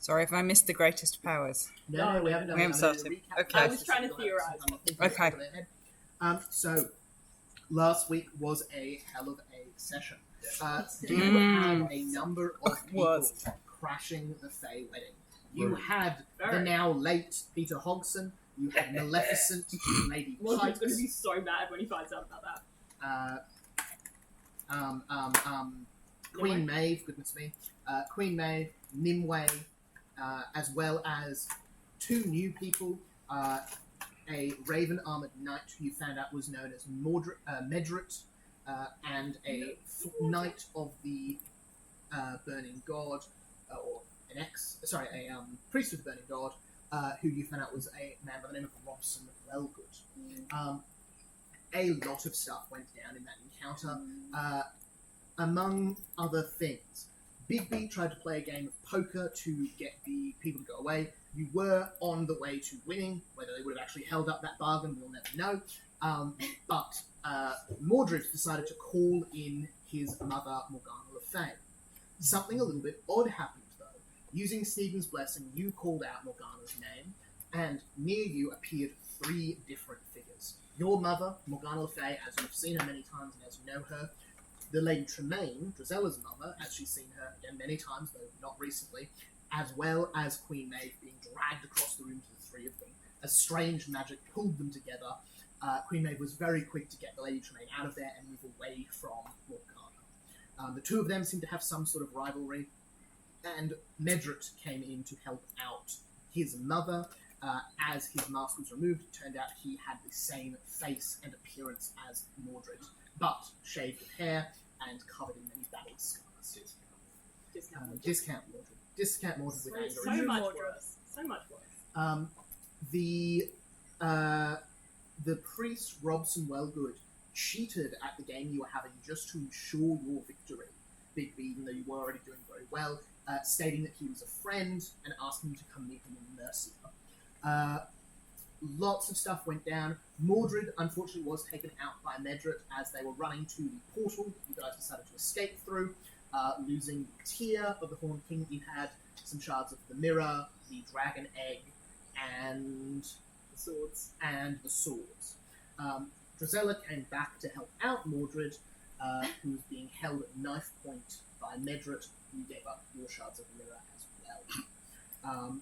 Sorry if I missed the greatest powers. No, we haven't done We haven't started. Okay. I was trying to theorise. Okay. So, last week was a hell of a session. You had a number of people crashing the Fae wedding. You had the now late Peter Hodgson. You had Maleficent, Lady Pipes. Morgan's going to be so mad when he finds out about that. Queen Maeve, goodness me. Queen Maeve, Nimue, as well as two new people. A raven-armoured knight who you found out was known as Medrit, and a knight of the Burning God, or a priest of the Burning God, who you found out was a man by the name of Robson Wellgood. A lot of stuff went down in that encounter. Among other things, Bigby tried to play a game of poker to get the people to go away. You were on the way to winning. Whether they would have actually held up that bargain, we'll never know. But Mordred decided to call in his mother, Morgana Le Fay. Something a little bit odd happened, though. Using Stephen's blessing, you called out Morgana's name, and near you appeared three different figures. Your mother, Morgana Le Fay, as you've seen her many times and as you know her. The Lady Tremaine, Drizella's mother, as she's seen her again many times, though not recently, as well as Queen Maeve being dragged across the room to the three of them. As strange magic pulled them together, Queen Maeve was very quick to get the Lady Tremaine out of there and move away from Morgana. The two of them seemed to have some sort of rivalry, and Medrit came in to help out his mother. As his mask was removed, it turned out he had the same face and appearance as Mordred, but shaved with hair and covered in many battle scars. Discount Mordred. Discount Mordred with anger. So much worse. So much worse. The priest, Robson Wellgood, cheated at the game you were having just to ensure your victory. Bigby, even though you were already doing very well, stating that he was a friend and asking you to come meet him in Mercia. Lots of stuff went down. Mordred, unfortunately, was taken out by Medrit as they were running to the portal you guys decided to escape through, losing the tear of the Horned King. You had some shards of the mirror, the dragon egg, and the swords. Drizella came back to help out Mordred, who was being held at knife point by Medrit, who gave up your shards of the mirror as well.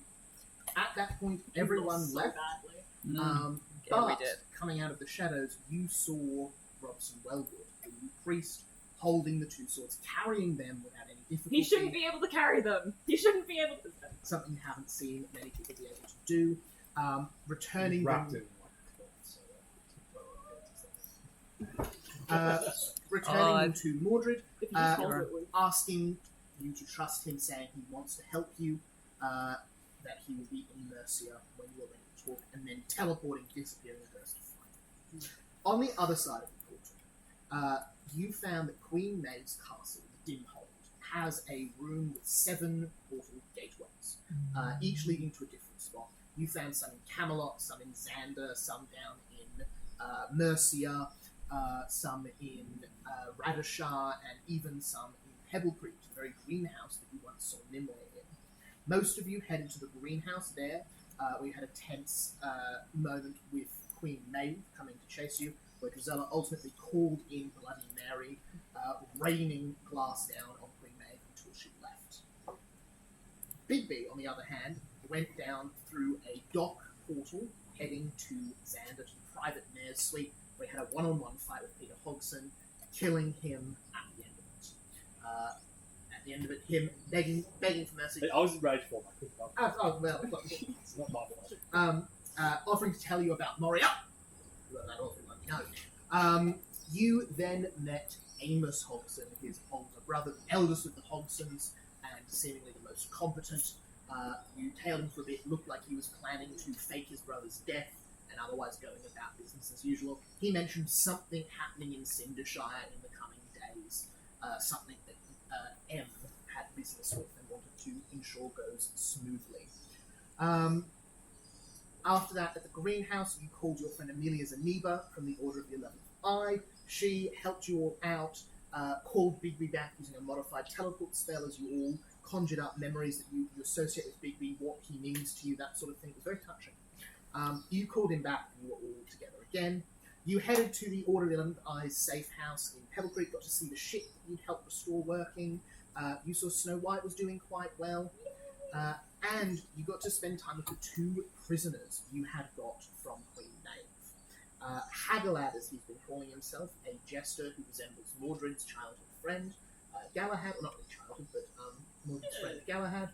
At that point, everyone left. But we did. Coming out of the shadows, you saw Robson Wellgood, the new priest, holding the two swords, carrying them without any difficulty. He shouldn't be able to carry them. He shouldn't be able to. Something you haven't seen many people be able to do. Returning wrapped them, in returning them to Mordred, If you just hold it with. asking you to trust him, saying he wants to help you, that he will be in Mercia when you're ready to talk, and then teleporting, disappearing, and burst of fire. On the other side of the portal, you found that Queen Maeve's castle, the Dimhold, has a room with 7 portal gateways, each leading to a different spot. You found some in Camelot, some in Xander, some down in Mercia, some in Radishar, and even some in Pebble Creek, the very greenhouse that you once saw Nimue in. Most of you headed to the greenhouse there. We had a tense moment with Queen Maeve coming to chase you, where Drizella ultimately called in Bloody Mary, raining glass down on Queen Maeve until she left. Bigby, on the other hand, went down through a dock portal heading to Xander, to the private mayor's suite, where he had a one-on-one fight with Peter Hodgson, killing him at the end of it. At the end of it, him begging for mercy. I was ready for my quick It's not my fault. offering to tell you about Moria. That often let me know. You then met Amos Hodgson, his older brother, the eldest of the Hodgsons, and seemingly the most competent. You tailed him for a bit, looked like he was planning to fake his brother's death and otherwise going about business as usual. He mentioned something happening in Cindershire in the coming days, something that M had business with and wanted to ensure goes smoothly. After that, at the greenhouse, you called your friend Amelia Zaniba from the Order of the 11th Eye. She helped you all out, called Bigby back using a modified teleport spell as you all conjured up memories that you associate with Bigby, what he means to you, that sort of thing. It was very touching. You called him back and you were all together again. You headed to the Order of the 11th Eyes safe house in Pebble Creek, got to see the ship that you'd helped restore working. You saw Snow White was doing quite well. And you got to spend time with the 2 prisoners you had got from Queen Maeve. Hagalad, as he's been calling himself, a jester who resembles Mordred's childhood friend, Galahad, well, not really childhood, but Mordred's friend Galahad,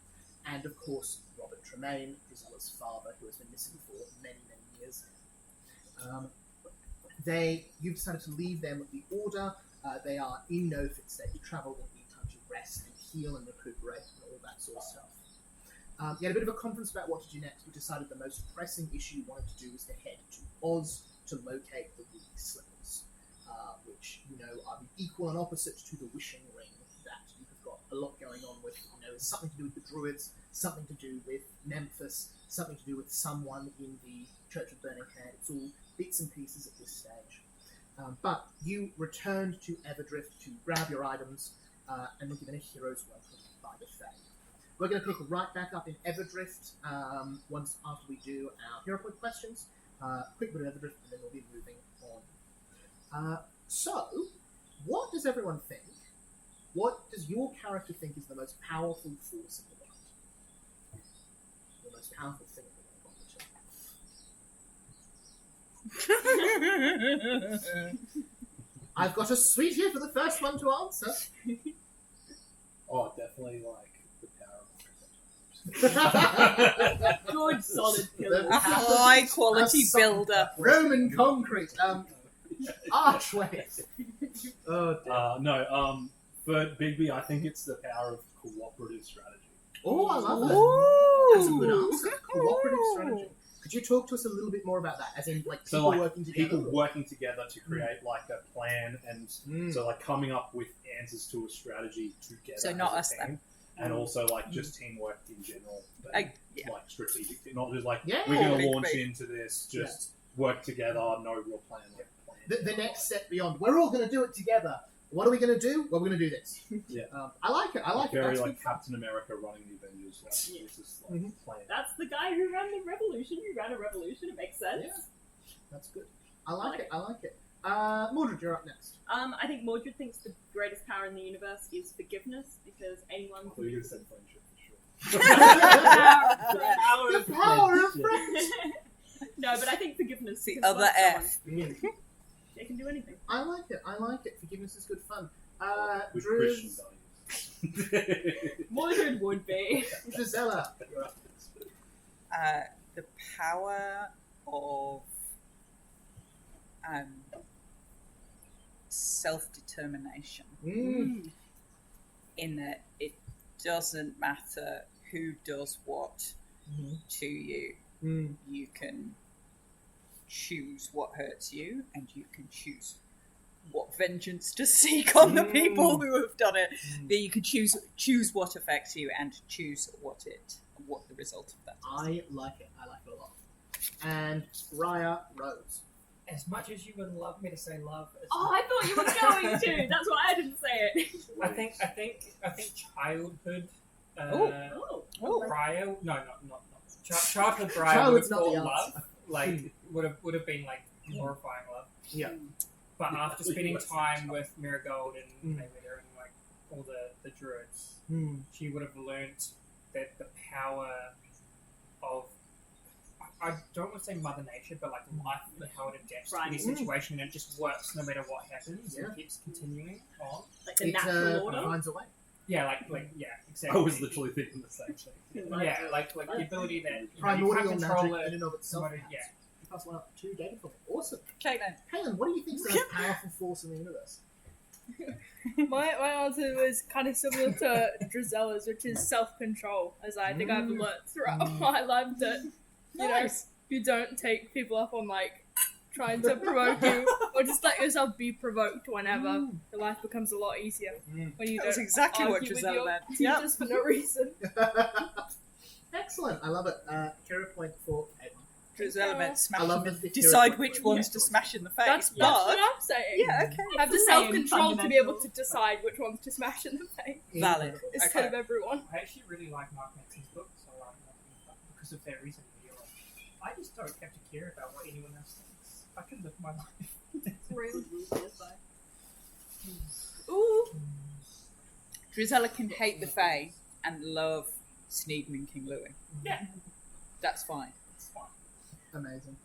and of course Robert Tremaine, Grisella's father, who has been missing for many, many years. You've decided to leave them with the Order. They are in no fit state to travel and need time to rest and heal and recuperate and all that sort of stuff. You had a bit of a conference about what to do next. We decided the most pressing issue you wanted to do was to head to Oz to locate the Weak Slippers, which, are the equal and opposite to the Wishing Ring that you have got a lot going on with. It's something to do with the Druids, something to do with Memphis, something to do with someone in the Church of Burning Hand. It's all bits and pieces at this stage. But you returned to Everdrift to grab your items and were given a hero's welcome by the Fae. We're going to pick right back up in Everdrift once after we do our hero point questions. Quick bit of Everdrift, and then we'll be moving on. So, what does everyone think? What does your character think is the most powerful force in the world? The most powerful thing in the world. I've got a suite here for the first one to answer. Oh, definitely the Good, solid pillar. A high quality builder. Roman concrete. Archways. Oh, dear. No, for Bigby, I think it's the power of cooperative strategy. Oh, I love it. That's a good answer. Cooperative strategy. Could you talk to us a little bit more about that? As in, people working together? People working together to create a plan, and so coming up with answers to a strategy together. So not as us a team. then. And also just teamwork in general, strategic. Not just we're Yeah. going to Big launch big. into this. Just work together, no real plan. The next step beyond. We're all going to do it together. What are we going to do? Well, we're going to do this. Yeah. I like it. Very That's like good fun. Captain America running the Avengers. This is plan. That's the guy who ran the revolution. You ran a revolution. It makes sense. Yeah. That's good. I like it. Mordred, you're up next. I think Mordred thinks the greatest power in the universe is forgiveness, because anyone Well, you said friendship for sure. The power of friends. No, but I think forgiveness. The because other F. They can do anything. I like it. Forgiveness is good fun. With Druze, Christian values. Mordred would be. Gisela, you're up next. The power of self-determination, in that it doesn't matter who does what to you. You can choose what hurts you, and you can choose what vengeance to seek on the people who have done it. That you can choose what affects you and choose what the result of that is. I like it a lot. And Raya Rose. As much as you would love me to say love, Oh, I thought you were going to. That's why I didn't say it. I think childhood. Oh. Briar, not childhood Briar Childhood's would not have the called answer. love, would have been glorifying love. Yeah. But after spending Yes. time with Marigold and Mayweather and all the druids, she would have learnt that the power of, I don't want to say Mother Nature, but life, and how it adapts to any situation, and it just works no matter what happens and keeps continuing on. Like the It natural order. finds a way. Yeah, exactly. I was literally thinking the same thing. Yeah, like the ability that you Primordial can't magic control in it. and of itself. Yeah. You pass one up to data for me. Awesome. Caitlin. What do you think is the most powerful force in the universe? My answer was kind of similar to Drizella's, which is self-control, as I think I've learnt throughout my life that, you don't take people up on, trying to provoke you, or just let yourself be provoked whenever. Your life becomes a lot easier when you That's don't exactly what argue with Drizella your meant. teachers for no reason. Excellent. I love it. Hero point for Caitlin. Drizella meant smash I love them and the decide which ones to smash in the face. That's but what I'm saying. yeah, okay, Have the Same self-control to be able fundamental. to decide which ones to smash in the face valid. instead Okay. of everyone. I actually really like Mark Manson's books, because of their reason. I just don't have to care about what anyone else thinks. I can live my life. Real ruthless, Ooh. Drizella can hate the Fae and love Sneeden and King Louis. Yeah. That's fine. It's fine. Amazing.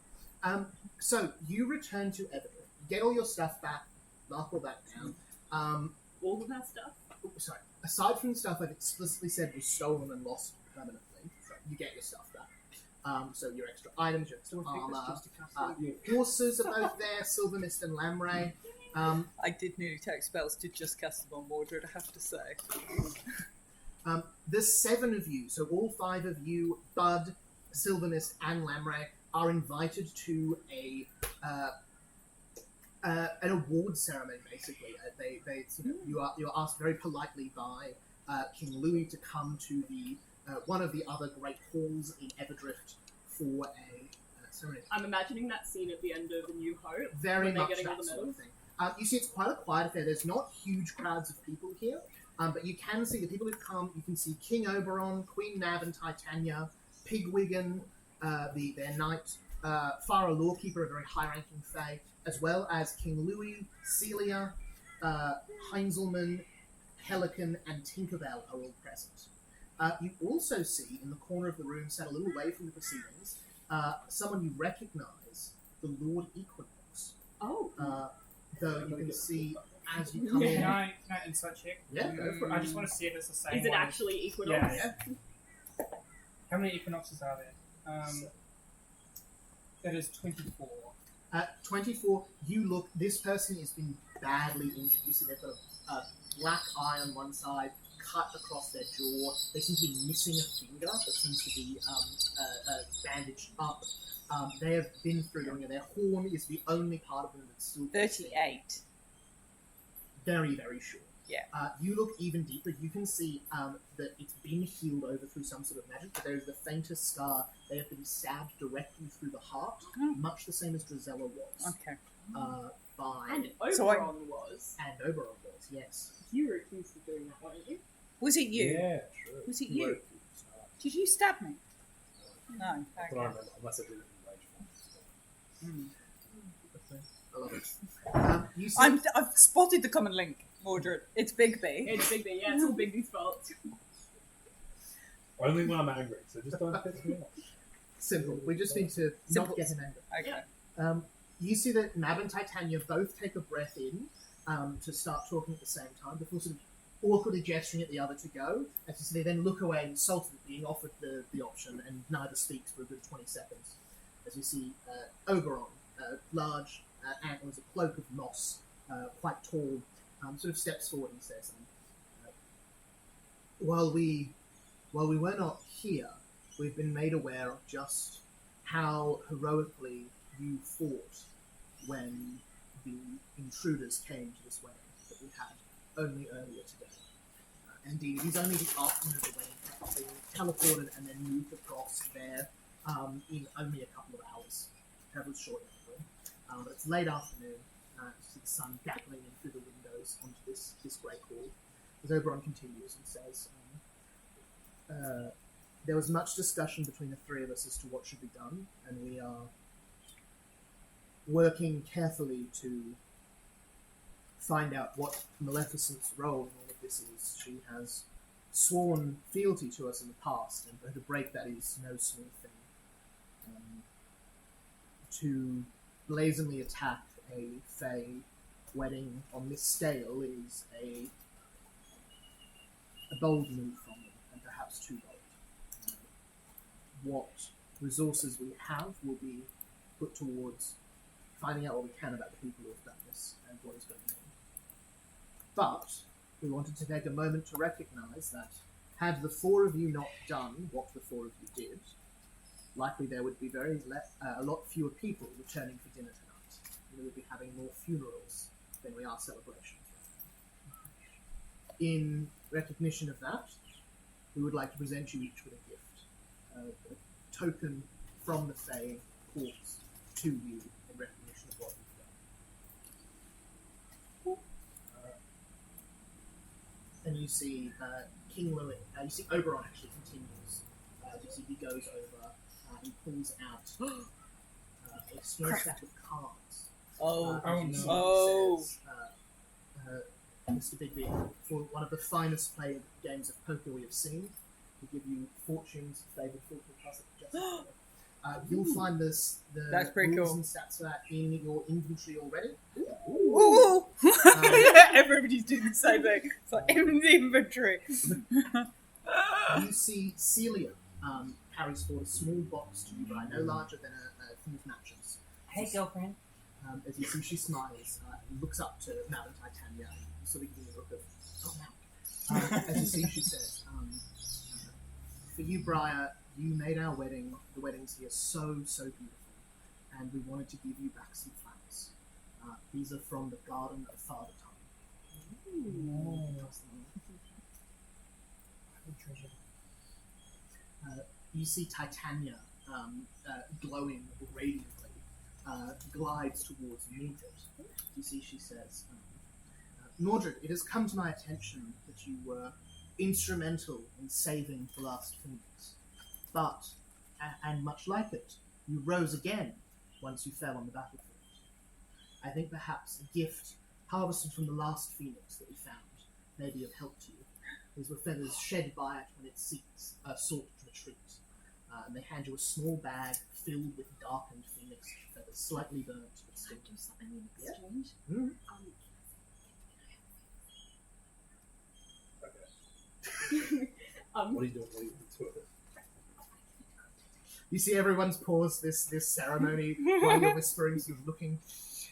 So you return to Evergreen, get all your stuff back, mark all that down. all of that stuff. Sorry. Aside from the stuff I've explicitly said was stolen and lost permanently, so you get your stuff back. So your extra items, your extra armor, your horses are both there, Silver Mist and Lamray. I did nearly take spells to just cast them on Mordred, I have to say. The 7 of you, so all 5 of you, Bud, Silver Mist, and Lamray, are invited to an award ceremony. Basically, you are asked very politely by King Louis to come to the one of the other great halls in Everdrift for a ceremony. I'm imagining that scene at the end of A New Hope. Very when they're much getting all that the sort of medals. thing. You see, it's quite a quiet affair. There's not huge crowds of people here, but you can see the people who've come. You can see King Oberon, Queen Nav and Titania, Pigwigan, their knight, Farah Lawkeeper, a very high-ranking fae, as well as King Louis, Celia, Heinzelman, Pelican, and Tinkerbell are all present. You also see, in the corner of the room, set a little away from the proceedings, someone you recognise, the Lord Equinox. Oh. Though you can see as you come in. Can I insert check? Yeah, go for it. I just want to see if it's the same. Is it one. actually Equinox? Yeah. How many equinoxes are there? That is 24. 24, you look, this person has been badly injured. You see they've got a black eye on one side, cut across their jaw. They seem to be missing a finger that seems to be bandaged up. They have been through, their horn is the only part of them that's still 38. very, very short. Yeah. You look even deeper. You can see that it's been healed over through some sort of magic, but there is the faintest scar. They have been stabbed directly through the heart, much the same as Drizella was. Okay. By And Oberon So was. and Oberon was, yes. You were accused of doing that, weren't you? Was it you? Yeah, true. Was it you? Did you stab me? No. I Okay. don't remember, unless I did it in rage. I love it. You see, I've spotted the common link, Mordred. It's Bigby. It's Bigby, yeah, it's all Bigby's fault. Only when I'm angry, so just don't piss me off. simple. We just need to Simple. not get him angry. Okay. You see that Mab and Titania both take a breath in to start talking at the same time before sort of awkwardly gesturing at the other to go. And so they then look away insulted at being offered the option, and neither speaks for a good 20 seconds. As you see Oberon, large antlers, a cloak of moss, quite tall, sort of steps forward and says, while we were not here, we've been made aware of just how heroically you fought when the intruders came to this wedding that we had only earlier today. Indeed, it is only the afternoon of the wedding that have been teleported and then moved across there in only a couple of hours. That was short anyway. But it's late afternoon. You see the sun dappling in through the windows onto this great hall. As Oberon continues and says, there was much discussion between the three of us as to what should be done, and we are working carefully to find out what Maleficent's role in all of this is. She has sworn fealty to us in the past, and for her to break that is no small thing. To blazonly attack a Fae wedding on this scale is a bold move from them, and perhaps too bold. What resources we have will be put towards finding out what we can about the people who have done this and what is going on. But we wanted to take a moment to recognise that had the four of you not done what the four of you did, likely there would be a lot fewer people returning for dinner tonight. We would be having more funerals than we are celebrations. In recognition of that, we would like to present you each with a gift. A token from the Fae reports to you in recognition of what you've done. And you see King Louis, you see Oberon actually continues. You see he goes over and pulls out a small stack of cards. Oh, no. Mr. Bigby, for one of the finest played games of poker we have seen, to give you fortunes, favoured fortune plus adjustment. You'll find That's pretty rules cool. and stats for that in your inventory already. Ooh. Everybody's doing the same thing. It's like in the inventory. You see Celia carries forward a small box to you by no larger than a thing of matches. Hey, girlfriend. As you see, she smiles and looks up to Madame Titania, sort of giving a look of, oh, now. As you see, she says, for you, Briar, you made our wedding, the weddings here, so, so beautiful, and we wanted to give you back some flowers. These are from the garden of Father Time. You see Titania glowing radiantly. Glides towards Mildred. You see, she says, Mildred, it has come to my attention that you were instrumental in saving the last Phoenix. But, and much like it, you rose again once you fell on the battlefield. I think perhaps a gift harvested from the last Phoenix that we found may be of help to you. These were feathers shed by it when it sought to retreat. And they hand you a small bag filled with darkened Phoenix feathers, slightly burnt but still. Do something in exchange. Yeah. Mm. What are you doing? What are you doing to it? You see everyone's paused this ceremony while you're whispering, sort of looking.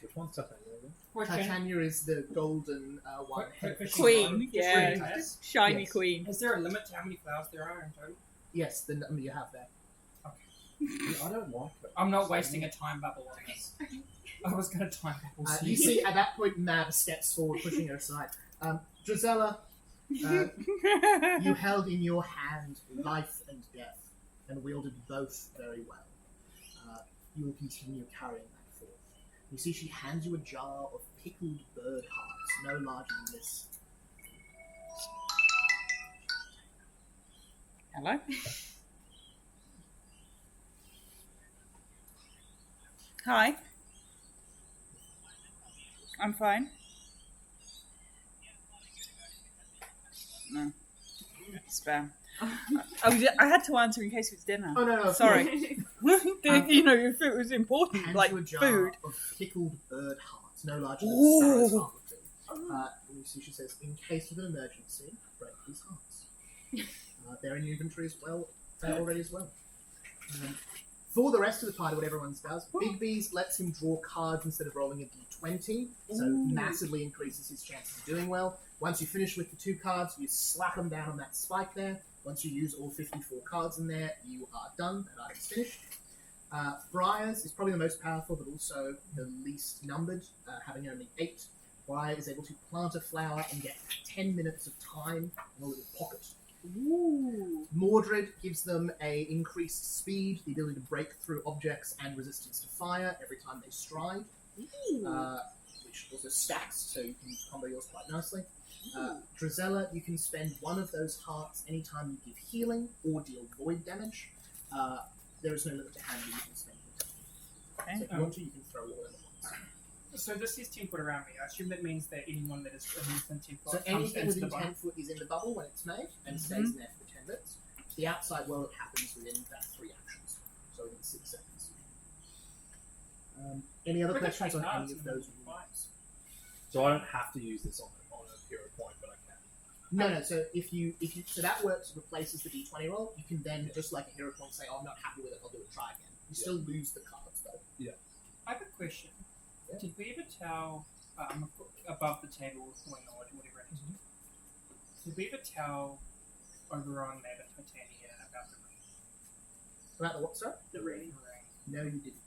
Which one's Titania? Titania is the golden one. Queen, yeah. Yes. Shiny Yes. queen. Is there a limit to how many flowers there are in total? Yes, the number you have there. Yeah, I don't like it. I'm not wasting a time bubble on this. I was going to time bubble. You see, at that point, Mab steps forward, pushing her aside. Drizella, you held in your hand life and death, and wielded both very well. You will continue carrying that forth. You see, she hands you a jar of pickled bird hearts, no larger than this. Hello? Hi. I'm fine. No. Spam. I had to answer in case it was dinner. Oh, no. Sorry. You know, if it was important, Hands like you a jar food. of pickled bird hearts, no larger than Ooh. Sarah's heart would be. And you see, she says, in case of an emergency, break these hearts. They're in your inventory as well, already as well. For the rest of the party, what everyone does, Big B's lets him draw cards instead of rolling a d20, so massively increases his chances of doing well. Once you finish with the 2 cards, you slap them down on that spike there. Once you use all 54 cards in there, you are done. That item's finished. Briar's is probably the most powerful, but also the least numbered, having only 8. Briar is able to plant a flower and get 10 minutes of time in a little pocket. Ooh. Mordred gives them a increased speed, the ability to break through objects, and resistance to fire every time they stride, which also stacks, so you can combo yours quite nicely. Drizella, you can spend one of those hearts anytime you give healing or deal void damage. There is no limit to how many you can spend. So if you want to, you can throw all in at once. So this is 10 foot around me. I assume that means that anyone that is within 10 foot So comes anything into the within 10 bubble. foot is in the bubble when it's made and stays in there for 10 minutes. The outside world happens within about 3 actions, so within 6 seconds. Any other We could questions take on any cards of and those then rules? So I don't have to use this on a hero point, but I can. No. So if you so that works replaces the d20 roll. You can then just like a hero point say, "Oh, I'm not happy with it. I'll do it. Try again." You still lose the cards though. I have a question. Yeah. Did we ever tell above the table point or whatever it is? Did we ever tell Oberon, Mab, and Titania about the ring? About the what, sir? The ring. No, you didn't.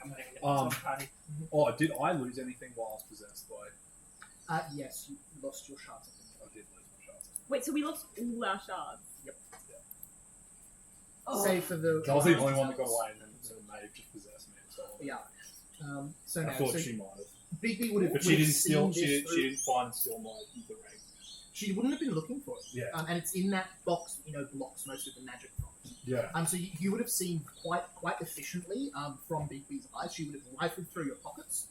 I'm not even getting this party. Oh, did I lose anything while I was possessed by? Yes, you lost your shards. I did lose my shards. Wait, so we lost all our shards? Yep. Save for the. I was the only one that got away, and then the maid just possessed me. So Yeah. So I no, thought so she might have, Bigby would have. but she didn't steal. She didn't find and steal the ring. She wouldn't have been looking for it. Yeah. And it's in that box, blocks most of the magic from it. Yeah. So you would have seen quite efficiently from Bigby's eyes. She would have rifled through your pockets,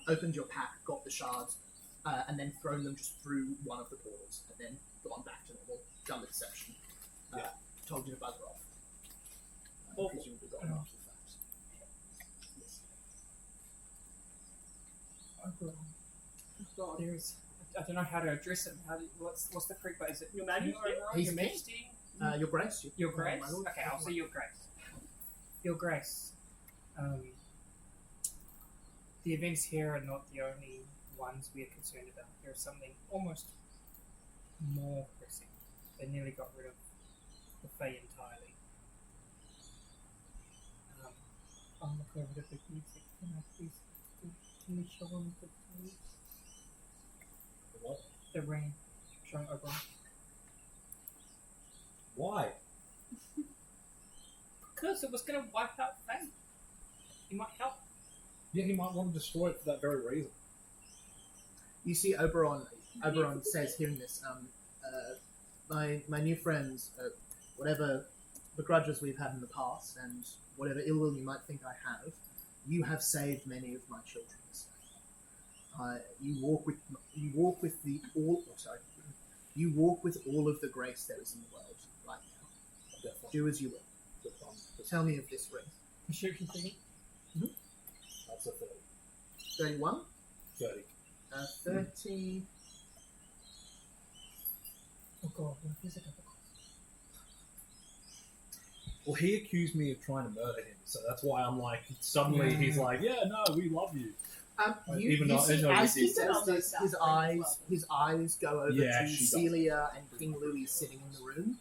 opened your pack, got the shards, and then thrown them just through one of the portals, and then gone back to normal, done the deception, told you to bugger off. Presumably gotten after the fact. Yes. God. There's, I don't know how to address him. What's the correct way? Is it Your Majesty? He's Your me. Majesty? Your Grace. Your Grace? My lord. Okay, I'll say Your Grace. Your Grace. The events here are not the only ones we are concerned about. There's something almost more pressing. They nearly got rid of the Fae entirely. I'll look over the big music. Can you show them the page? What? The ring. Showing Oberon. Why? Because it was going to wipe out Fae. He might help. Yeah, he might want to destroy it for that very reason. You see Oberon says, hearing this, my new friends, whatever begrudges we've had in the past, and whatever ill will you might think I have, you have saved many of my children this day. You walk with all of the grace there is in the world right now. Definitely. Do as you will. Tell me of this ring. Sure, continue. That's a 30. 31? 30. 30. Oh god, what is it? Well, he accused me of trying to murder him, so that's why I'm like, suddenly he's like, yeah, no, we love you. You see, even though as he he's- says this, his eyes go over Yeah, to she does. Celia and King Louis sitting in the room,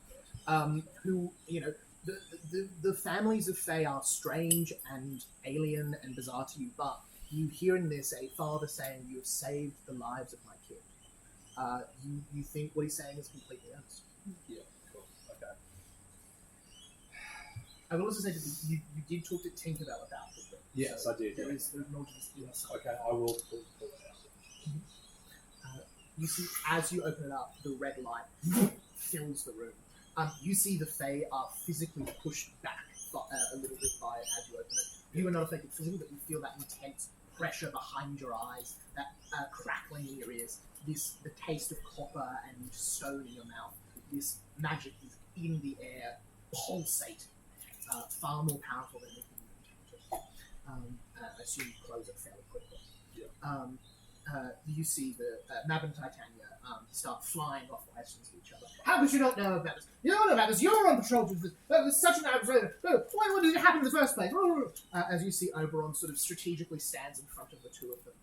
who, the families of Fae are strange and alien and bizarre to you, but you hear in this a father saying, you have saved the lives of my kid. You think what he's saying is completely honest. Yeah, cool. Okay. I will also say that you did talk to Tinkerbell about the ring. Yes, so I did. There is knowledge inside. Okay, I will pull it out. You see, as you open it up, the red light fills the room. You see the Fae are physically pushed back a little bit by as you open it. You are not affected physically, but you feel that intense pressure behind your eyes, that crackling in your ears, the taste of copper and stone in your mouth. This magic is in the air, pulsating, far more powerful than anything you encountered. I assume you close it fairly quickly. Yeah. You see the Mab and Titania start flying off questions to each other. How could you not know about this? You don't know about this. You're on patrol to this. There's such an outsider. Why did it happen in the first place? As you see, Oberon sort of strategically stands in front of the two of them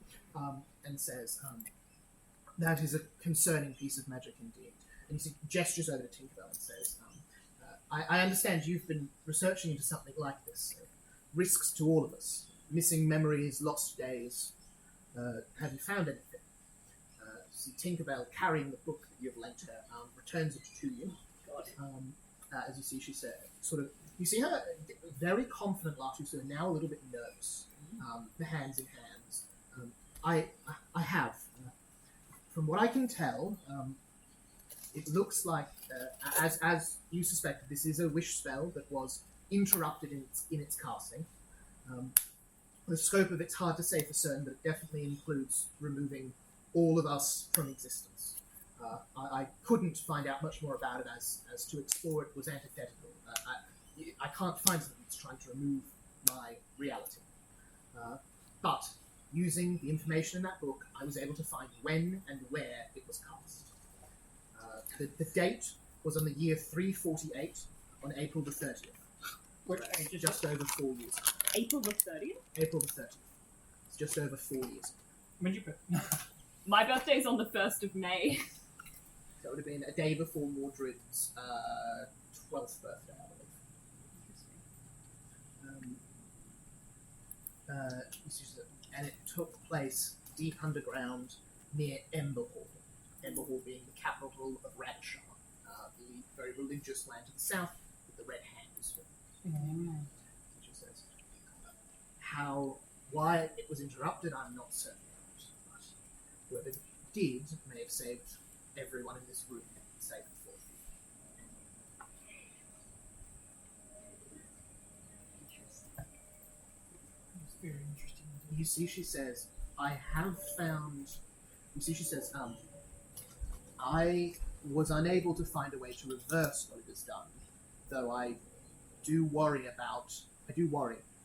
and says, "That is a concerning piece of magic indeed." And he gestures over to Tinkerbell and says, "I understand you've been researching into something like this. Risks to all of us. Missing memories, lost days. Have you found anything?" See Tinkerbell carrying the book that you've lent her, returns it to you. As you see, she said, you see her very confident laugh. She's now a little bit nervous. The hands in hands. I have. From what I can tell, it looks like, as you suspected, this is a wish spell that was interrupted in its casting. The scope of it's hard to say for certain, but it definitely includes removing all of us from existence. I couldn't find out much more about it as to explore it was antithetical. I can't find something that's trying to remove my reality. But using the information in that book, I was able to find when and where it was cast. The date was on the year 348 on April the 30th. Which age is Just over 4 years. April the 30th? April the 30th. It's just over 4 years. When you put My birthday's on the 1st of May. That would have been a day before Mordred's 12th birthday, I believe. And it took place deep underground near Ember Hall. Ember Hall being the capital of Radishar, the very religious land to the south with the Red Hand. this film. She says, why it was interrupted, I'm not certain about, but whoever did may have saved everyone in this room safe before. It's very interesting. You see, she says, I have found. You see, she says, I was unable to find a way to reverse what it has done, though I do worry.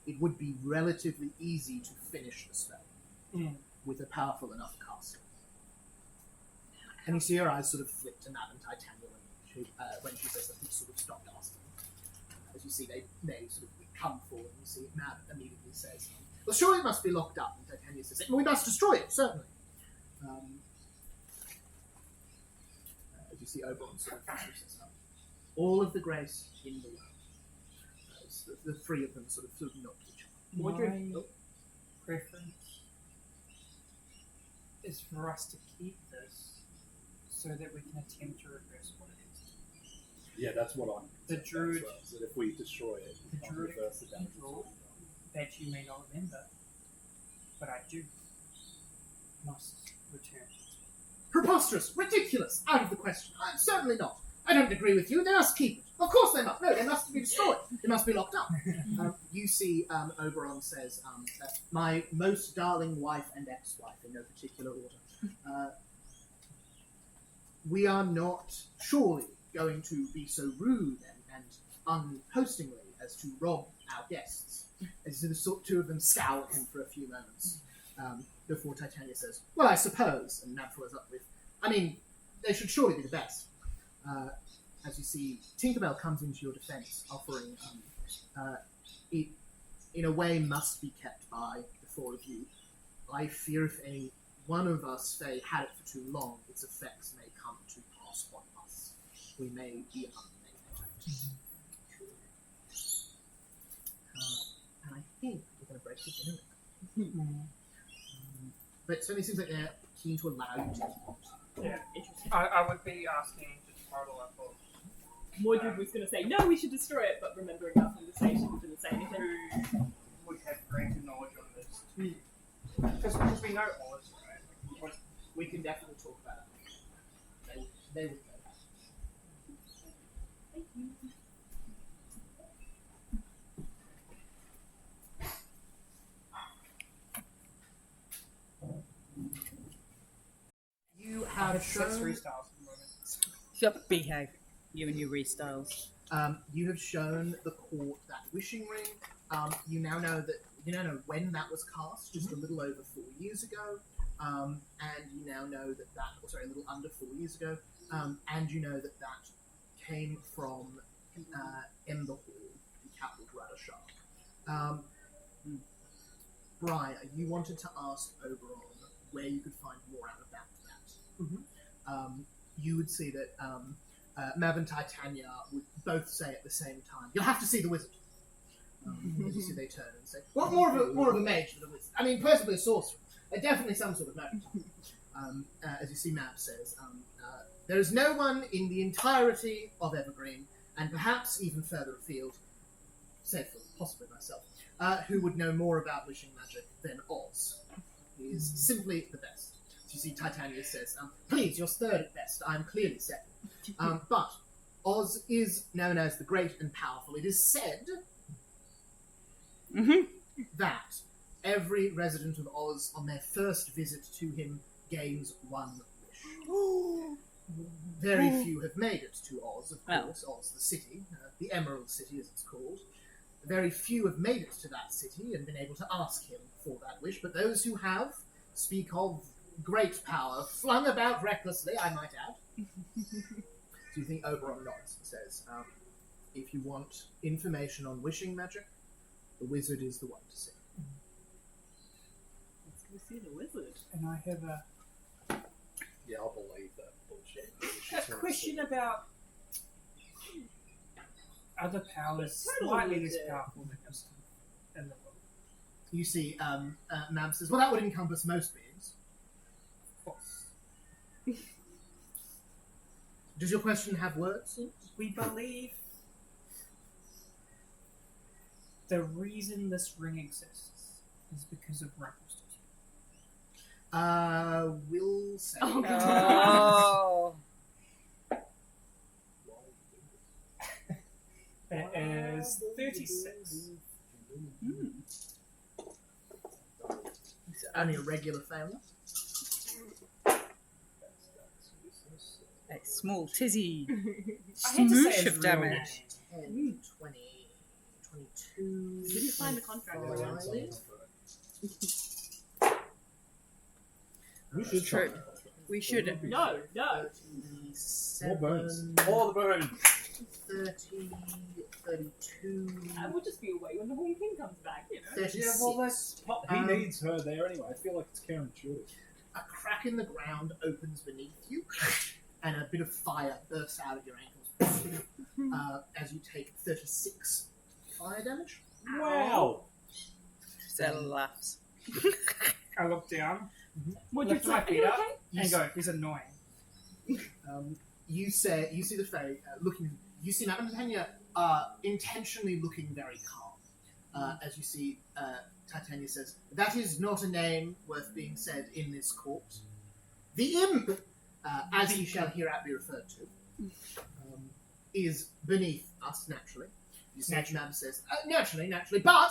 It would be relatively easy to finish the spell with a powerful enough caster. And you see her eyes sort of flick to Mab and Titania when she says that, he sort of stopped asking. As you see, they sort of come forward, and you see Mab immediately says, well, surely it must be locked up. And Titania says, well, we must destroy it, certainly. As you see Oberon sort of says, all of the grace in the world. The three of them sort of nod to each other. My preference is for us to keep this so that we can attempt to reverse what it is. Yeah, that's what I'm. The druid, well, that if we destroy it, we the can't druid reverse the damage. evil that you may not remember, but I do must return. Preposterous! Ridiculous! Out of the question. Certainly not. I don't agree with you. They must keep it. Of course they must. No, they must be destroyed. They must be locked up. You see, Oberon says, my most darling wife and ex-wife, in no particular order. We are not surely going to be so rude and unhostingly as to rob our guests. As the two of them scowl at him for a few moments before Titania says, well, I suppose, and Mab follows up with, I mean, they should surely be the best. As you see, Tinkerbell comes into your defence, offering it, in a way, must be kept by the four of you. I fear if any one of us, say, had it for too long, its effects may come to pass on us. We may be unmade. And I think we're going to break for dinner. But it certainly seems like they're keen to allow you to. Yeah, interesting. I would be asking to total up of Mordred was going to say, no, we should destroy it, but remembering our conversation, didn't say anything. who would have greater knowledge on this. Because we know Oz, right? We can definitely talk about it. They would know that. Thank you. You have Accessory shown. styles at the moment. Just behave. You and your restyles. You have shown the court that wishing ring. You now know when that was cast, just a little over 4 years ago, and you now know that a little under 4 years ago, and you know that came from Ember Hall, the capital of Radashar. Briar, you wanted to ask Oberon where you could find more out about that. You would see that Mav and Titania would both say at the same time, "You'll have to see the wizard." As you see, they turn and say, "Well, more of a mage than a wizard. I mean, possibly a sorcerer. Definitely some sort of magic." As you see, Mav says, "There is no one in the entirety of Evergreen, and perhaps even further afield, save for possibly myself, who would know more about wishing magic than Oz. He is simply the best." You see, Titania says, "Please, you're third at best. I'm clearly second. But Oz is known as the Great and Powerful. It is said that every resident of Oz, on their first visit to him, gains one wish. Very few have made it to Oz, of course, Oz the city, the Emerald City as it's called. Very few have made it to that city and been able to ask him for that wish, but those who have speak of great power, flung about recklessly, I might add." Do you think Oberon nods and says, "If you want information on wishing magic, the wizard is the one to see." Let's go see the wizard. And I have a Yeah, I'll believe that bullshit. question about other powers Totally slightly less legit. powerful than us in the world. You see, Mab says, "Well, that would encompass most beings." Of course. Does your question have words? We believe the reason this ring exists is because of Rumpelstiltskin. Will say. Oh, Oh. It is 36. It's only a regular failure. A small tizzy. I hate to say Smoosh his of real damage. 10, 20, 22. Did you sign the contract already? We should True. try. We shouldn't. No. 37, More bones. All the bones. 30, 32, We'll just be away when the Horn King comes back, you know. 36. Yeah, well, that's he needs her there anyway. I feel like it's counterintuitive. A crack in the ground opens beneath you, and a bit of fire bursts out at your ankles as you take 36 fire damage. Wow. Stella laughs. I look down, What'd you lift my say? feet up, You and go, he's annoying. You see the Fae looking. You see Madame Titania intentionally looking very calm. As you see, Titania says, "That is not a name worth being said in this court. The imp, as he shall hereafter be referred to, is beneath us naturally." You see, Madame says, "Naturally, but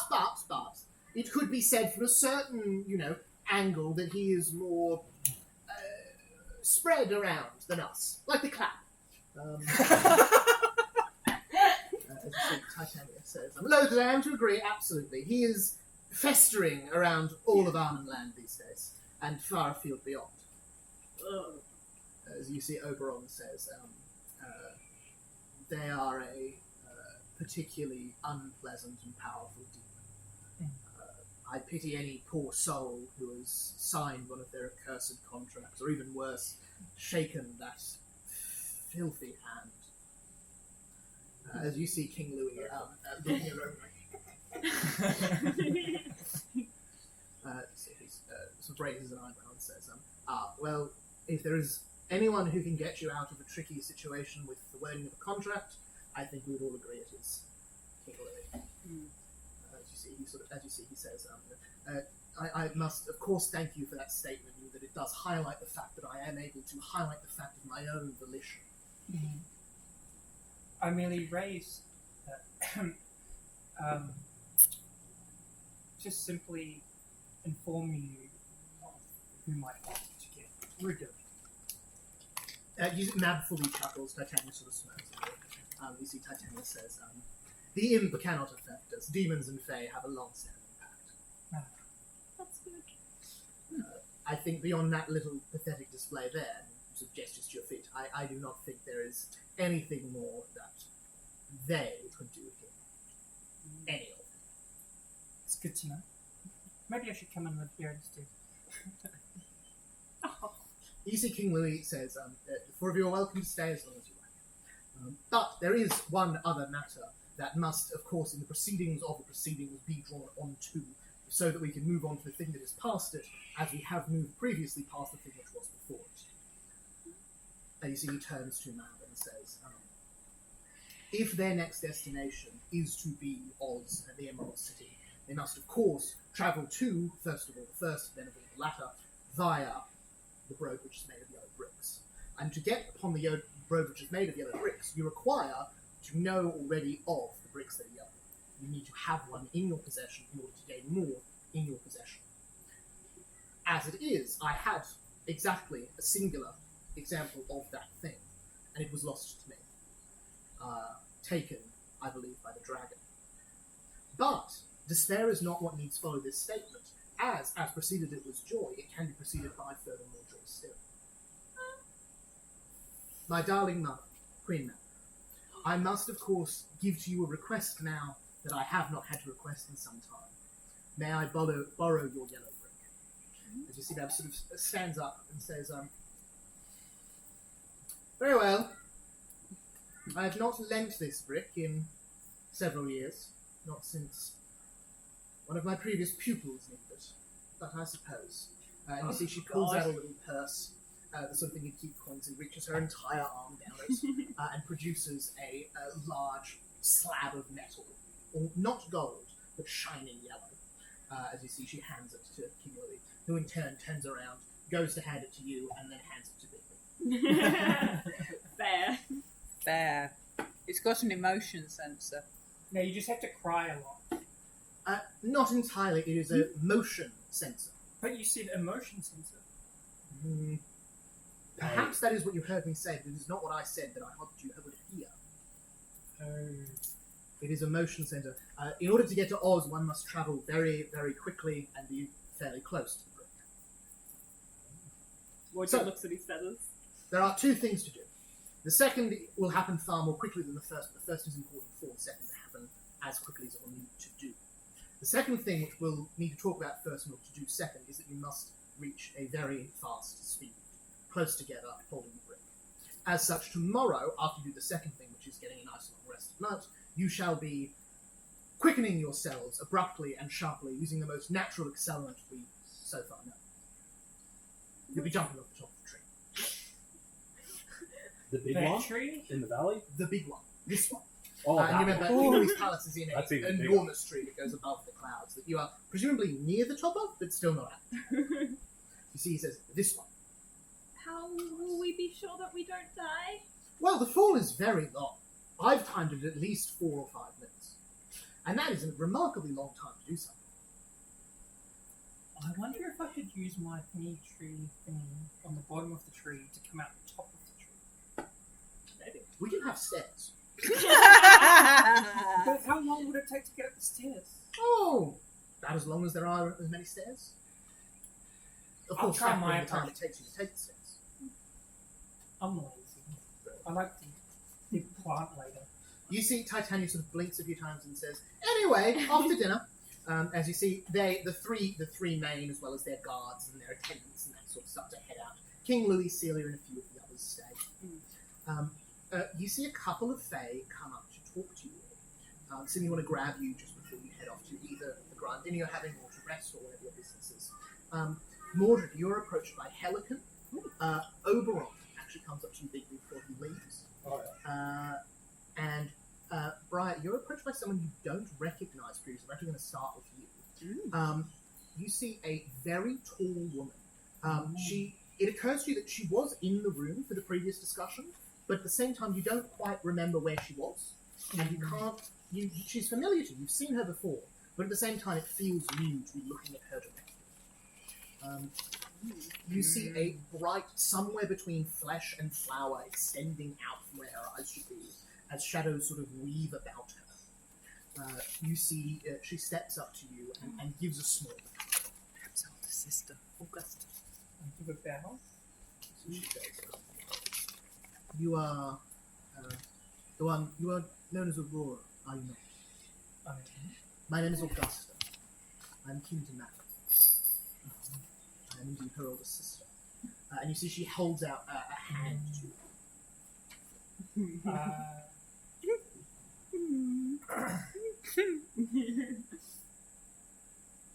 it could be said from a certain, angle that he is more spread around than us, like the clap." As you see, Titania says, "I'm loath as I am to agree, absolutely. He is festering around all of Arnhem these days, and far afield beyond." As you see, Oberon says, they are a particularly unpleasant and powerful demon. I pity any poor soul who has signed one of their accursed contracts, or even worse, shaken that filthy hand. As you see King Louis looking around, so he sort of raises an eyebrow and says, well, if there is anyone who can get you out of a tricky situation with the wording of a contract, I think we would all agree it is King Louis. As you see, he says, I must, of course, thank you for that statement, that it does highlight the fact that I am able to highlight the fact of my own volition. I merely raised just simply inform you of whom I want to get rid of. Mab fully chuckles, Titania sort of smirks a bit. You see Titania says, the imp cannot affect us. Demons and Fae have a long-standing pact. That's good. I think beyond that little pathetic display there, sort of gestures to your feet, I do not think there is anything more that they could do here. Any of them. It's good to know. Maybe I should come and live here instead. You see King Louis says, four of you are welcome to stay as long as you like. But there is one other matter that must, of course, in the proceedings of the proceedings be drawn onto, so that we can move on to the thing that is past it, as we have moved previously past the thing which was before it. And you see he turns to Mab and says, if their next destination is to be Oz and the Emerald City, they must, of course, travel to, first of all, the first, then of all the latter, via the road which is made of yellow bricks. And to get upon the road which is made of yellow bricks, you require to know already of the bricks that are yellow. You need to have one in your possession in order to gain more in your possession. As it is, I had exactly a singular example of that thing, and it was lost to me. Taken, I believe, by the dragon. But despair is not what needs follow this statement, as preceded it was joy, it can be preceded by furthermore joy still. My darling mother, Queen Mab, I must, of course, give to you a request now that I have not had to request in some time. May I borrow your yellow brick? As you see, Mab sort of stands up and says, very well. I have not lent this brick in several years, not since one of my previous pupils needed it, but I suppose. And you see she pulls out a little purse, the sort of thing you keep coins in, reaches her entire arm down it, and produces a large slab of metal, or not gold, but shining yellow. As you see, she hands it to King Louis, who in turn turns around, goes to hand it to you, and then hands it to Bigby. Fair. Fair. It's got an emotion sensor. No, you just have to cry a lot. Not entirely. It is a motion sensor. But you said emotion sensor. Perhaps that is what you heard me say, but it is not what I said that I hoped you would hear. It is a motion sensor. In order to get to Oz, one must travel very, very quickly and be fairly close to the brick. Roger looks at his feathers. There are two things to do. The second will happen far more quickly than the first, but the first is important for the second to happen as quickly as it will need to do. The second thing which we'll need to talk about first and what to do second is that you must reach a very fast speed, close together, holding the brick. As such, tomorrow, after you do the second thing, which is getting a nice long rest at night, you shall be quickening yourselves abruptly and sharply using the most natural accelerant we so far know. You'll be jumping off the top of the tree. The big That one tree? in the valley. The big one. This one. Oh, And you that remember, one. King Louis' palace is in That's an even bigger. enormous tree that goes above the clouds that you are presumably near the top of, but still not at. You see, he says, this one. How will we be sure that we don't die? Well, the fall is very long. I've timed it at least 4 or 5 minutes. And that is a remarkably long time to do something. I wonder if I could use my thingy tree thingy on the bottom of the tree to come out the top of the tree. Maybe. We can have stairs. But how long would it take to get up the stairs? Oh, about as long as there are as many stairs. Of I'll course, try factoring my the time approach. it takes you to take the stairs. I'm lazy. I like the big plant later. You see Titania sort of blinks a few times and says, anyway, after dinner. As you see, the three main, as well as their guards and their attendants and that sort of stuff, to head out. King Louis, Celia, and a few of the others stay. You see a couple of Fae come up to talk to you. Seem you want to grab you just before you head off to either the grand dinner you're having or to rest or whatever your business is. Mordred, you're approached by Helican. Oberon actually comes up to you big before he leaves. Oh, yeah. And Brian, you're approached by someone you don't recognize previously. I'm actually going to start with you. You see a very tall woman. It occurs to you that she was in the room for the previous discussion, but at the same time you don't quite remember where she was, and you can't. She's familiar to you. You've seen her before, but at the same time it feels new to be looking at her directly. You see a bright, somewhere between flesh and flower, extending out from where her eyes should be, as shadows sort of weave about her. You see she steps up to you and gives a small. Perhaps older sister, Augusta. Give a bow. So she says, "You are the one. You are known as Aurora, are you not? My name is Augusta. I'm kin to Matt. I am indeed her older sister." And you see she holds out a hand to you.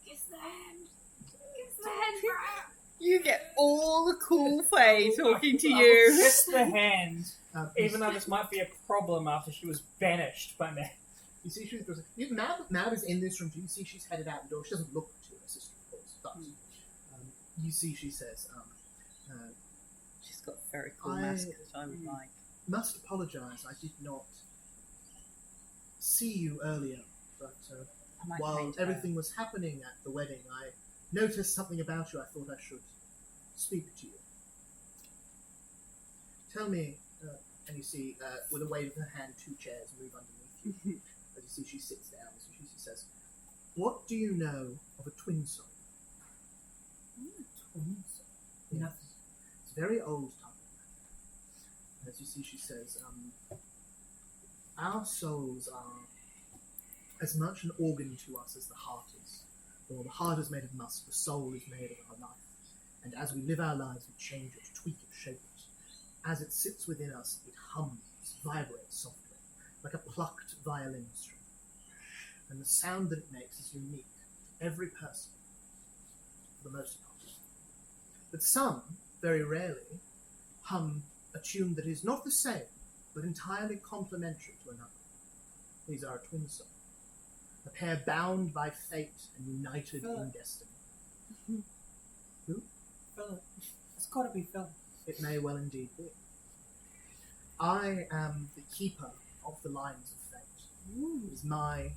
Kiss the hand. Kiss the hand, Brian. You get all the cool Fae talking to you. Kiss the hand. Even though you this might be a problem after she was banished by me. see she's Mav is in this room too. You see she's headed out the door. She doesn't look to her sister, of course, but you see she says, She's got a very cool mask that I would like. "Must apologise. I did not see you earlier, but I might while paint her. everything was happening at the wedding, I noticed something about you. I thought I should speak to you. Tell me," and you see, with a wave of her hand, 2 chairs move underneath you. As you see, she sits down. So she says, "What do you know of a twin soul?" Nothing. It's a very old time. As you see, she says, "Our souls are as much an organ to us as the heart is. Though the heart is made of musk, the soul is made of our life. And as we live our lives, we change it, tweak it, shape it. As it sits within us, it hums, vibrates softly, like a plucked violin string. And the sound that it makes is unique to every person, for the most part. But some, very rarely, hum a tune that is not the same, but entirely complementary to another. These are a twin soul. A pair bound by fate and united in destiny. Philip. It's gotta be Philip. It may well indeed be. I am the keeper of the lines of fate. It is my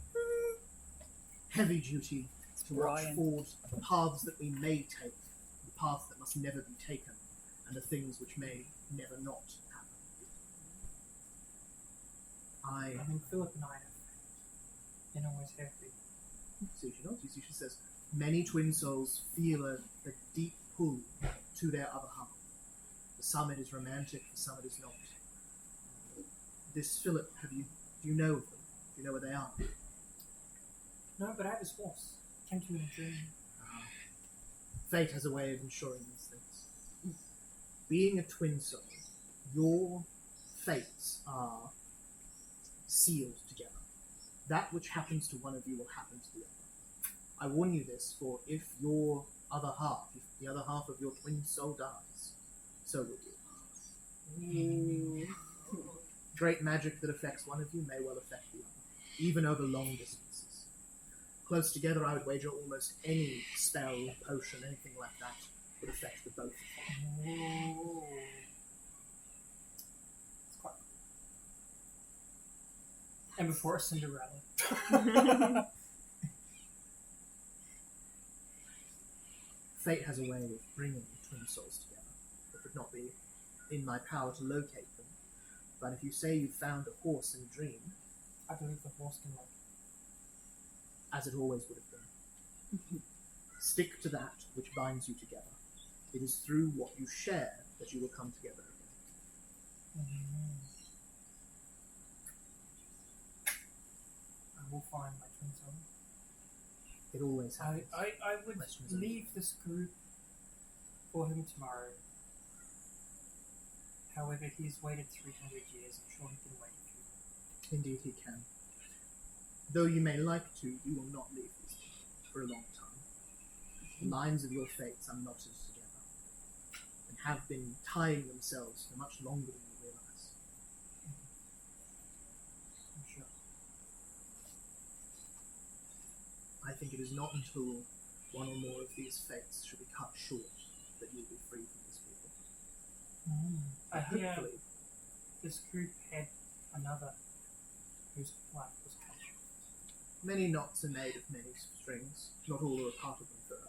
heavy duty to watch Brian. forward the paths that we may take, the paths that must never be taken, and the things which may never not happen. I mean, Philip and I have and always have been. See, she nods. You see, she says, many twin souls feel a deep pull to their other half. For some it is romantic, for some it is not. This Philip, do you know of them? Do you know where they are? No, but I have his horse. Came to me in a dream. Fate has a way of ensuring these things. Being a twin soul, your fates are sealed together. That which happens to one of you will happen to the other. I warn you this, for if your other half, if the other half of your twin soul dies, so will you. Great magic that affects one of you may well affect the other, even over long distances. Close together, I would wager almost any spell, potion, anything like that would affect the both of you. It's quite cool. And before a Cinderella. Fate has a way of bringing twin souls together. It would not be in my power to locate them, but if you say you found a horse in a dream, I believe the horse can like. as it always would have been, stick to that which binds you together. It is through what you share that you will come together again. I will find my twin soul. It always happens. I would Questions are- leave this group for him tomorrow. However, he's waited 300 years. I'm sure he can wait a few. Indeed he can. Though you may like to, you will not leave these people for a long time. The lines of your fates are knotted together, and have been tying themselves for much longer than you realize. I'm sure. I think it is not until one or more of these fates should be cut short that you'll be free from these people. I hear Hopefully, this group had another whose life was cut short. many knots are made of many strings. Not all are a part of them forever.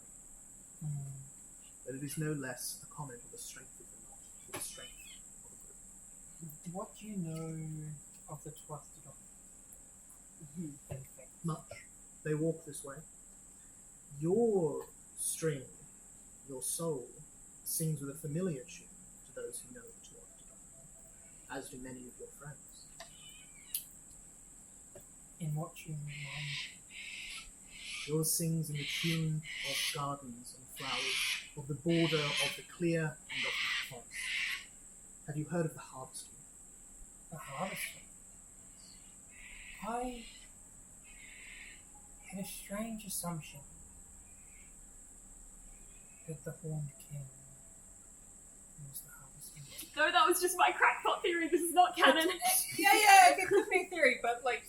But it is no less a comment of the strength of the knot, or the strength of the group. What do you know of the Twisted in fact? Much. They walk this way. Your string, your soul, sings with a familiar tune to those who know the Twisted, as do many of your friends. In what tune mind? Yours sings in the tune of gardens and flowers, of the border of the clear and of the forest. Have you heard of the harvest? The hardest one. I had a strange assumption that the Horned King was the hardest one. No, that was just my crackpot theory. This is not canon. Yeah, it could be a theory, but like,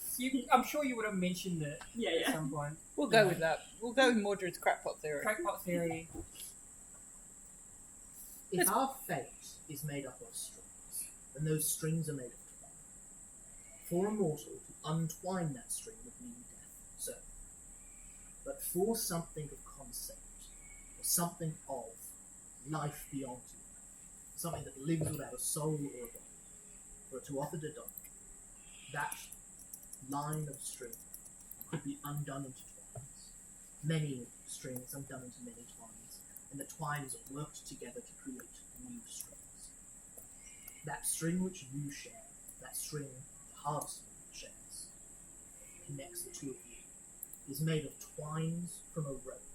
I'm sure you would have mentioned it Yeah. at some point. We'll go with that. We'll go with Mordred's crackpot theory. Crackpot theory. If our fate is made up of strings, then those strings are made of twine. For a mortal to untwine that string would mean death, certainly. But for something of concept, or something of life beyond life, something that lives without a soul or a body, for it to offer to die, that line of string could be undone into twines. Many strings undone into many twines, and the twines worked together to create new strings. That string which you share, that string the harvestman shares, connects the two of you, is made of twines from a rope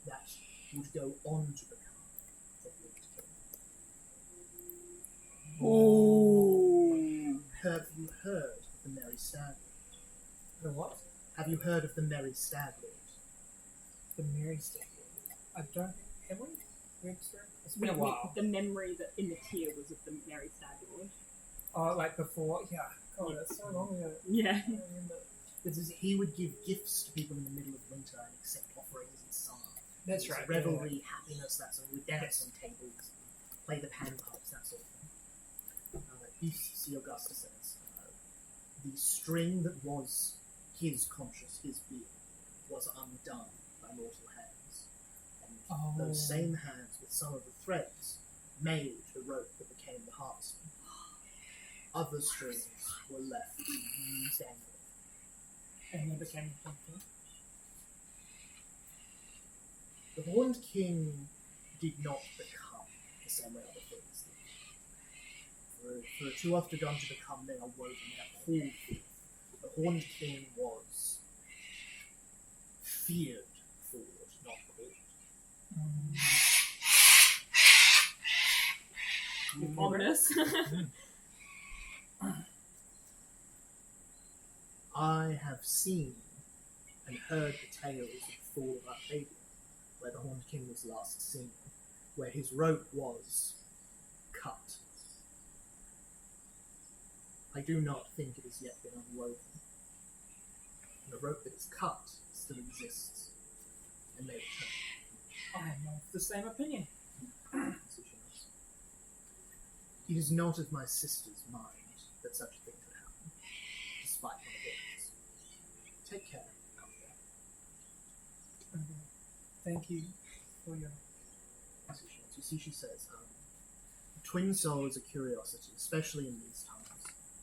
that would go on to become the Horned King. Ooh. Have you heard of the Merry Stag Lord? The what? Have you heard of the Merry Stag Lord? The Mary Stag. I don't. Have we? It's been a while. The memory that in the tier was of the Merry Stag Lord. Oh, like before? Yeah. God, that's so long ago. Yeah. I remember. He would give gifts to people in the middle of winter and accept offerings in summer. That's It was right. Revelry, happiness, that sort of. We would dance on tables, play the panpipes, that sort of thing. See, Augusta says, the string that was his conscious, his being, was undone by mortal hands. And those same hands, with some of the threads, made the rope that became the harvestman. Other strings were left dangling. And he became the king. The Horned King did not become the same way other things did. For a too often done to become, they are woven, they are pulled forth. The Horned King was feared forward, not called. Ominous. I have seen and heard the tales of the fall of Arcadia, where the Horned King was last seen, where his rope was cut. I do not think it has yet been unwoven. And the rope that is cut still exists, and may return. I am of the same opinion. It is not of my sister's mind that such a thing could happen, despite my abilities. Take care, Comfort. Thank you for your... You see, she says, twin soul is a curiosity, especially in these times.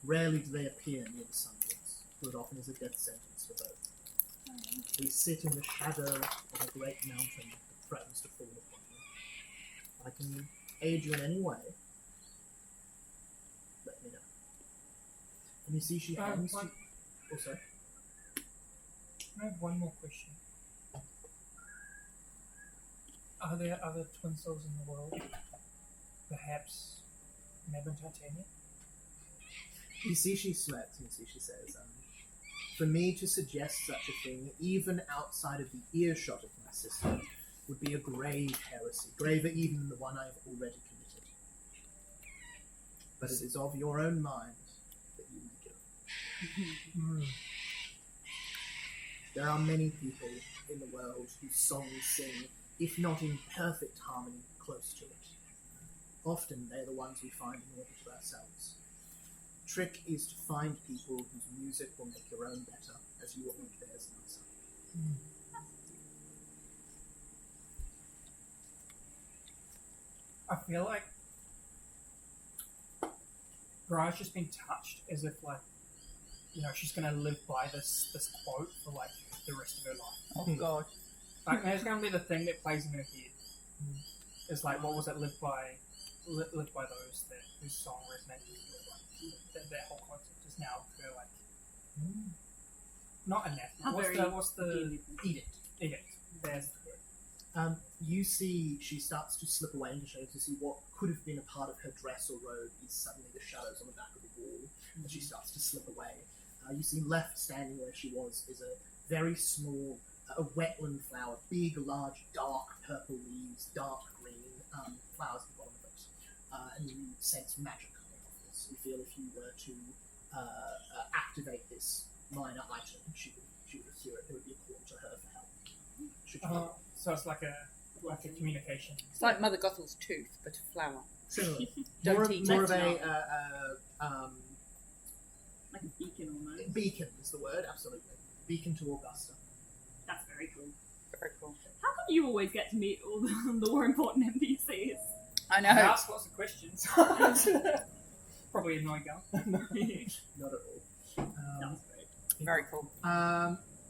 Rarely do they appear near the sun dips, for it often is a death sentence for both. We sit in the shadow of a great mountain that threatens to fall upon you. I can aid you in any way. Let me know. And you see she hands one- you... Oh, sorry. I have one more question. Are there other twin souls in the world? Perhaps Meb and Titania? You see she smirks and you see she says, for me to suggest such a thing, even outside of the earshot of my sister, would be a grave heresy, graver even than the one I have already committed. But it is of your own mind that you may go. There are many people in the world whose songs sing, if not in perfect harmony, close to it. Often they're the ones we find in order to ourselves. Trick is to find people whose music will make your own better, as you will make theirs nicer. I feel like Briar's just been touched as if, like, you know, she's gonna live by this quote for, like, the rest of her life. Oh god. Like, there's gonna be the thing that plays in her head. It's like, what was it? Live by those that whose song resonates with you. Like, that whole concept is now her, like, not anathema. What's the Edict. edict? There's the word. You see she starts to slip away into shadows. You see what could have been a part of her dress or robe is suddenly the shadows on the back of the wall as she starts to slip away. You see left standing where she was is a very small, a wetland flower, big, large, dark purple leaves, dark green flowers at the bottom of it. And you sense magic coming off this. You feel if you were to activate this minor item, she would hear it. It would be a call to her for help. Should you So it's like a communication. It's like Mother Gothel's tooth, but a flower. Similar. Don't eat more it. of a Like a beacon almost. beacon is the word, absolutely. Beacon to Augusta. That's very cool. Very cool. How come you always get to meet all the more important NPCs? I know. I ask lots of questions. Probably annoying girl. Not at all. That was great. Very cool.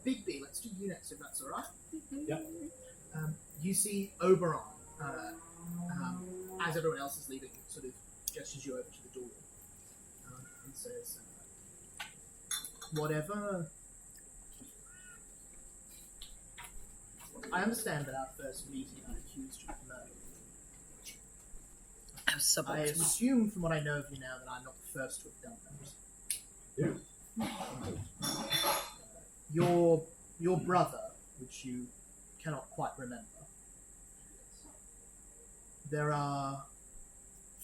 Big B, let's do you next if that's alright. Yep. You see Oberon, as everyone else is leaving, sort of gestures you over to the door and says, whatever... I understand that our first meeting I accused you of murder. I Suboptimal. assume from what I know of you now that I'm not the first to have done that. Yeah. Your brother, which you cannot quite remember, there are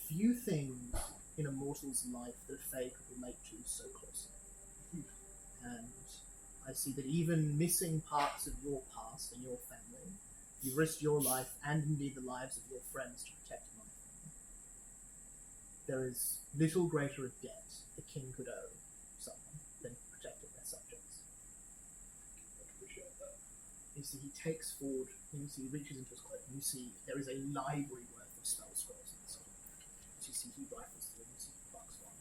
few things in a mortal's life that a fae could relate to so closely. And I see that even missing parts of your past and your family, you risked your life and indeed the lives of your friends to protect my family. There is little greater a debt the king could owe someone than protecting their subjects. I appreciate that. You see, he takes forward, you see, he reaches into his cloak, and you see there is a library worth of spell scrolls in this cloak. You see, he rifles through, you see he plucks one.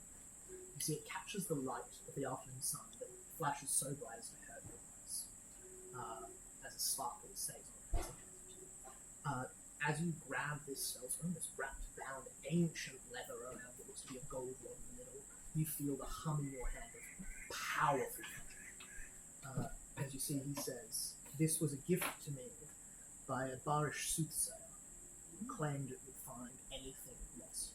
You see, it captures the light of the afternoon sun that flashes so bright as to hurt your eyes, as a sparkle stays on it. As you grab this spell scroll, this wrapped, bound, ancient leather around what looks to be a gold rod in the middle, you feel the hum in your hand of powerful magic. As you see, he says, "This was a gift to me by a Barish soothsayer who claimed it would find anything lost.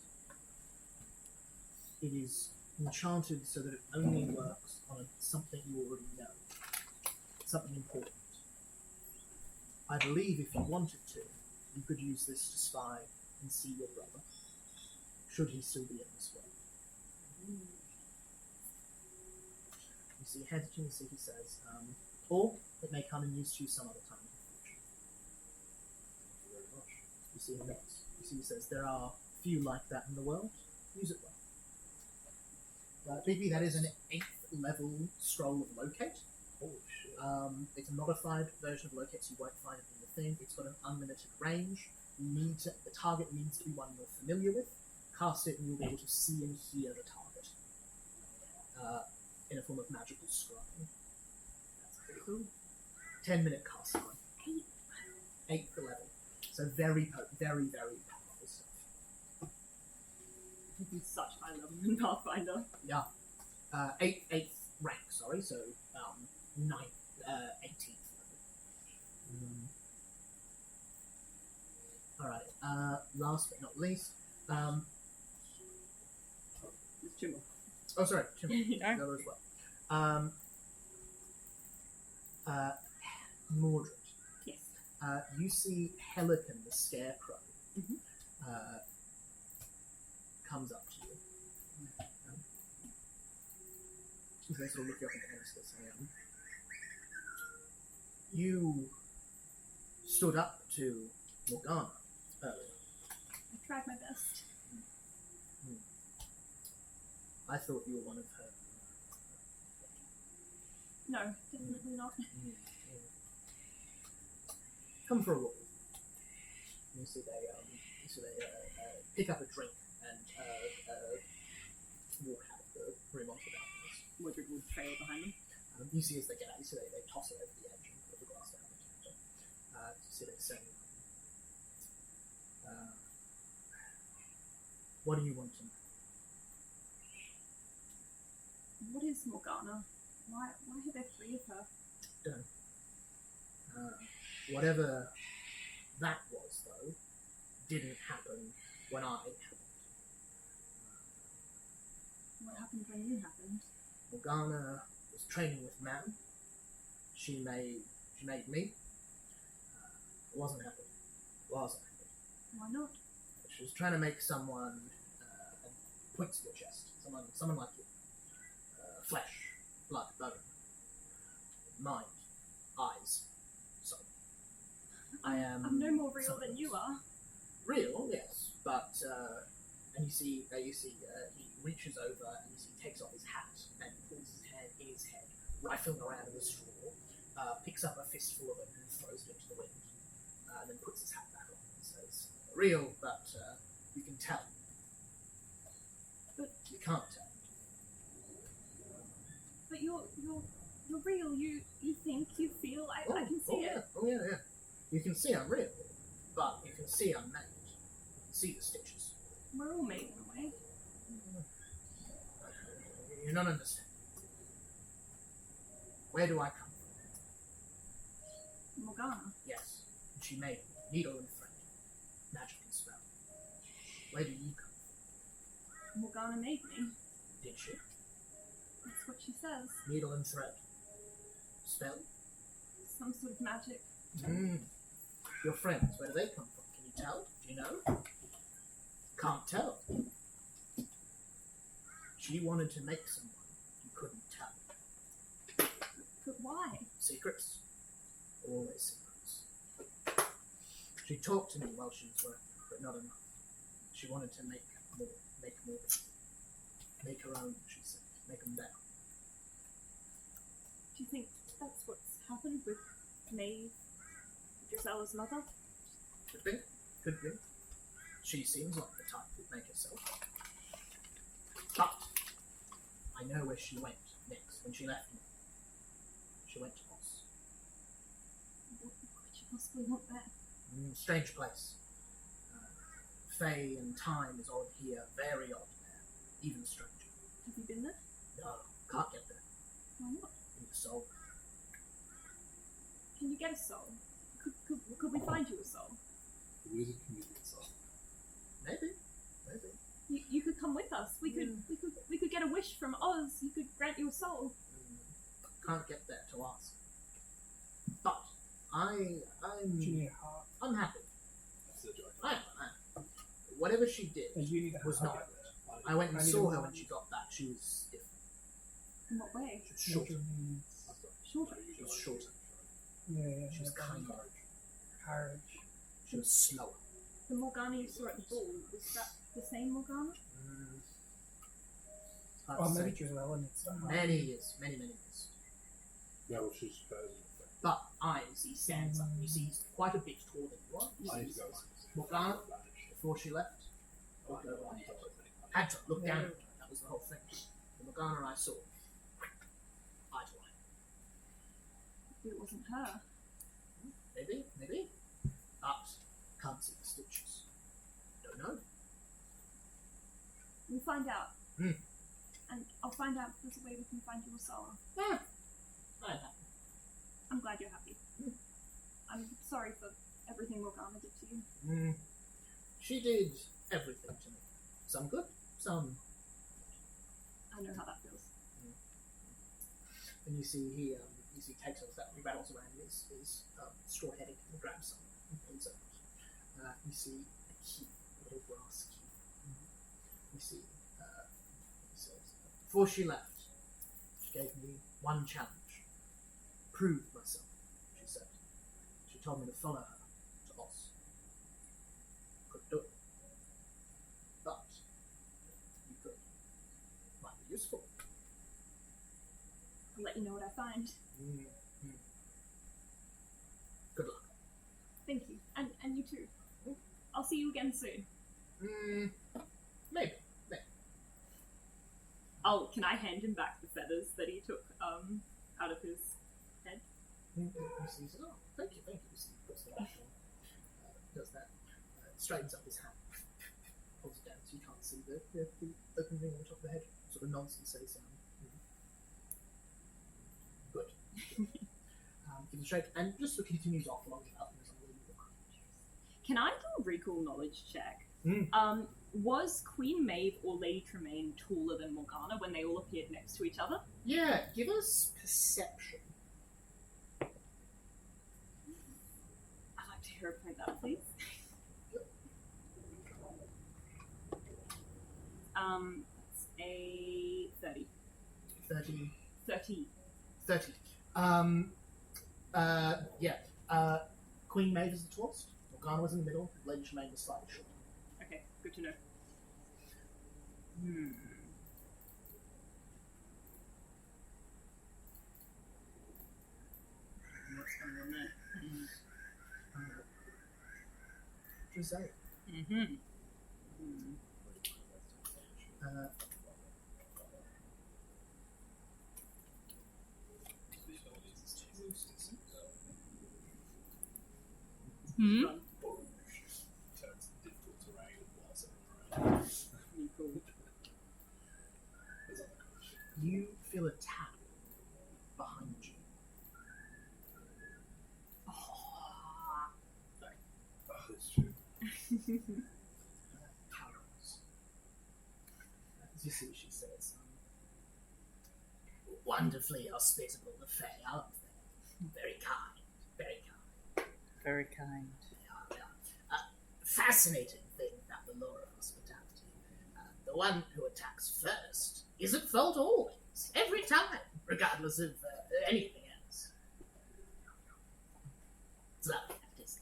It is enchanted so that it only works on something you already know, something important. I believe if you wanted to, you could use this to spy and see your brother, should he still be in this world." You see, hesitancy, he says, or it may come in use to you some other time in the future. Thank you very much. You see, he nods. You see, he says, there are few like that in the world. Use it well. Bigby, that is an 8th level scroll of locate. Holy shit. It's a modified version of locate, so you won't find it in the thing. It's got an unlimited range. The target needs to be one you're familiar with. Cast it and you'll be able to see and hear the target in a form of magical scrying. That's pretty cool. 10-minute cast time. 8th level. So very, very, very powerful stuff. He's such high level in Pathfinder. Yeah. 8th rank, sorry, so 9th, 18th level. Alright, last but not least, There's two more. oh sorry, Tim, Yeah. the other as well. Mordred, Yes. you see Helican the Scarecrow comes up to you. They sort of look you up and ask this. You stood up to Morgana earlier. I tried my best. I thought you were one of her. No, definitely not. Come for a walk. You see they pick up a drink and walk out of the room onto the balconies. Mordred would trail behind them. You see as they get out, you see they toss it over the edge and put the glass down the counter. You see they say, what do you want to know? What is Morgana? Why are there three of her? Whatever that was, though, didn't happen when I happened. What happened when you happened? Morgana was training with Man. She made me. It wasn't happy. Wasn't happy. Why not? She was trying to make someone points to your chest. Someone like you. Flesh, blood, bone, mind, eyes, soul. I'm no more real than you are. Real, yes, but and you see he reaches over and you see he takes off his hat and pulls his hand in his head, rifling around in the straw, picks up a fistful of it and throws it into the wind, and then puts his hat back on and says, "Real, but you can tell. But you can't tell." But you're real. You think, you feel. I can see it. Oh yeah. You can see I'm real, but you can see I'm made. You can see the stitches. We're all made in a way. You're not understanding. Where do I come from? Morgana. Yes, and she made me, needle and thread, magic and spell. Where do you come from? Morgana made me. Did she? That's what she says. Needle and thread. Spell? Some sort of magic. Your friends, where do they come from? Can you tell? Do you know? Can't tell. She wanted to make someone you couldn't tell. But why? Secrets. Always secrets. She talked to me while she was working, but not enough. She wanted to make more. Make her own, she said. Make them better. Do you think that's what's happened with Maeve, Drizella's mother? Could be. Could be. She seems like the type who'd make herself. But I know where she went next when she left me. She went to Oz. What could you possibly want there? Strange place. Fae and time is odd here, very odd there. Even stranger. Have you been there? No, can't get there. Why not? In the soul. Can you get a soul? Could we find you a soul? The wizard can give it soul. Maybe. You could come with us. We could get a wish from Oz. He could grant you a soul. Can't get there to ask. But I'm Do you need a heart? I'm happy. That's the joke. I am. Whatever she did You need a was heart. not. I went and I need saw a her heart. when she got back. She was different. In what way? She was shorter. Shorter. She was shorter. Yeah. She was kinder. Courage. She was slower. The Morgana you saw at the ball, was that the same Morgana? It's hard Oh, to maybe say. Drizella needs a heart. Many years. Yeah, well, she's chosen. But he stands up. You see, he's quite a bit taller than you are. I need to go. Morgana, before she left, looked over my head. Had to look down at her. That was the whole thing. The Morgana I saw, eye to eye. It wasn't her. Maybe. But can't see the stitches. Don't know. We'll find out. Hmm. And I'll find out if there's a way we can find you a soul. I'm happy. I'm glad you're happy. I'm sorry for everything Morgana did to you. She did everything to me. Some good, some. I know how that feels. And you see he takes off that, he rattles around his straw head and grabs some and pulls it out. You see a key, a little brass key. You see, he says, before she left, she gave me one challenge. Prove myself, she said. She told me to follow her to Oz. Couldn't do it. But you could. Might be useful. I'll let you know what I find. Good luck. Thank you. And you too. I'll see you again soon. Maybe. Oh, can I hand him back the feathers that he took out of his head? He says, oh, thank you. He puts the knife on, does that, straightens up his hand, holds it down so you can't see the open ring on top of the head, sort of nods and says, good. Gives it straight, and just sort of continues off along the path and there's a little more. Can I do a recall knowledge check? Mm. Was Queen Maeve or Lady Tremaine taller than Morgana when they all appeared next to each other? Yeah, give us perception. I'd like to hear her play that, please. That's a 30. 30. 30. Queen Maeve is the tallest, Morgana was in the middle, Lady Tremaine was slightly shorter. Okay, good to know. What's going on there? Drizella. Mm-hmm. Hmm? So it's difficult terrain and lots of around. Really cool. There's other questions. You feel a tap behind you. Oh, that's true. Carol's. As you see, she says, wonderfully hospitable, the Fae, aren't they? Very kind, very kind. Very kind. They are. Fascinating thing about the law of hospitality. The one who attacks first is at fault always, every time, regardless of anything It's lovely, isn't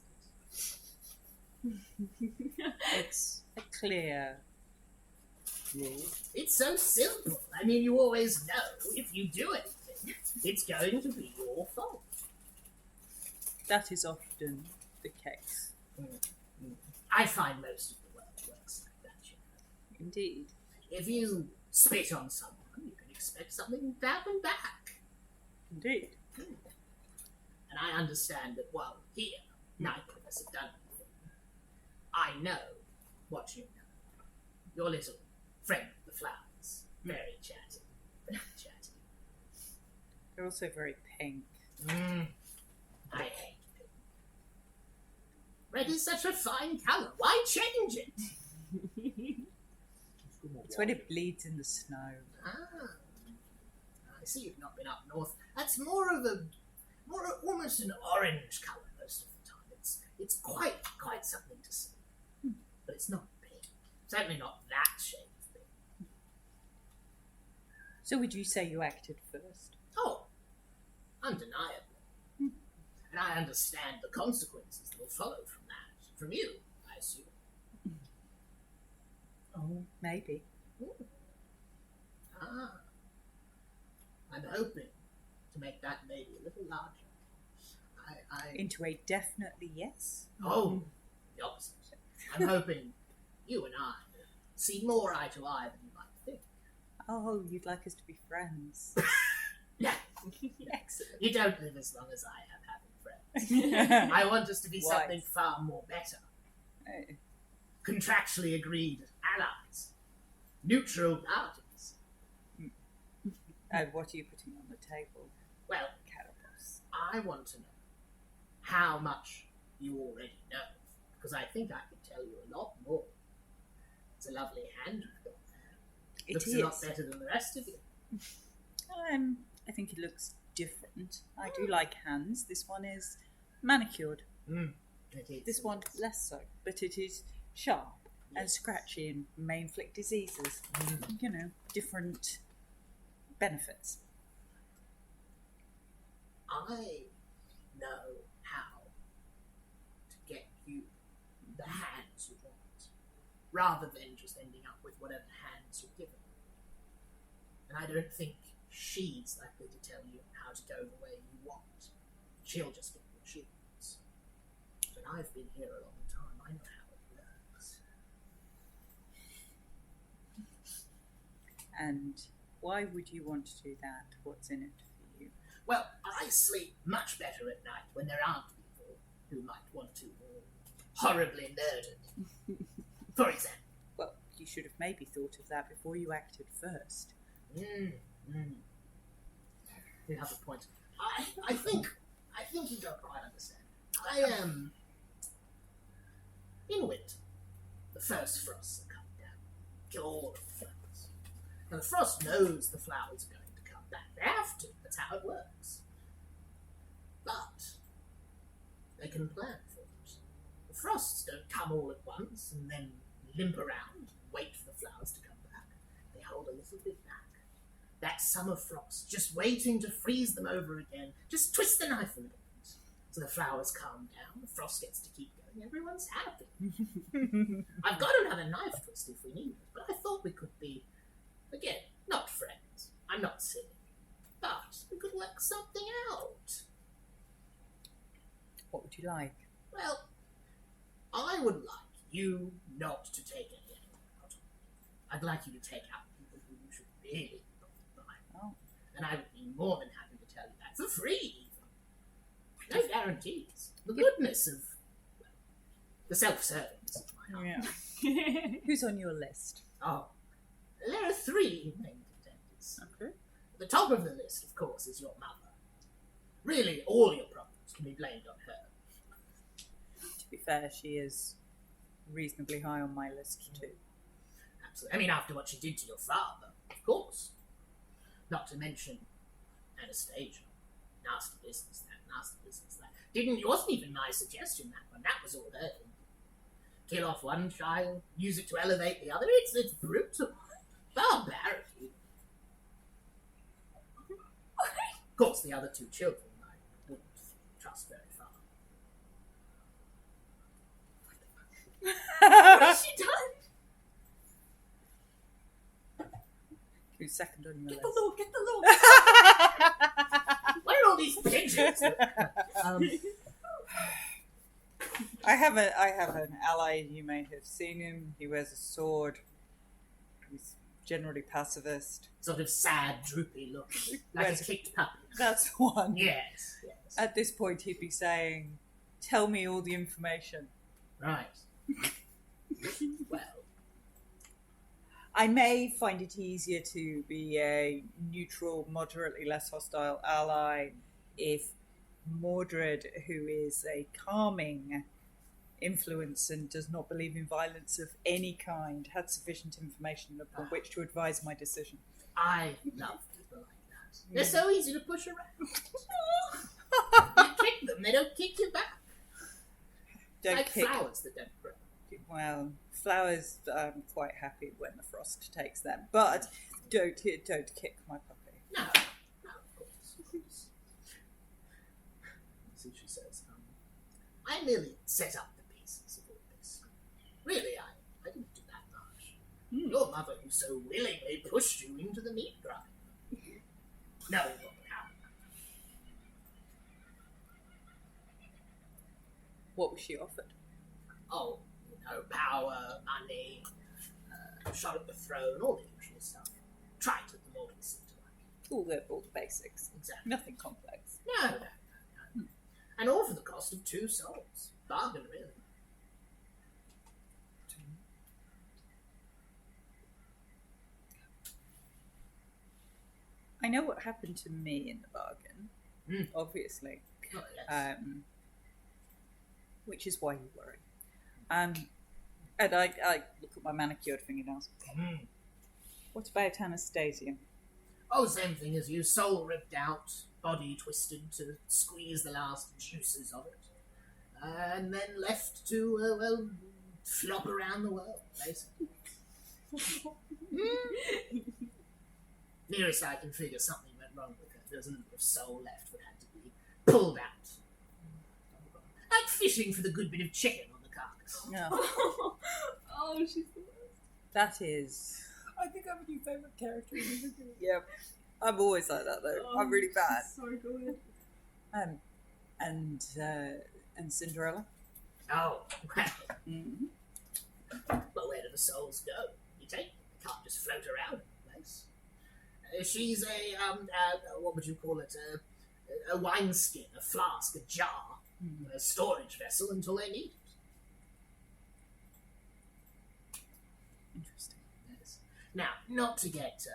it? It's a clear rule. It's so simple. I mean, you always know if you do anything, it's going to be your fault. That is often the case. I find most of the world works like that, you know. Indeed. If you spit on someone, you can expect something to happen back. Indeed. And I understand that while here, neither of us have done anything, I know what you know. Your little friend with the flowers. Very chatty. Very chatty. They're also very pink. I hate pink. Red is such a fine colour. Why change it? It's when it bleeds in the snow. I see you've not been up north. That's almost an orange colour most of the time. It's quite something to see. But it's not pink. Certainly not that shade of pink. So would you say you acted first? Oh, undeniably. And I understand the consequences that will follow from that. From you, I assume. Oh, maybe. I'm hoping to make that maybe a little larger. Into a definitely yes? Oh, the opposite. I'm hoping you and I see more eye to eye than you might think. Oh, you'd like us to be friends. Yeah. Excellent. You don't live as long as I have having friends. I want us to be Wise. something far more better. Oh. Contractually agreed allies. Neutral parties. What are you putting on the table? Well, Carabos. I want to know how much you already know, because I think I can tell you a lot more. It's a lovely hand you've got there. It Looks is. a lot better than the rest of you. I think it looks different. I do like hands. This one is manicured. It is. This one less so, but it is sharp and scratchy and may inflict diseases. You know, different benefits. I know how to get you the hands you want, rather than just ending up with whatever hands you're given. And I don't think she's likely to tell you how to go the way you want. She'll just get what she wants. But I've been here a long time. I know how it works. And why would you want to do that? What's in it for you? Well, I sleep much better at night when there aren't people who might want to horribly murdered. For example. Well, you should have maybe thought of that before you acted first. You have a point. I think you don't quite understand. I am in winter. The first frosts are coming down. Kill all of the flowers. And the frost knows the flowers are going to come back. They have to. That's how it works. But they can plan for it. The frosts don't come all at once and then limp around and wait for the flowers to come back. They hold a little bit back. That summer frost, just waiting to freeze them over again. Just twist the knife a little bit. So the flowers calm down, the frost gets to keep going, everyone's happy. I've got another knife twist if we need it, but I thought we could be, again, not friends. I'm not silly. But we could work something out. What would you like? Well, I would like you not to take any out. I'd like you to take out people who you should really be bothered by. Oh. And I would be more than happy to tell you that for free, even. No guarantees. The goodness of, well, the self-service of my heart. Yeah. Who's on your list? Oh, there are 3 main contenders. Okay. At the top of the list, of course, is your mother. Really, all your problems can be blamed on her. To be fair, she is reasonably high on my list too. Absolutely. I mean, after what she did to your father, of course. Not to mention Anastasia. Nasty business, that. Nasty business, that. It wasn't even my suggestion, that one. That was all her. Kill off one child, use it to elevate the other. It's brutal. Barbarity. Of course, the other 2 children I wouldn't trust very far. What's she done? Who's second on your Get list? the log, get the log. Where are all these pigeons? I have an ally. You may have seen him. He wears a sword. He's generally pacifist. Sort of sad, droopy look, like Where's- a kicked puppy. That's one. Yes, yes. At this point, he'd be saying, "Tell me all the information." Right. Well, I may find it easier to be a neutral, moderately less hostile ally if Mordred, who is a calming influence and does not believe in violence of any kind, had sufficient information upon which to advise my decision. I love people like that. They're so easy to push around. You kick them, they don't kick you back. Don't Like kick. flowers that don't grow. Well, flowers. I'm quite happy when the frost takes them, but don't kick my puppy. No, of course. See, she says, I merely set up the pieces of all this. Really, I didn't do that much. Your mother, who so willingly pushed you into the meat grinder. No, What was she offered? oh, power, money, shot at the throne, all the usual stuff. Try to the mortals seem to like. All the basics. Exactly. Nothing complex. No. And all for the cost of 2 souls. Bargain, really. I know what happened to me in the bargain, obviously, Oh, yes. which is why you worry. And I look at my manicured fingernails. What about Anastasia? Oh, same thing as you. Soul ripped out, body twisted to squeeze the last juices of it. And then left to, flop around the world, basically. Nearest I can figure something went wrong with her. There's a little of soul left that had to be pulled out. Like fishing for the good bit of chicken on the carcass. No, Oh, she's the worst. that is. I think I'm a new favourite character in Evergreen. Yeah, I'm always like that though. Oh, I'm really bad. she's so good. And Cinderella. Oh, well. Mm-hmm. But where do the souls go? You take them. They can't just float around in the place. She's a, what would you call it? A wineskin, a flask, a jar, a storage vessel until they need it. Interesting. Yes. Now, not to get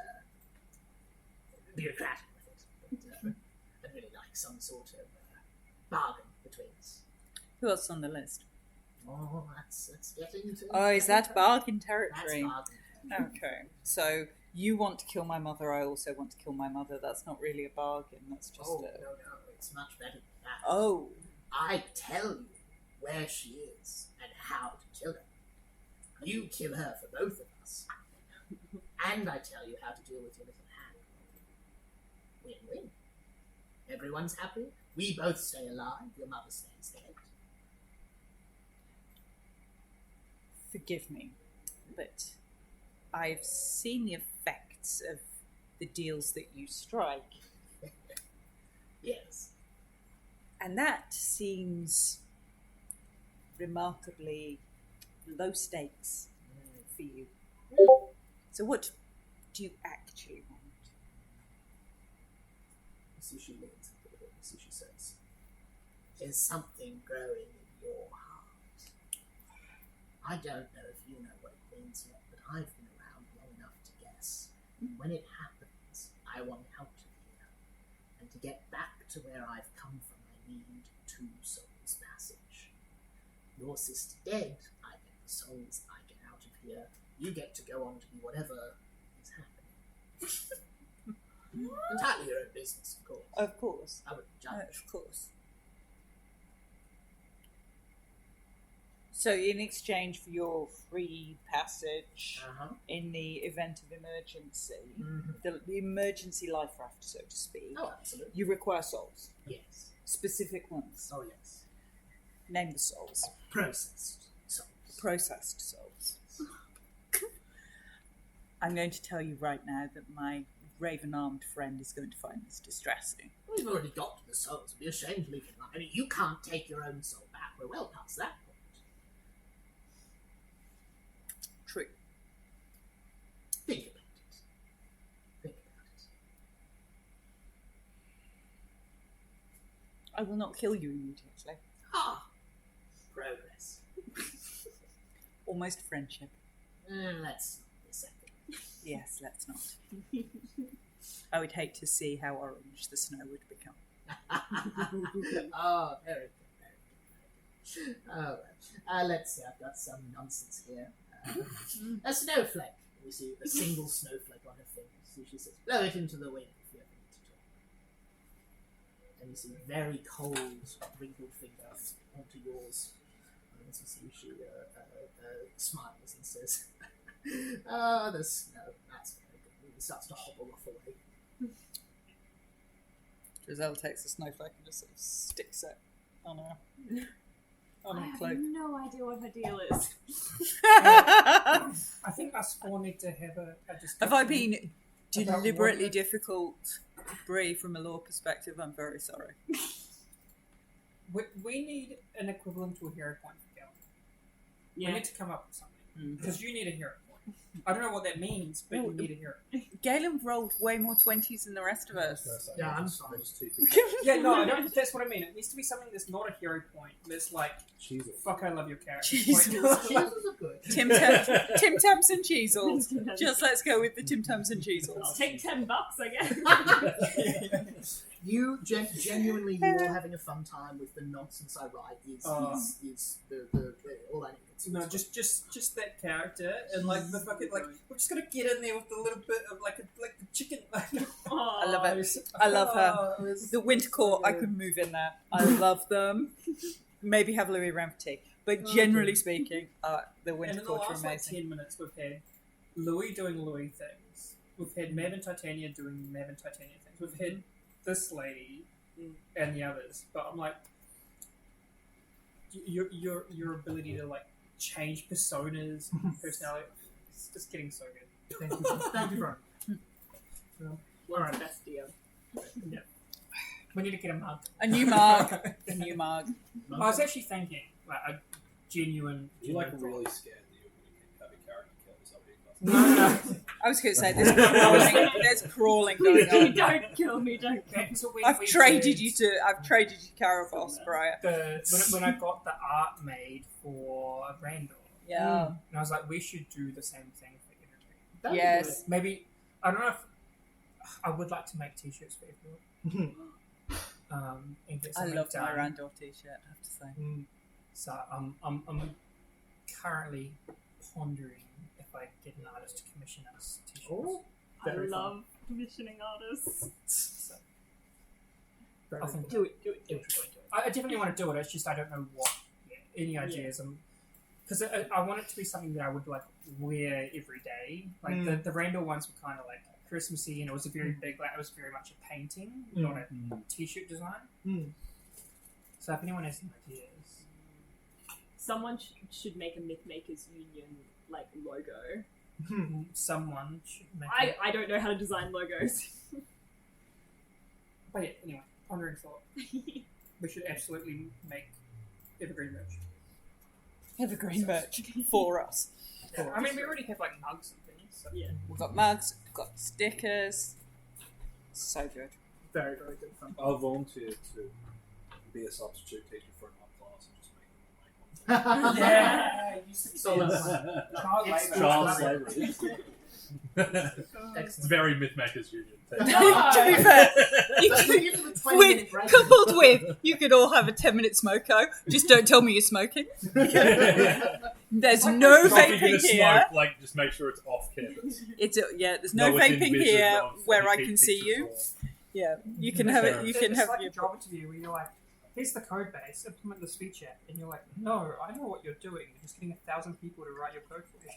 bureaucratic with it, but I'd really like some sort of bargain between us. Who else on the list? Oh, that's getting to... Oh, is that bargain That's territory? bargain. Okay, so you want to kill my mother. I also want to kill my mother. That's not really a bargain. That's just Oh, a. no, it's much better than that. Oh, I tell you where she is and how to kill her. You kill her for both of us. And I tell you how to deal with your little hand. Win-win. Everyone's happy. We both stay alive. Your mother stays dead. forgive me, but I've seen the effects of the deals that you strike. Yes. And that seems remarkably low stakes for you. So what do you actually want? Sushi leans a little bit. Sushi says, "There's something growing in your heart. I don't know if you know what it means yet, but I've been around long enough to guess. When it happens, I want out of here. And to get back to where I've come from, I need 2 souls passage. Your sister dead, I get the souls, I get out of here. You get to go on to do whatever is happening. Entirely your own business, of course. Of course. I wouldn't judge. Of course. So, in exchange for your free passage in the event of emergency, the emergency life raft, so to speak, Oh, absolutely. you require souls. Yes. Specific ones. Oh, yes. Name the souls. Processed souls. processed souls. I'm going to tell you right now that my raven-armed friend is going to find this distressing. Well, you've already got the souls. It'd be a shame to leave him. I mean, you can't take your own soul back. We're well past that point. True. Think about it. Think about it. I will not kill you immediately. Ah, progress. Almost friendship. Let's not be second. Yes, let's not. I would hate to see how orange the snow would become. Oh, very good, very good. All right. Let's see. I've got some nonsense here. A snowflake. We see a single snowflake on her fingers. So she says, "Blow it into the wind if you ever need to talk." And you see a very cold, wrinkled finger onto yours. And as you see, she smiles and says, "Oh, the snow. That's very good." And starts to hobble off away. Giselle takes a snowflake and just sort of sticks it on her I have cloak. no idea what her deal is. I think us four need to have a discussion. Have I been about deliberately what- difficult, Bree, from a law perspective? I'm very sorry. We need an equivalent to a hero point for Galen. Yeah. We need to come up with something. Mm. Because you need a hero point. I don't know what that means, but you need a hero. Galen rolled way more 20s than the rest of us. Yeah, I'm sorry. Yeah, no, I don't, that's what I mean. It needs to be something that's not a hero point. That's like, Jesus. fuck, I love your character. Jesus. Point. Cheeses are good. Tim Tams and Cheezels. Just let's go with the Tim Tams and Cheezels. Take $10, I guess. You genuinely, you all having a fun time with the nonsense I write is the all I need. No, just that character and like the fucking like we're just gonna get in there with a little bit of like the chicken. Like, I love it. I love her. The Winter Court, I could move in there. I love them. Maybe have Louis around for tea. But generally speaking, the Winter And in the Court are last like amazing. 10 minutes, we've had Louis doing Louis things. We've had Mav and Titania doing Mav and Titania things. We've had this lady and the others. But I'm like, your ability to like change personas, personality, it's just getting so good. Thank you. Thank you very much. What's the best DM? Yeah. We need to get a mug. A new mug. A new mug. I was actually thinking like a genuine. You like genuine really scared that you have a character kill somebody. No. I was going to say, there's crawling going on. Don't kill me, don't kill me. Until I've we traded did you Caraboss, Briar. when I got the art made for Randall, Yeah. and I was like, we should do the same thing for Evergreen. That'd be Yes. Maybe I don't know if I would like to make T-shirts for everyone. And get I something love done. my Randall t-shirt, I have to say. So I'm currently pondering if I get an artist to commission us T-shirts. Oh, I very fun. love commissioning artists. So, Very I think fun. Do it. I definitely want to do it. It's just I don't know what. Yeah, any ideas? Because I want it to be something that I would like wear every day. Like the Randall ones were kind of like Christmassy, and it was a very big. Like it was very much a painting, not a T-shirt design. So if anyone has some ideas, Someone should make a Mythmakers Union like logo. someone should make. I don't know how to design logos. But yeah, anyway, pondering thought. We should absolutely make Evergreen merch. Evergreen merch for us. I mean, we already have like mugs and things. So. Yeah. We've got mugs, we've got stickers. So good. Very, very good fun. I'll volunteer to be a substitute teacher for an art class and just make them make one. Yeah, you Solid fun. Child It's labour. Child Excellent. slavery. It's Excellent. very Mythmakers Union. To be fair, with, coupled with, you could all have a 10-minute smoko. Just don't tell me you're smoking. There's no Not if you're vaping gonna here. smoke, like, just make sure it's off campus. There's no within vaping vision here of where I any can see teachers you. or- Yeah, you can have it. You It's can have like your. a job interview where you're like, here's the code base, implement this feature, and you're like, no, I know what you're doing. You're just getting 1,000 people to write your code for you.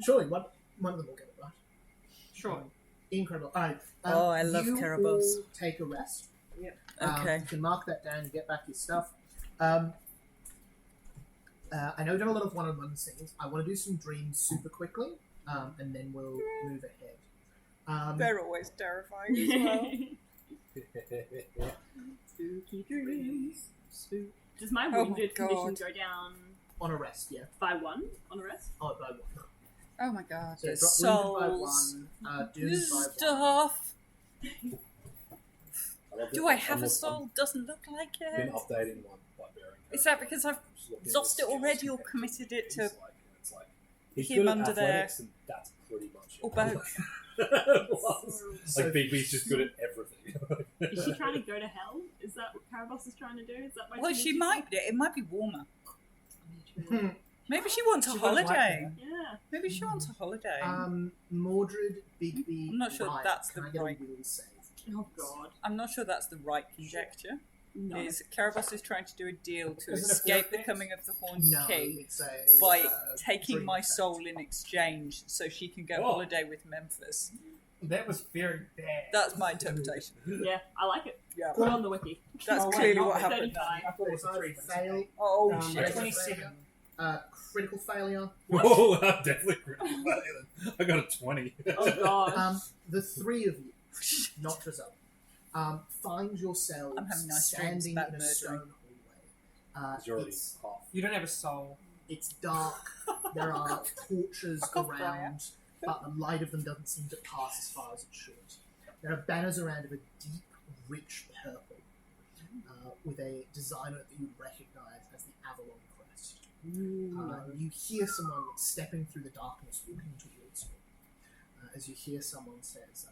Surely one of them will get it right. Sure. Incredible. All right. Oh, I love you Caraboss. all take a rest. Yeah. Okay. You can mark that down and get back your stuff. I know we've done a lot of one-on-one scenes. I want to do some dreams super quickly, and then we'll move ahead. They're always terrifying as well. Spooky dreams. Does my Oh wounded my condition God. go down On a rest, yeah. by 1 on a rest? Oh, by 1. Oh my god, So there's drop wounded by souls. 1, doomed by 1. Stuff. love Do it. I have a I'm soul? Doesn't look like been it. updating one barbarian. Is that because I've Just looking at lost it his already skills or compared committed it he's to like, and it's like, he's him good at under there? athletics, and that's pretty much it. Or both? So- Like Bigby's just good at everything. Is she trying to go to hell? Is that what Caraboss is trying to do? Is that why Well, she she needs might be. It might be warmer. to- Maybe she wants a She wouldn't like holiday. Yeah. Maybe she wants a holiday. Mordred, Bigby, I'm not sure Ryan, that's can the I get right- a will save? Oh god. I'm not sure that's the right conjecture. No. Is Caraboss is trying to do a deal to Is it a escape fear the fix? coming of the Horned No, King it's a by taking dream my effect. soul in exchange so she can go Oh. holiday with Memphis. That was very bad. That's my interpretation. Yeah, I like it. Yeah. Put it on the wiki. That's Oh, wait, clearly not what happened. 35. I thought it was a 3, but it's Fail. okay. Oh, Um, shit. 27. Critical failure. Whoa, I'm definitely critical. I got a 20. Oh god. The three of you, not Giselle, find yourselves I'm having nice dreams standing about in a murdering. stone hallway. He's already It's, half. You don't have a soul. it's dark. There are torches Fuck off, around, but the light of them doesn't seem to pass as far as it should. There are banners around of a deep, rich purple, with a designer that you would recognise as the Avalon crest. You hear someone stepping through the darkness, walking towards you. As you hear someone says,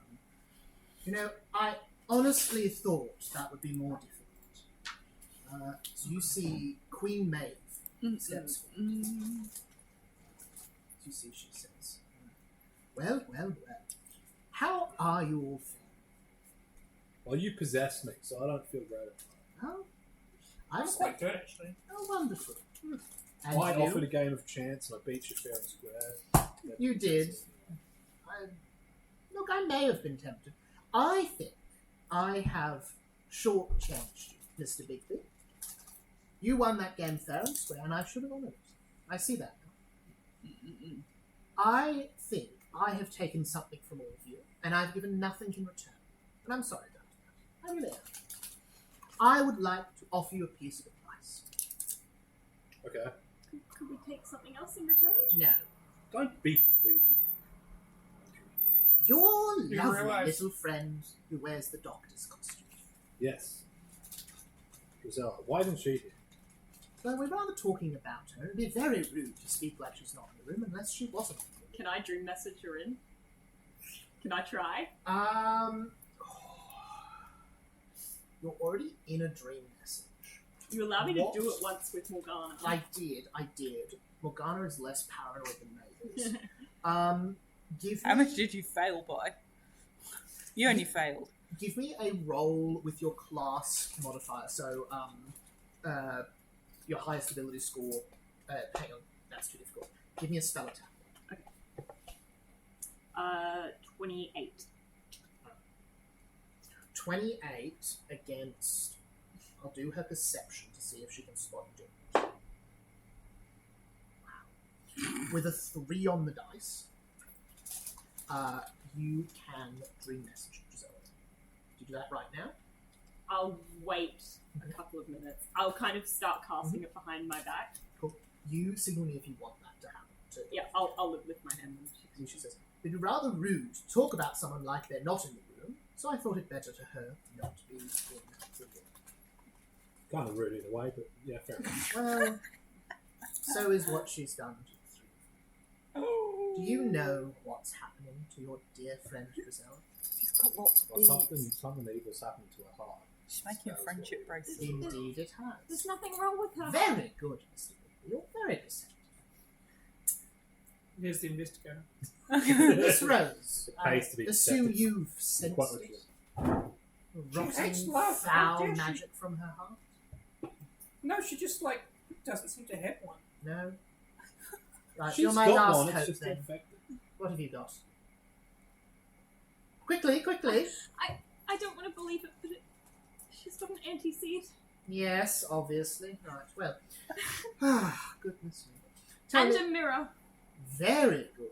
I honestly thought that would be more difficult. So you see Queen Maeve steps forward. You see she says, well, how are you all feeling? Well, you possessed me, so I don't feel great at Oh, I'm I've quite good, actually. Oh, wonderful. it. And I you? offered a game of chance and I beat you fair and square. You did. Look, I may have been tempted. I think I have shortchanged you, Mr. Bigby. You won that game fair and square, and I should have honoured it. I see that now. I think I have taken something from all of you, and I've given nothing in return. And I'm sorry about that. I really am. I would like to offer you a piece of advice. Okay. Could we take something else in return? No. Don't be greedy. Your You lovely realise- little friend who wears the doctor's costume. Yes. Giselle, why isn't she here? Well, we're rather talking about her. It'd be very rude to speak like she's not in the room unless she wasn't. Can I dream message her in? Can I try? You're already in a dream message. You allowed me What? to do it once with Morgana. I did. Morgana is less paranoid than Maeve is. Give How me, much did you fail by? You only failed. give me a roll with your class modifier. So, your highest ability score. Hang on, that's too difficult. Give me a spell attack. 28. 28 against. I'll do her perception to see if she can spot you. Wow. With a 3 on the dice, you can dream message Giselle. Do you do that right now? I'll wait a couple of minutes. I'll kind of start casting it behind my back. Cool. You signal me if you want that to happen too. Yeah, I'll lift my hand. And she says, it'd be rather rude to talk about someone like they're not in the room, so I thought it better to her not be in the room. Kind of rude either way, but yeah, fair enough. Well, so is what she's done to the three. Do you know what's happening to your dear friend Giselle? She's got lots of Well, beads. something evil's happened to her heart. She's making a friendship bracelet. Indeed it There's has. nothing wrong with her. Very good, Mr. Bigby. You're very deceptive. Here's the investigator. Miss Rose, It pays to be assume deceptive. you've sensed Quite it. literally. Rotting hates love. How foul dare she? magic from her heart? No, she just, doesn't seem to have one. No? Right, She's you're my got last one, it's hope just then. infected. What have you got? Quickly! I don't want to believe it, but she's got an anti-seed. Yes, obviously. Right, well. Goodness me. Tell And me, a mirror. very good.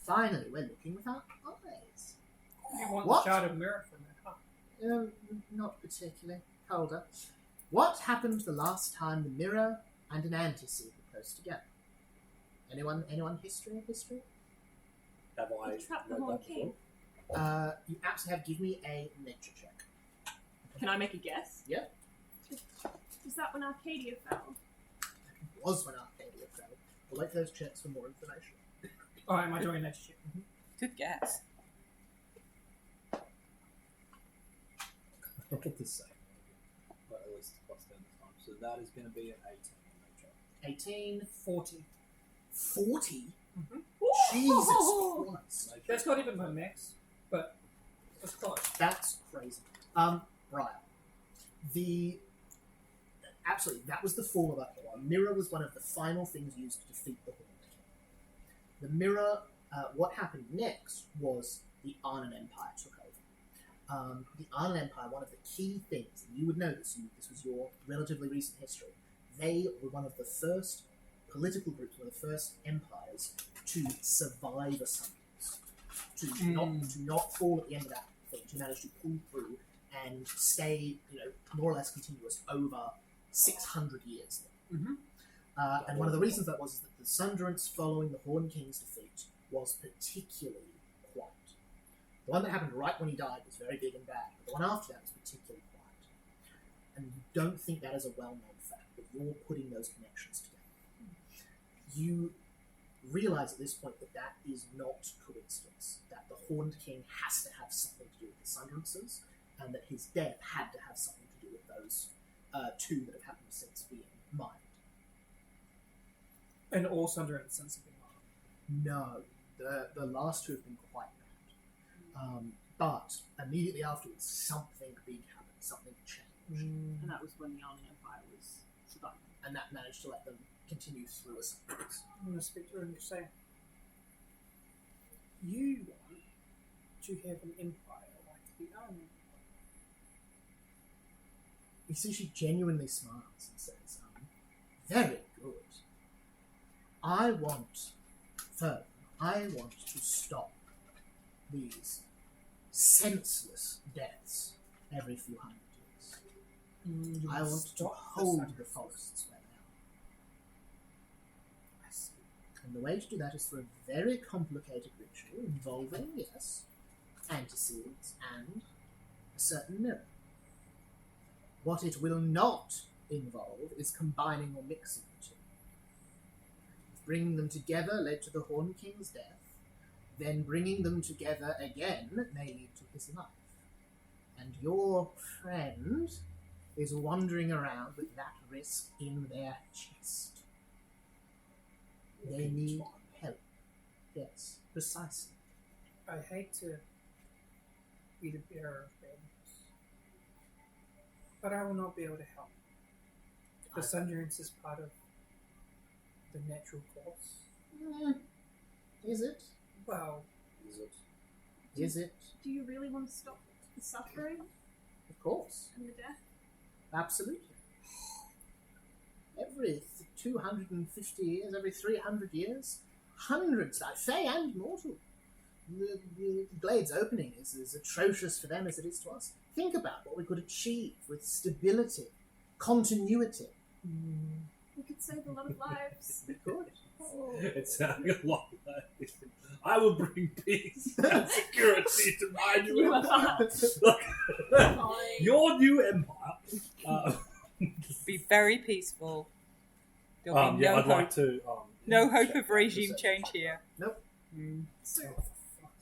Finally, we're looking with our eyes. You want What? the shard of mirror from it, huh? Not particularly. Colder. What happened the last time the mirror and an anti-seed were close together? Anyone history? Have I You trapped the read Horned that King. before? You absolutely have. Give me a nature check. Can I make a guess? Yeah. Is that when Arcadia fell? Was when Arcadia fell. I'll wait for those checks for more information. Oh, am I doing that shit? Good guess. I get the same. But at least plus 10 this time. So that is going to be an 18 on nature. 18, 40. 40? Mhm. Jesus Christ. Nature. That's not even my max, but it's close. That's crazy. Right. Absolutely, that was the fall of that door. A mirror was one of the final things used to defeat the Horned King. The mirror, what happened next was the Arnon Empire took over. The Arnon Empire, one of the key things, and you would know this, this was your relatively recent history, they were one of the first political groups, one of the first empires to survive a summons, to not fall at the end of that thing, to manage to pull through and stay, more or less continuous over 600 years. And one of the reasons that was that the Sundrance following the Horned King's defeat was particularly quiet. The one that happened right when he died was very big and bad, but the one after that was particularly quiet. And you don't think that is a well-known fact, but you're putting those connections together. You realize at this point that that is not coincidence, that the Horned King has to have something to do with the Sundrances, and that his death had to have something to do with those two that have happened since being mined. And all under a sense of being No, the last two have been quite bad. But immediately afterwards, something big happened, something changed. And that was when the Arnon Empire was surviving. And that managed to let them continue through a Sundrance. I'm going to speak to her and say, you want to have an empire like the Arnon Empire. You see, she genuinely smiles and says, very good. I want to stop these senseless deaths every few hundred years. I want to hold the forests where they are. I see. And the way to do that is through a very complicated ritual involving, yes, antiseeds and a certain mirror. What it will not involve is combining or mixing the two. Bringing them together led to the Horned King's death, then bringing them together again may lead to his life. And your friend is wandering around with that risk in their chest. They need help. Yes, precisely. I hate to be the bearer of bad news, but I will not be able to help. The Sundrance is part of the natural course. Is it? Well, Is it? Do you really want to stop the suffering Of course. and the death? Absolutely. Every 250 years, every 300 years, hundreds die, fey and mortal. The Blade's opening is as atrocious for them as it is to us. Think about what we could achieve with stability, continuity. We could save a lot of lives. We could. It's sounding a lot like I will bring peace and security to my new You empire. are Your new empire. Be very peaceful. There'll be no I'd hope. like to. No hope check of that regime perception. change here. Nope. So,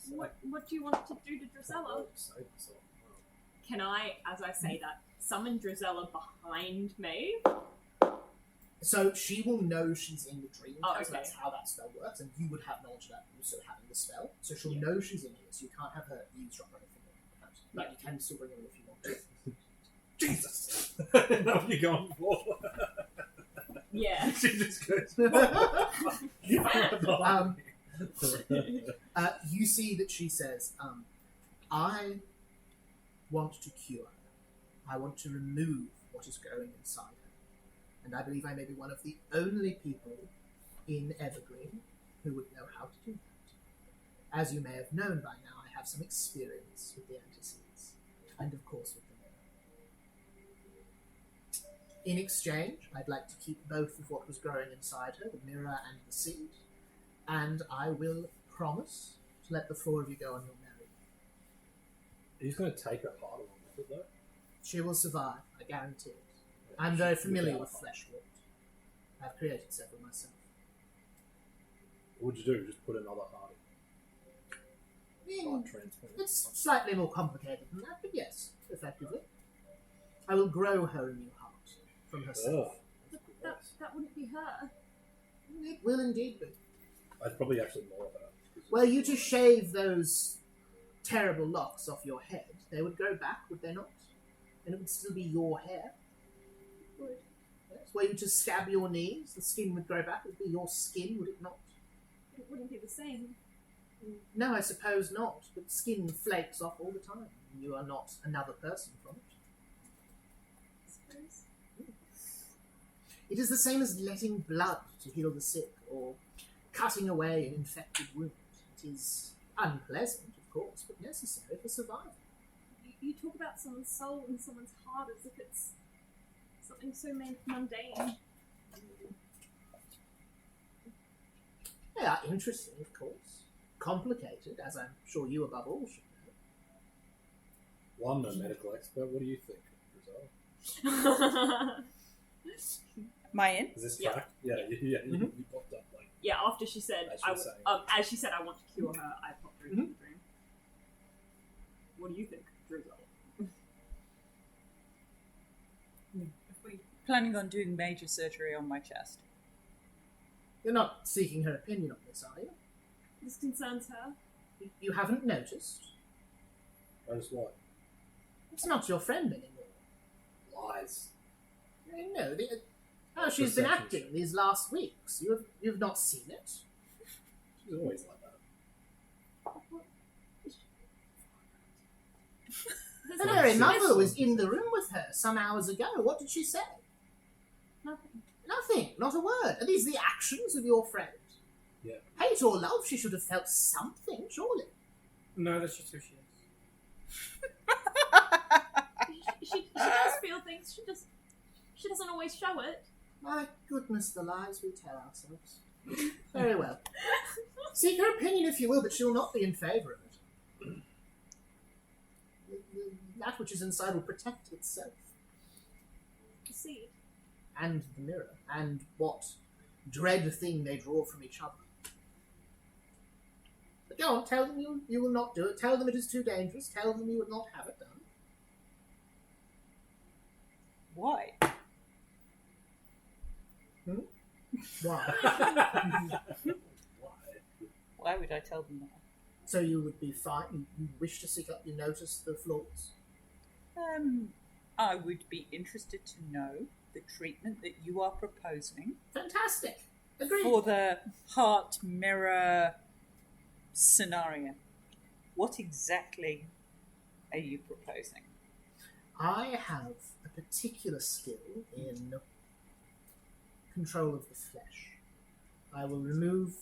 what do you want to do to Drizella? Can I, as I say that, summon Drizella behind me? So she will know she's in the dream. Oh, So okay. that's how that spell works, and you would have knowledge of that also having the spell. So she'll know she's in here, so you can't have her eavesdrop or anything. But you can still bring her in if you want to. Jesus! What are you going for? Yeah. She just goes. You see that she says, I want to cure her. I want to remove what is growing inside her. And I believe I may be one of the only people in Evergreen who would know how to do that. As you may have known by now, I have some experience with the Antiseeds, and of course with the mirror. In exchange, I'd like to keep both of what was growing inside her, the mirror and the seed, and I will promise to let the four of you go on your merry. He's going to take her heart along with it, though. She will survive, I guarantee it. I'm very familiar with Fleshwort. I've created several myself. What would you do? Just put another heart in? Heart transplant. It's slightly more complicated than that, but yes, effectively. I will grow her a new heart from herself. That wouldn't be her. It will indeed be. I'd probably actually more of her. Were you to shave those terrible locks off your head, they would grow back, would they not? And it would still be your hair. Would. Yes. Were you to stab your knees, the skin would grow back, it would be your skin, would it not? It wouldn't be the same. No, I suppose not, but skin flakes off all the time. You are not another person from it. I suppose. It is the same as letting blood to heal the sick, or cutting away an infected wound. It is unpleasant, of course, but necessary for survival. You talk about someone's soul and someone's heart as if it's something so mundane. They are interesting, of course. Complicated, as I'm sure you above all should know. Well, I'm no medical expert. What do you think, Rizal? Am I in? Is this Yeah. fact? Yeah, you popped up like. Yeah, after she said, as she said, I want to cure her, I popped her into the dream. What do you think, Drizzle? Planning on doing major surgery on my chest. You're not seeking her opinion on this, are you? This concerns her. You haven't noticed? Notice what? It's not your friend anymore. Lies. No, how she's been acting these last weeks. You've not seen it? She's always like that. Her very mother was in the room with her some hours ago. What did she say? Nothing. Nothing. Not a word. Are these the actions of your friend? Yeah. Hate or love, she should have felt something, surely. No, that's just who she is. She does feel things. She doesn't always show it. My goodness, the lies we tell ourselves. Very well. Seek her opinion if you will, but she'll not be in favour of it. That which is inside will protect itself. The seed. And the mirror. And what dread thing they draw from each other. But go on, tell them you will not do it. Tell them it is too dangerous. Tell them you would not have it done. Why? Why? Why would I tell them that? So you would be fine? You wish to seek up, you notice the flaws? I would be interested to know the treatment that you are proposing Fantastic. Agreed. for the heart mirror scenario. What exactly are you proposing? I have a particular skill in control of the flesh. I will remove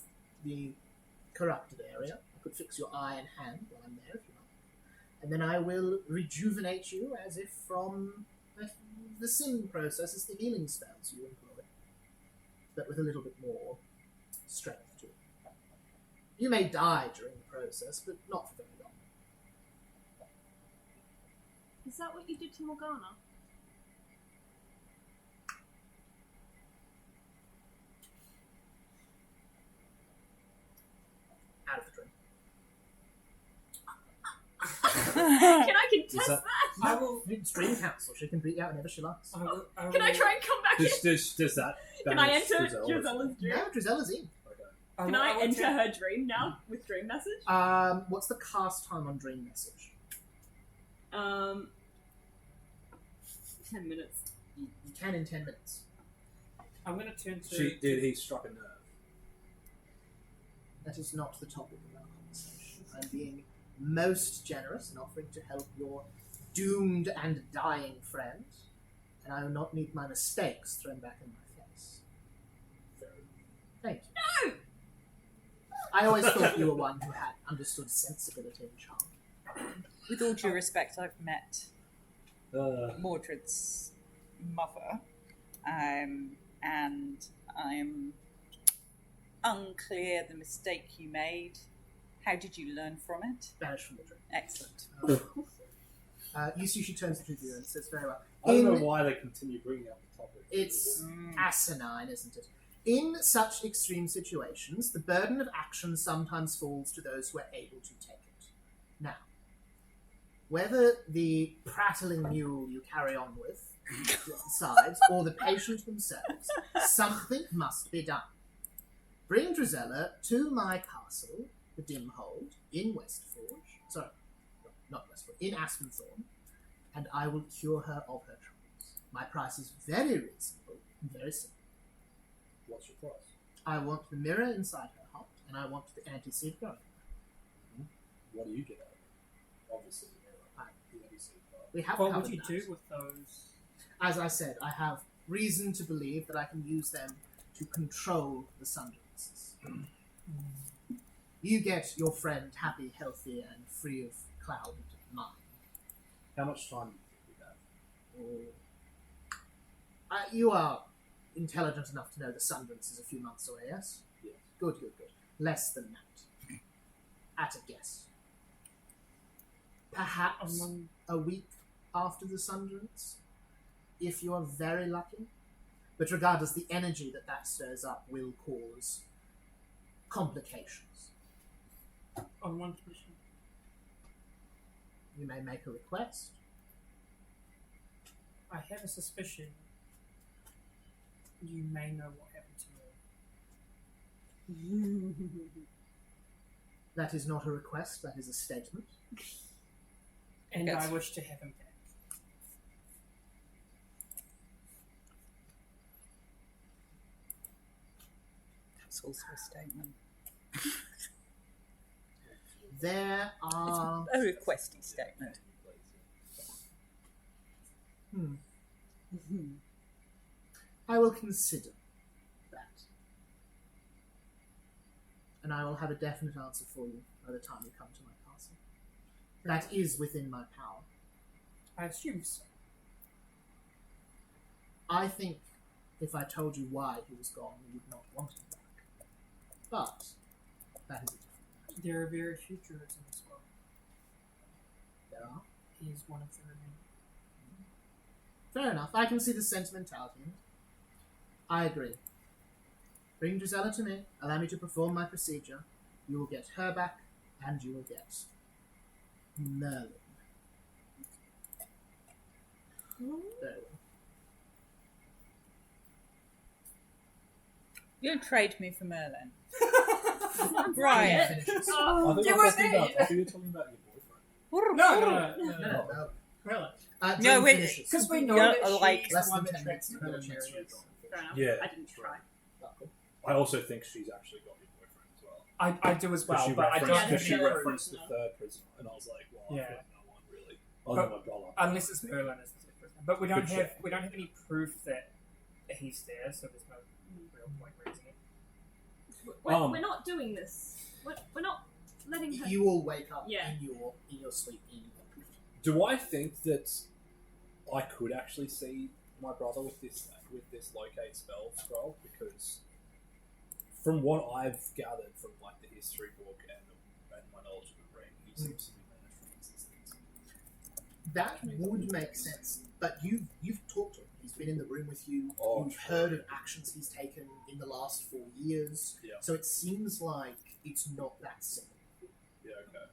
the corrupted area. I could fix your eye and hand while I'm there if you like. And then I will rejuvenate you as if from the sin process is the healing spells you employ. But with a little bit more strength to it. You may die during the process, but not for very long. Is that what you did to Morgana? Out of the dream. Can I contest that? I will. It's Dream Council. She can beat you out whenever she likes. I will Can I try and come back in? Does that? Can I banish enter Drizzle? Drizella's dream? No, Drizella's in. Okay. Can I enter her dream now with dream message? What's the cast time on Dream Message? 10 minutes. You can in 10 minutes. I'm going to turn to. He struck a nerve. That is not the topic of our conversation. I'm being most generous in offering to help your doomed and dying friend. and I will not need my mistakes thrown back in my face. Thank you. No! I always thought you were one who had understood sensibility and charm. With all due respect, I've met Uh, Mordred's mother, and I'm unclear the mistake you made. How did you learn from it? Banished from the drink. Excellent. Yusushi turns to you and says very well. I don't know why they continue bringing up the topic. It's asinine, isn't it? In such extreme situations, the burden of action sometimes falls to those who are able to take it. Now, whether the prattling mule you carry on with sides or the patient themselves, something must be done. Bring Drizella to my castle, the Dimhold, in Westforge. Sorry, not Westforge, in Aspenthorn, and I will cure her of her troubles. My price is very reasonable and very simple. What's your price? I want the mirror inside her heart, and I want the anti-seed growing. What do you get out of it? Obviously, the anti-seed part. We have What covered would you that. do with those? As I said, I have reason to believe that I can use them to control the Sunderances. You get your friend happy, healthy, and free of clouded mind. How much time do you think we have? You are intelligent enough to know the Sunderance is a few months away, yes? Yes. Good. Less than that. At a guess. Perhaps a week after the Sunderance, if you are very lucky. But regardless, the energy that stirs up will cause complications. On one condition. You may make a request. I have a suspicion you may know what happened to me. That is not a request, that is a statement. And Yes. I wish to have him back. That's also a statement. There are... A requesty statement. I will consider that. And I will have a definite answer for you by the time you come to my castle. That is within my power. I assume so. I think if I told you why he was gone, you would not want him back. But that is a different matter. There are very few druids in this world. There are. He is one of the remaining. Fair enough. I can see the sentimentality in it. I agree. Bring Gisela to me. Allow me to perform my procedure. You will get her back, and you will get Merlin. Very well. You don't trade me for Merlin. Right. Finishes. I Oh, think you I'm were talking there. about, I think you're talking about your boyfriend. No. Really? No, No, wait. finishes. Because we know Yeah, that like she's less the one than that 10 tracks the minutes. militaries. Fair enough. Yeah. I didn't try. I also think she's actually got your boyfriend as well. I do as well, She but I don't referenced, have because she any reference- referenced the no. third prisoner, and I was like, well, I Yeah. feel like no one really. Other than my brother. unless it's Merlin as the prisoner. But we don't Good have check. we don't have any proof that he's there, so there's no real point raising it. We're not doing this. We're not letting her. You all wake up Yeah. in your sleep. Do I think that I could actually see my brother with this locate spell scroll? Because from what I've gathered from like the history book and my knowledge of the ring, he seems to be banished from existence. That would make sense, but you've talked to him. He's been in the room with you. Oh, You've sure. heard of actions he's taken in the last 4 years. Yeah. So it seems like it's not that simple. Yeah, okay.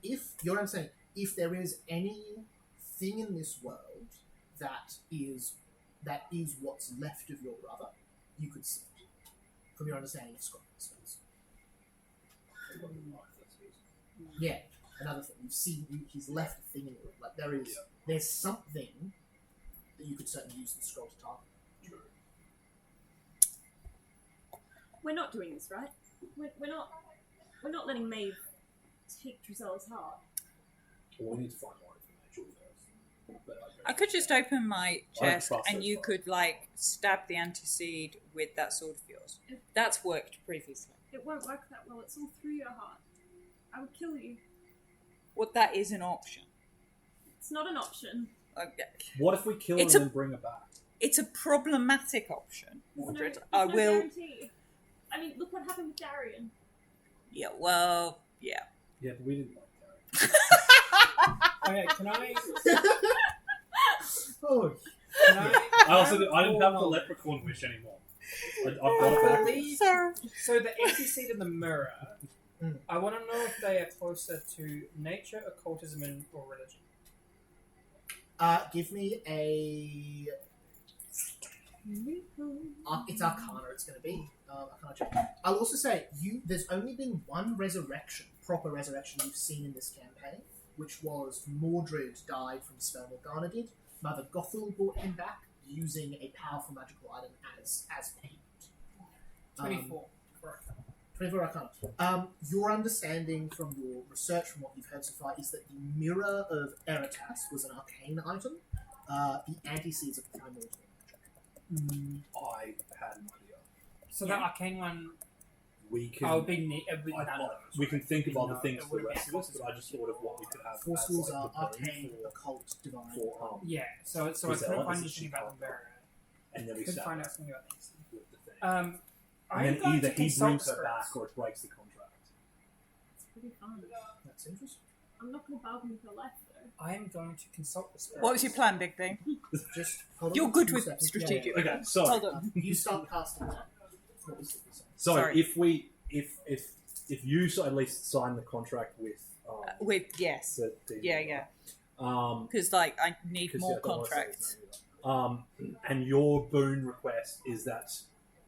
If you know what I'm saying, if there is anything in this world that is what's left of your brother, you could see it from your understanding of Scotland spells. Yeah, another thing you've seen, he's left a thing in your room. Like there's something that you could certainly use the scroll to target. True. We're not doing this, right? We're not letting Maeve take Drizel's heart. Well, we need to find more information first. But I could just open my chest trust and it, you fine. could like stab the anti-seed with that sword of yours. That's worked previously. It won't work that well. It's all through your heart. I would kill you. Well, that is an option. It's not an option. Okay. What if we kill It's her a- and then bring her back? It's a problematic option, There's Mordred. no I will. guarantee. I mean, look what happened with Darian. Yeah. Well. Yeah. Yeah, but we didn't like that. Okay, can I? Oh, Can I didn't have the leprechaun wish anymore. I've got it back. Sorry. So the anti-seed and the mirror. Mm. I want to know if they are closer to nature, occultism, or religion. give me a. It's Arcana. It's going to be Arcana check. I'll also say there's only been one resurrection, proper resurrection you've seen in this campaign, which was Mordred died from the spell Morgana did. Mother Gothel brought him back using a powerful magical item as payment. 24. Correct. 24 Arcana. Your understanding from your research, from what you've heard so far, is that the Mirror of Eritas was an arcane item. The anti-seeds of primordial magic. I had an idea. So Yeah. the arcane one, We can. I would be none of those. we can think of other No, things it for the would be rest of us, but I just thought of what we could have. Four as, schools like, are the boon arcane, for- occult, divine. for Yeah. So I Gisela, couldn't find is anything she about the mirror. and then I we couldn't stab find her out something about these. with the thing. I'm and then going either to he consult brings her spirits. back or it breaks the contract. It's pretty fun. That's interesting. I'm not going to bargain with your life, though. I am going to consult the spirits. What was your plan, Big Thing? Just hold on You're good 2 with seconds. strategic. Yeah, yeah. Okay, so Hold on. You start casting that. What was it you said? so Sorry. if you at least sign the contract with With yes. the Yeah. um Because like I need 'cause, more yeah, I don't wanna say contracts. his name either. And your boon request is that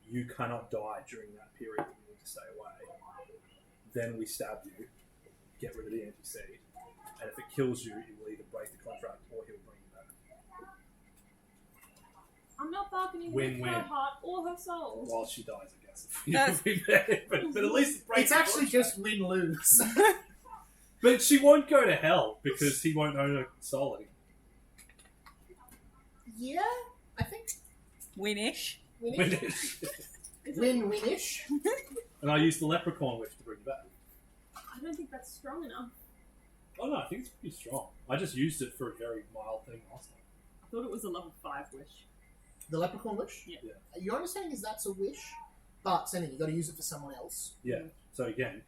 you cannot die during that period that you need to stay away. Then we stab you, get rid of the anti-seed, and if it kills you, it will either break the contract or he'll bring you back. I'm not bargaining Win-win. with her heart or her soul. While she dies, I guess. That's- but at least it breaks It's the actually contract. just win-lose. But she won't go to hell because he won't own her soul anymore. Yeah, I think Winish. win-ish. Is it- Win-win-ish. And I used the leprechaun wish to bring you back. I don't think that's strong enough. Oh no, I think it's pretty strong. I just used it for a very mild thing last time. I thought it was a level 5 wish. The leprechaun wish? Yeah. Your understanding is that's a wish, but saying you've got to use it for someone else. Yeah. So again,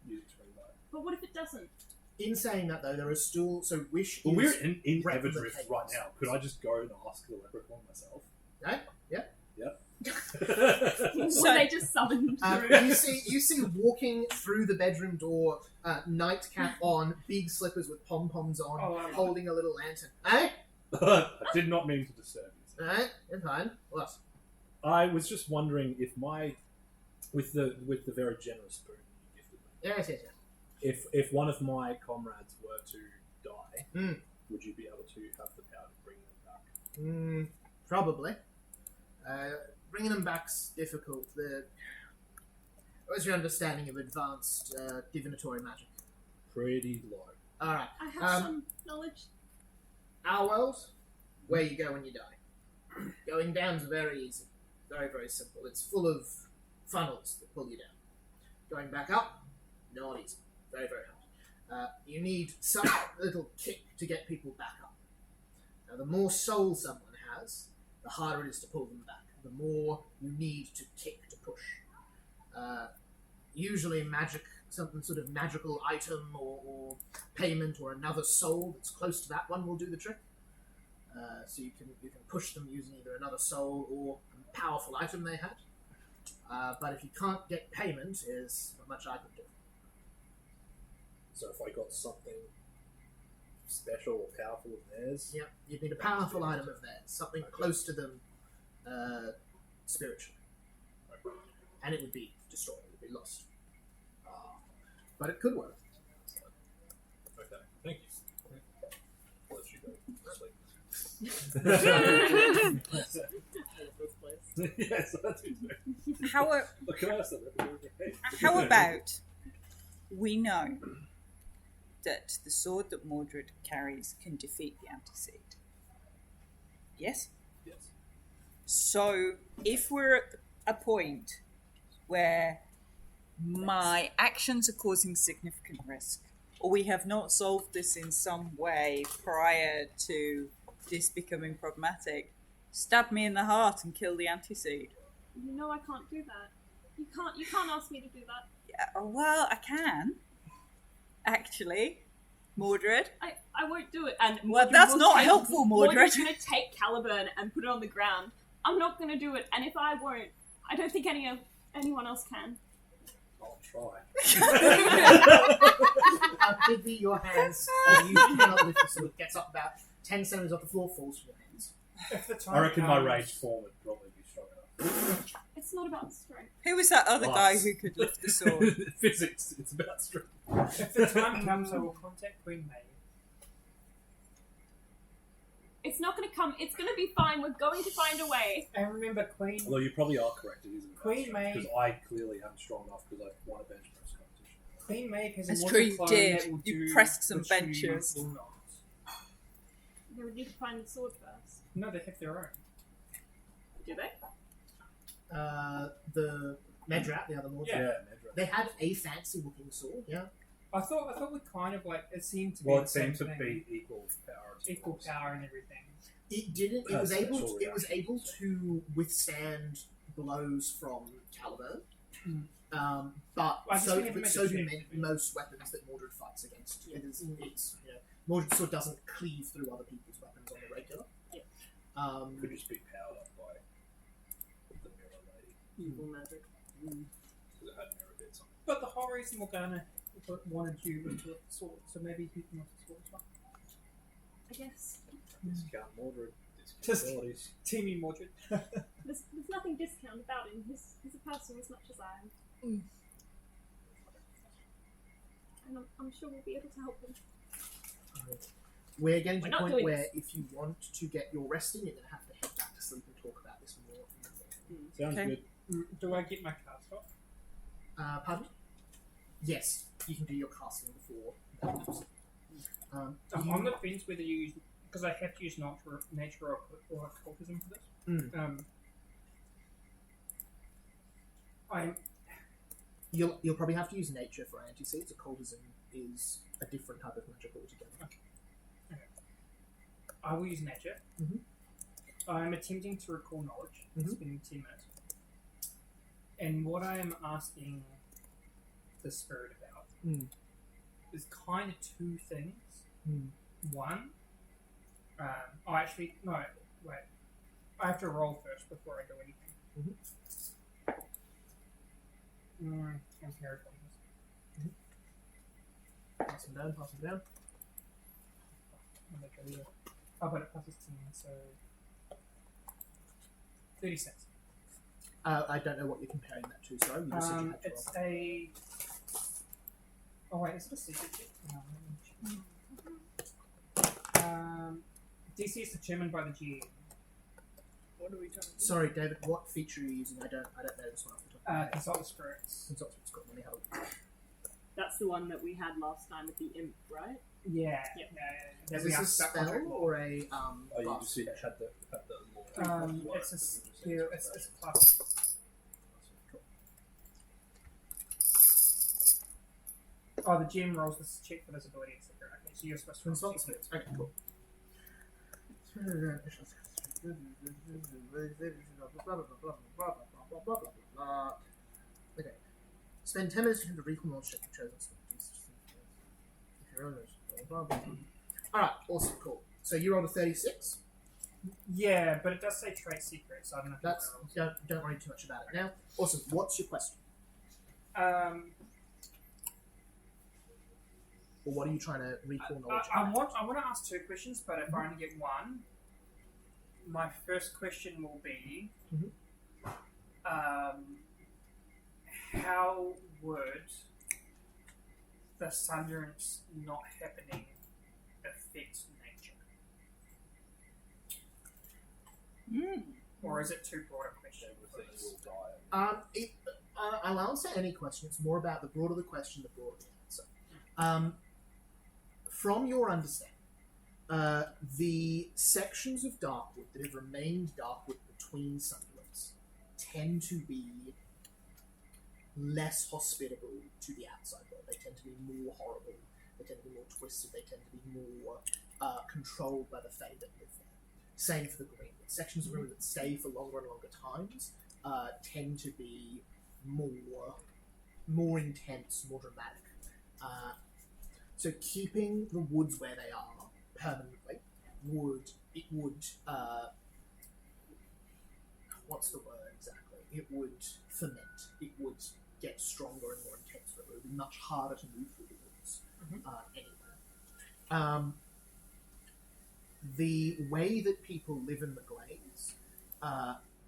use it to bring back. But what if it doesn't? In saying that, though, there is still... So wish Well, is... we're in replicate Everdrift right now. Could I just go and ask the leprechaun myself? Right? Yeah. Yep. Were they just summoned through? You see walking through the bedroom door, nightcap on, big slippers with pom-poms on, Oh, wow. holding a little lantern. Eh? I did not mean to disturb you. Alright, you're fine. What? I was just wondering if with the very generous boon you gifted me, Yes. if one of my comrades were to die, Mm. would you be able to have the power to bring them back? Probably. Bringing them back's difficult. What's your understanding of advanced divinatory magic? Pretty low. Alright. I have some knowledge. Our world, where you go when you die. Going down's very easy. Very, very simple. It's full of funnels that pull you down. Going back up, not easy. Very, very hard. You need some little kick to get people back up. Now, the more soul someone has, the harder it is to pull them back. The more you need to kick to push. Usually magic, something sort of magical item or payment or another soul that's close to that one will do the trick. So you can push them using either another soul or a powerful item they had. But if you can't get payment, is not much I could do. So if I got something special or powerful of theirs, Yeah, you'd need a powerful item of theirs, something close to them spiritually. And it would be destroyed, it would be lost. But it could work. okay, thank you. I'll let you go to sleep. Yes, that's it. How Look, can I ask that? how about we know that the sword that Mordred carries can defeat the anti-seed. Yes? Yes. So, if we're at a point where my actions are causing significant risk, or we have not solved this in some way prior to this becoming problematic, stab me in the heart and kill the anti-seed. You know I can't do that. You can't ask me to do that. Yeah, well, I can. Actually. Mordred. I won't do it. And Well, Mordred that's will not take- helpful, Mordred. Mordred's going to take Caliburn and put it on the ground. I'm not going to do it, and if I won't, I don't think anyone else can. I'll try. Quickly, your hands, you cannot lift the sword. It gets up about 10 centimeters off the floor, falls from your hands. If the time I reckon my comes- range form would probably be strong enough. It's not about strength. Who was that other guy Class. who could lift the sword? Physics, it's about strength. If the time comes, I will contact Queen May. It's not going to come. It's going to be fine. We're going to find a way. And remember, Queen Although you probably are correct, it isn't. Queen May- Because I clearly am strong enough because I won a bench press competition. Queen Maeve has That's a true, water you clone did. that will You do pressed some which you benches. will not. They would need to find the sword first. No, they have their own. Do they? The Medrat, the other lord, Yeah, Medra. they had a fancy looking sword, yeah. I thought we kind of like it seemed to be Well, the it same seemed to thing. be equal power. Equal power and everything. It didn't. It Has was able. special It was able reactions. to withstand blows from Caliburn, but I just so never made so a do check. most weapons that Mordred fights against. It is. It's Mordred sword doesn't cleave through other people's weapons on the regular. Yeah. Could just be powered up by the mirror lady. Evil magic. Because it had mirror bits on it. But the whole reason Morgana wanted you was to lift the sword, so maybe he can lift the sword as well. I guess. Discount Mordred, Just- discount abilities. Teamy Mordred. There's nothing discount about him. He's a person as much as I am. And I'm sure we'll be able to help him. We're getting We're to not the point doing where this. if you want to get your resting, you're going to have to head back to sleep and talk about this more. Sounds Okay. good. Do I get my cast off? Pardon? Yes, you can do your casting before. I'm on the fence whether you use because I have to use nature or occultism for this. You'll probably have to use nature for anti-seeds. Occultism is a different type of magic altogether. I will use nature. Mhm. I'm attempting to recall knowledge. Mhm. Spending 10 minutes. And what I am asking the spirit about is kind of two things. One, actually, no, wait. I have to roll first before I do anything. I'm terrified. Pass them down, pass them down. I'm gonna go here. Oh, but it passes 10, so 36. I don't know what you're comparing that to, sorry. You just said you had to It's roll. a. Oh wait, is it a secret check? No, let me check. DC is determined by the GM. What are we talking about? Sorry, David, what feature are you using? I don't know this one off the top of my head. Consult the spirits. Consult what's got money help. That's the one that we had last time with the imp, right? Yeah. Yep. That Is we this a asked about spell contract law. or a Oh, you class? just had the law. It's a skill. It's plus. Oh, the GM rolls this check for this ability, etc. Okay, so you're supposed to roll Consult six. spirits. Okay, cool. Okay. Spend 10 minutes to do the recall knowledge check for chosen Alright, awesome, cool. So you rolled a 36. Yeah, but it does say trade secrets. So I don't know. If That's don't worry too much about it now. Awesome. What's your question? Um, Or what are you trying to recall knowledge I about? want to ask two questions, but if I only get one, my first question will be, how would the Sunderance not happening affect nature? Or is it too broad a question? Everything will die. I'll answer any question. It's more about the broader the question, the broader the answer. from your understanding, the sections of Darkwood that have remained Darkwood between Sunderlands tend to be less hospitable to the outside world. They tend to be more horrible. They tend to be more twisted. They tend to be more controlled by the Fae that live there. Same for the Greenwood. Sections of Greenwood that stay for longer and longer times tend to be more intense, more dramatic. So keeping the woods where they are permanently would what's the word exactly? It would ferment. It would get stronger and more intense. It would be much harder to move through the woods anyway. The way that people live in the glades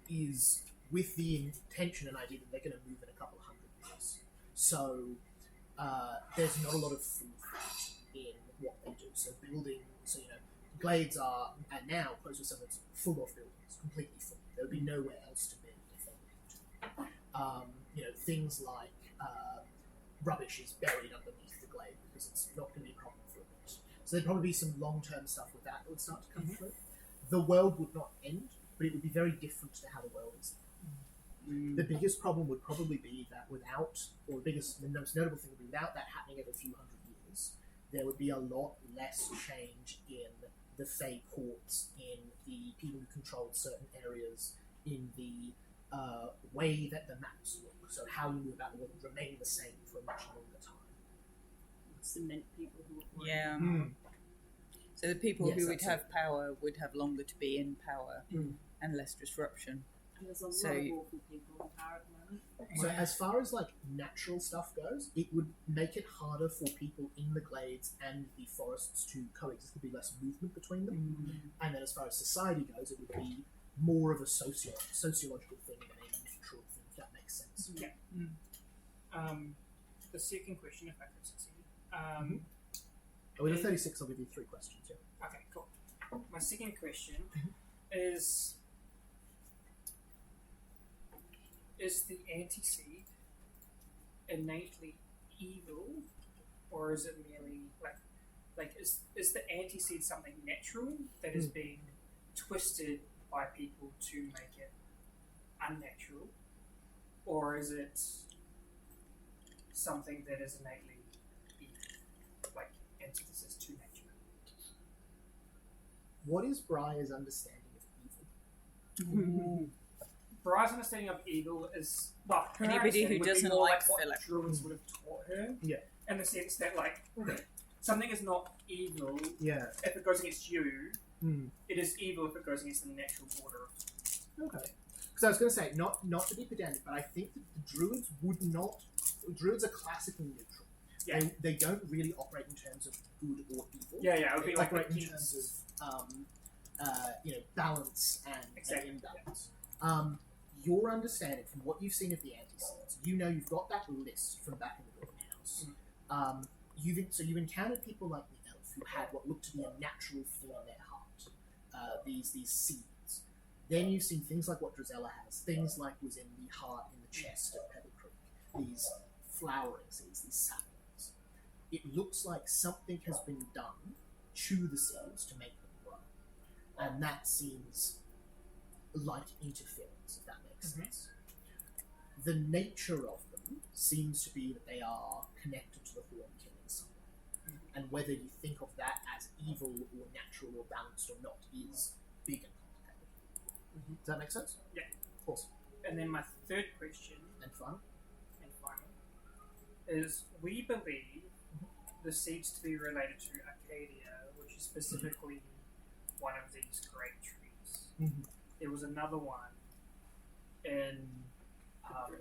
is with the intention and idea that they're going to move in a couple of hundred years. So there's not a lot of food in what they do. So glades are now close to something that's full of buildings, completely full. There would be nowhere else to build if they wanted to. Things like rubbish is buried underneath the glade because it's not going to be a problem for a bit. So there'd probably be some long-term stuff with that would start to come through. The world would not end, but it would be very different to how the world is. The biggest problem would probably be that the most notable thing would be without that happening every few hundred years, there would be a lot less change in the Fae courts, in the people who controlled certain areas, in the way that the maps look. So how you knew about the world would remain the same for a much longer time. Cement people who were Yeah. So the people who would have power would have longer to be in power and less disruption. And there's a lot of awful people in power at the moment. So as far as natural stuff goes, it would make it harder for people in the glades and the forests to coexist. There'd be less movement between them. And then as far as society goes, it would be more of a sociological thing than a natural thing, if that makes sense. Yeah. The second question, if I could succeed. With a 36, I'll give you 3 questions. Yeah. Okay, cool. My second question is the anti-seed innately evil, or is it merely is the anti-seed something natural that is being twisted by people to make it unnatural, or is it something that is innately evil, like antithesis to nature? What is Briar's understanding of evil? Briar's understanding of evil is her Anybody who understanding would be doesn't more like what Philip. Druids would have taught her. Yeah. In the sense that something is not evil if it goes against you. It is evil if it goes against the natural order. Okay. Because I was going to say, not to be pedantic, but I think that the Druids would not. Druids are classically neutral. Yeah. They don't really operate in terms of good or evil. Yeah, it would They be like operate in the terms of balance and imbalance. Your understanding from what you've seen of the anti-seeds, you've got that list from back in the Golden House. You've encountered people like the elf who had what looked to be a natural thing in their heart, these seeds. Then you've seen things like what Drizella has, things like was in the heart in the chest of Pebble Creek, these flowering seeds, these saplings. It looks like something has been done to the seeds to make them grow, and that seems like interference, if that makes sense. The nature of them seems to be that they are connected to the Horn King in some way. And whether you think of that as evil or natural or balanced or not is big and complicated. Does that make sense? Yeah. Awesome. And then my third question, And final? is we believe the seeds to be related to Arcadia, which is specifically one of these great trees. There was another one in what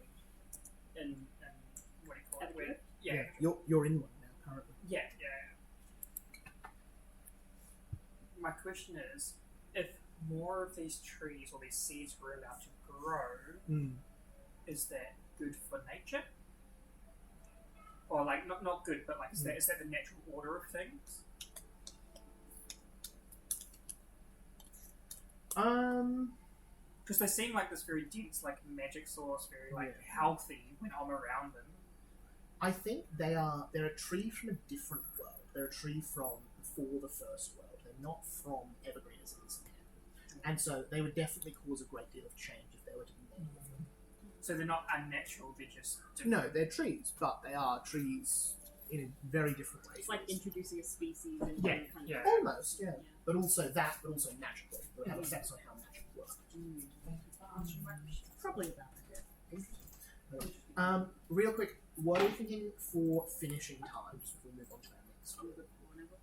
do you call it? Evergreen? Yeah. You're in one now, currently. Yeah. My question is, if more of these trees or these seeds were allowed to grow, is that good for nature? Or not good, but is that the natural order of things? Because they seem like this very dense, magic source, very healthy when I'm around them. I think they're a tree from a different world. they're a tree from before the First World. They're not from Evergreen as it is now. And so they would definitely cause a great deal of change if they were to be made of them. So they're not unnatural, they're just different. No, they're trees, but they are trees in a very different way. It's like introducing a species and Yeah, kind of yeah. Almost, yeah. But also magically. They would have effects on how magic works. Probably about it. Real quick, what are you thinking for finishing times before we move on to our next one?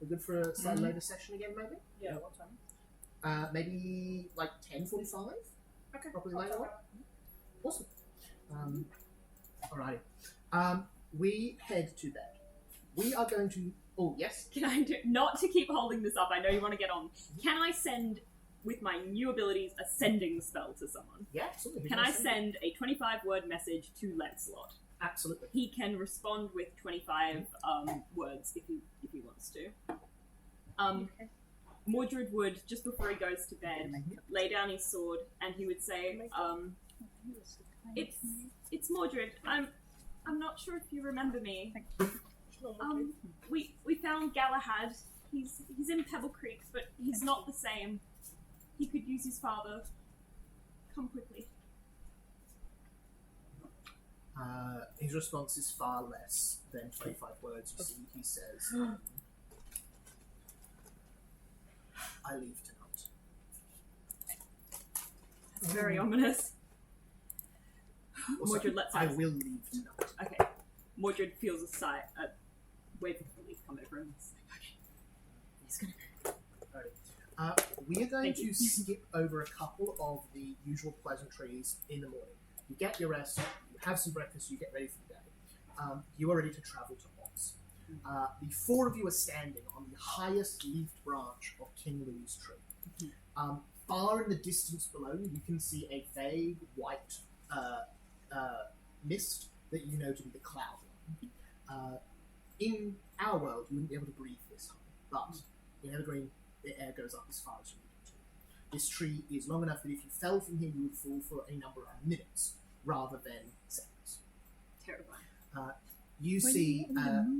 We're good for a slightly later session again, maybe? Yeah, what time? Maybe like 10:45? Okay. Probably later on. Awesome. Alrighty. We head to bed. We are going to... Oh, yes? Can I do, not to keep holding this up, I know you want to get on. Can I send, with my new abilities, a sending spell to someone? Yeah, absolutely. Can I send a 25-word message to Lancelot? Absolutely. He can respond with 25 words if he wants to. Mordred would, just before he goes to bed, lay down his sword and he would say, it's Mordred. I'm not sure if you remember me. We found Galahad. He's in Pebble Creek, but he's not the same. He could use his father. Come quickly. His response is far less than 25 words. You see, he says, I leave tonight. That's very ominous. Also, Mordred lets I out. will leave tonight. Okay. Mordred feels a sigh, a wave of relief come over him. He's like, okay. He's gonna We are going Thank to you. skip over a couple of the usual pleasantries in the morning. You get your rest, you have some breakfast, you get ready for the day. You are ready to travel to Oz. The four of you are standing on the highest leafed branch of King Louis's tree. Far in the distance below you can see a vague white mist that you know to be the cloud line. In our world, you wouldn't be able to breathe this high, but in Evergreen, the air goes up as far as you need it to. This tree is long enough that if you fell from here, you would fall for a number of minutes rather than seconds. terrifying. You see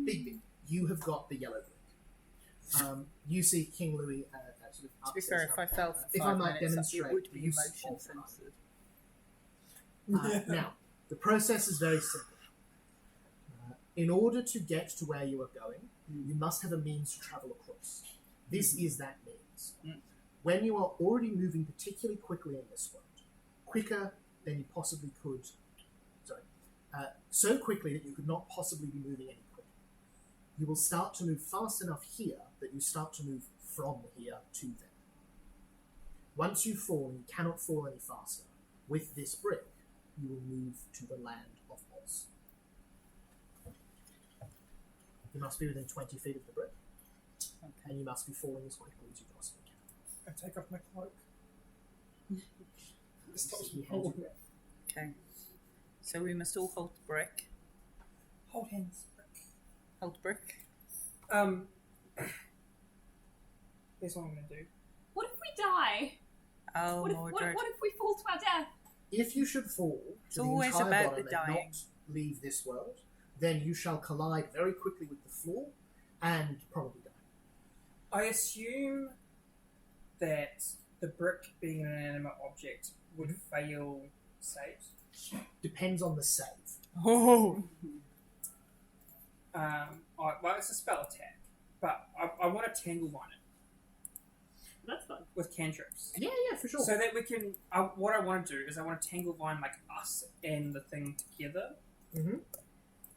Big, you have got the yellow brick. You see King Louis sort of To be fair, if I fell for if I 5 might minutes, it demonstrate would the be use motion of time. censored. Now, the process is very simple. In order to get to where you are going, you must have a means to travel across. This is that means. When you are already moving particularly quickly in this world, quicker than you possibly could, so quickly that you could not possibly be moving any quicker, you will start to move fast enough here that you start to move from here to there. Once you fall, and you cannot fall any faster, with this brick, you will move to the land of Oz. You must be within 20 feet of the brick, and you must be falling as quickly as you possibly can. I take off my cloak. It stops me You holding hand- it. Okay. So we must all hold the brick. Hold hands. Hold the brick. Here's what I'm going to do. What if we die? Oh, What if, Mordred. what if we fall to our death? If you should fall It's to the always entire about bottom the and dying. not leave this world, then you shall collide very quickly with the floor and probably die. I assume that the brick being an inanimate object would fail saves. Depends on the save. Oh. Well, it's a spell attack, but I want to tangle mine it That's fun. with cantrips. Yeah, for sure. So that we can. What I want to do is I want to tangle vine like us and the thing together,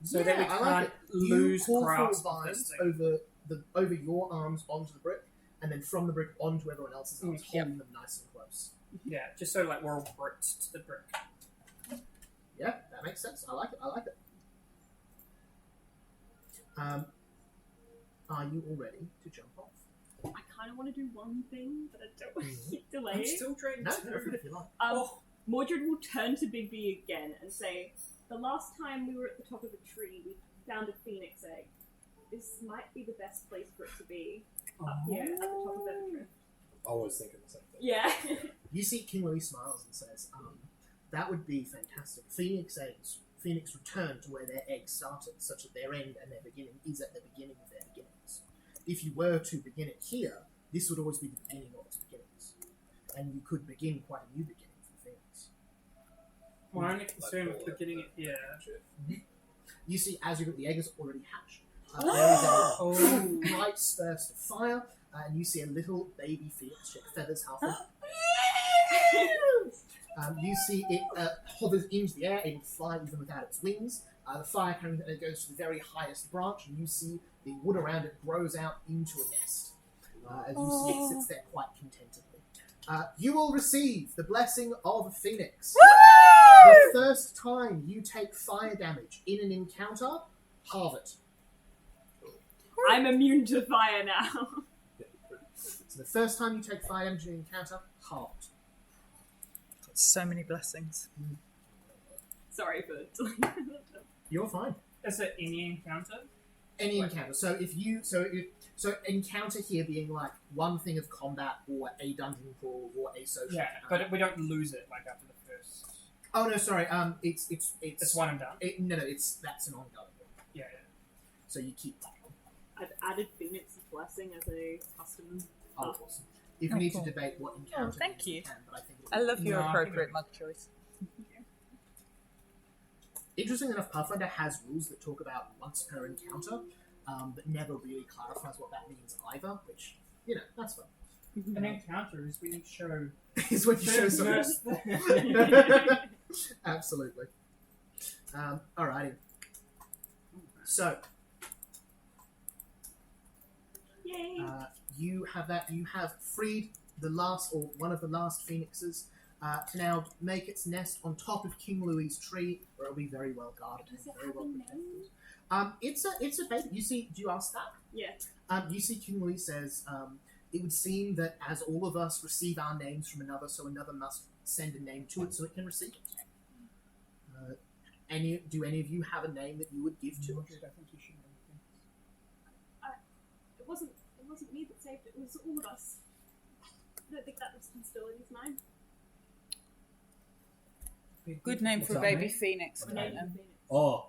so that we I like can't it. lose you pull grasp four of this vines thing. over your arms onto the brick, and then from the brick onto everyone else's arms, Yep. holding them nice and close. Yeah, just so like we're all bricked to the brick. Yeah, that makes sense. I like it. Are you all ready to jump off? I kind of want to do one thing, but I don't want to keep I'm delaying. still drained No, too. go for it if you like. Oh. Mordred will turn to Bigby again and say, the last time we were at the top of a tree, we found a phoenix egg. This might be the best place for it to be, up here at the top of Evergreen. I was thinking the same thing. Yeah. You see King Louis smiles and says, that would be Fantastic. Phoenix return to where their eggs started, such that their end and their beginning is at the beginning of their beginnings. if you were to begin it here, this would always be the beginning of its beginnings. And you could begin quite a new beginning for the Phoenix. My only concern with beginning it here. You see, as the egg is already hatched. There is a bright burst of fire, and you see a little baby phoenix, feathers half off. You see it hovers into the air, able to fly even without its wings. The fire goes to the very highest branch, and you see the wood around it grows out into a nest. As you see, it sits there quite contentedly. You will receive the blessing of a phoenix. The first time you take fire damage in an encounter, halve it. I'm immune to fire now. So the first time you take fire damage in an encounter, halve it. So many blessings. Sorry for... You're fine. Is it any encounter? Any encounter. So encounter here being like one thing of combat or a dungeon crawl or a social. Yeah, but we don't lose it like after the first. Oh no, sorry. It's one and done. That's an ongoing one. Yeah. So you keep that. I've added Phoenix's Blessing as a custom. Oh, awesome. If you need to debate what encounter, thank you. you can, but I think I love your No, I appropriate think- mug choice. Interesting enough, Pathfinder has rules that talk about once per encounter, but never really clarifies what that means either. Which that's fun. An encounter is when you show. Is when you show something. First- Absolutely. Alrighty. So. Yay! You have that. You have freed the last, or one of the last phoenixes, to now make its nest on top of King Louis's tree, where it'll be very well guarded Does and it very have well a protected. name? It's a baby. You see? Do you ask that? Yeah. You see, King Louis says, "It would seem that as all of us receive our names from another, so another must send a name to it, so it can receive it." Do any of you have a name that you would give to it? I think you should know. It wasn't me that saved it. It was all of us. I don't think that responsibility is mine. Good name for a What's that baby name? phoenix. Okay. Don't know. Phoenix. Oh,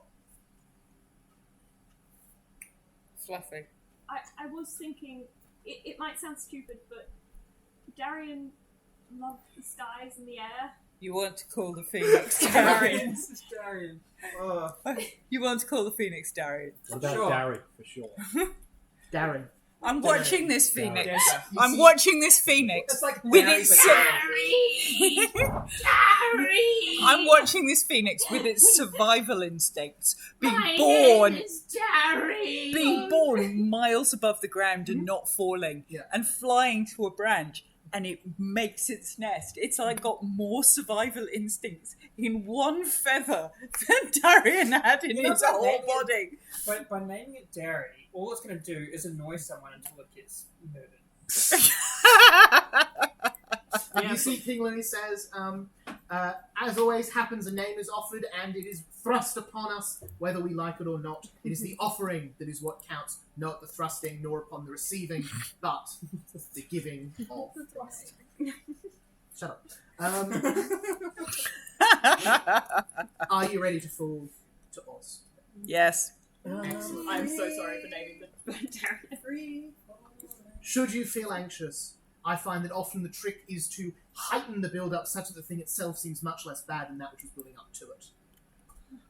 Fluffy. I was thinking, it might sound stupid, but Darian loved the skies and the air. You want to call the phoenix Darian. Darian. You want to call the phoenix Darian. what about Sure. Darry for sure? Darren. I'm watching this Darren. phoenix. Yeah. I'm watching this phoenix It's like with Barry, its. but I'm watching this phoenix with its survival instincts being born miles above the ground and not falling, Yeah. and flying to a branch, and it makes its nest. It's like got more survival instincts in one feather than Darian had in his whole body. But by naming it Dairy, all it's going to do is annoy someone until it gets murdered. You see, King Louis says, "As always happens, a name is offered, and it is thrust upon us, whether we like it or not. It is the offering that is what counts, not the thrusting, nor upon the receiving, but the giving of the name." Shut up. Are you ready to fall to Oz? Yes. Excellent. I'm so sorry for naming the Darian. Should you feel anxious, I find that often the trick is to heighten the build-up such that the thing itself seems much less bad than that which was building up to it.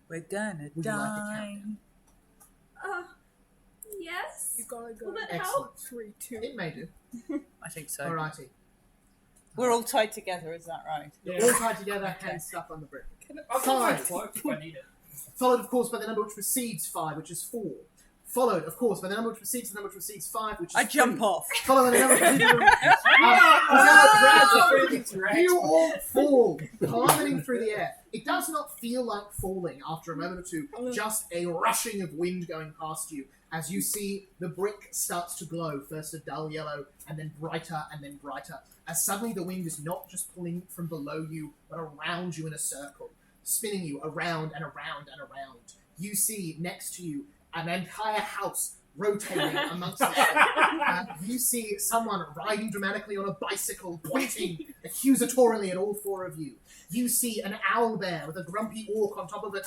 We're gonna Would you like to die. count? Yes. You gotta go. Will that Excellent. help? 3, 2. It may do. I think so. Alrighty. We're all tied together, is that right? All tied together, hands stuck on the brick. I'll Five. get my cloak if I need it. Followed, of course, by the number which precedes 5, which is 4. Followed, of course, by the number which precedes 5, which is I jump 3. off. Followed by the number You all fall, plummeting through the air. It does not feel like falling after a moment or two, just a rushing of wind going past you as you see the brick starts to glow, first a dull yellow, and then brighter, as suddenly the wind is not just pulling from below you, but around you in a circle, spinning you around and around and around. You see next to you an entire house rotating amongst it. You see someone riding dramatically on a bicycle, pointing accusatorially at all 4 of you. You see an owl bear with a grumpy orc on top of it.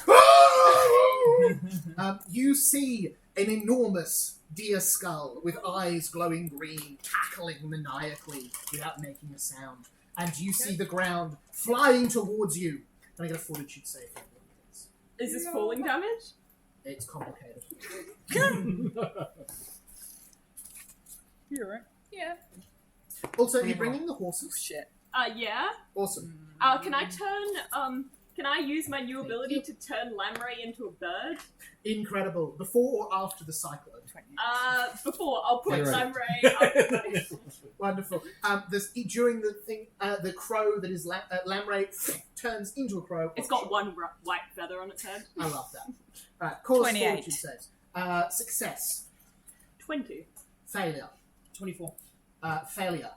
You see an enormous deer skull with eyes glowing green, cackling maniacally without making a sound. And you see the ground flying towards you. Can I get a fortitude save? Is this falling damage? It's complicated. You're right. Yeah. Also, you're bringing the horses. Shit. Yeah. Awesome. Can I turn, can I use my new ability to turn Lamray into a bird? Incredible. Before or after the cyclone? Before. I'll put You're right. Lamray up. Wonderful. During the thing, the crow that is Lamray turns into a crow. It's got one white feather on its head. I love that. Alright, call us 28. fortitude saves. Success. 20. Failure. 24. Failure.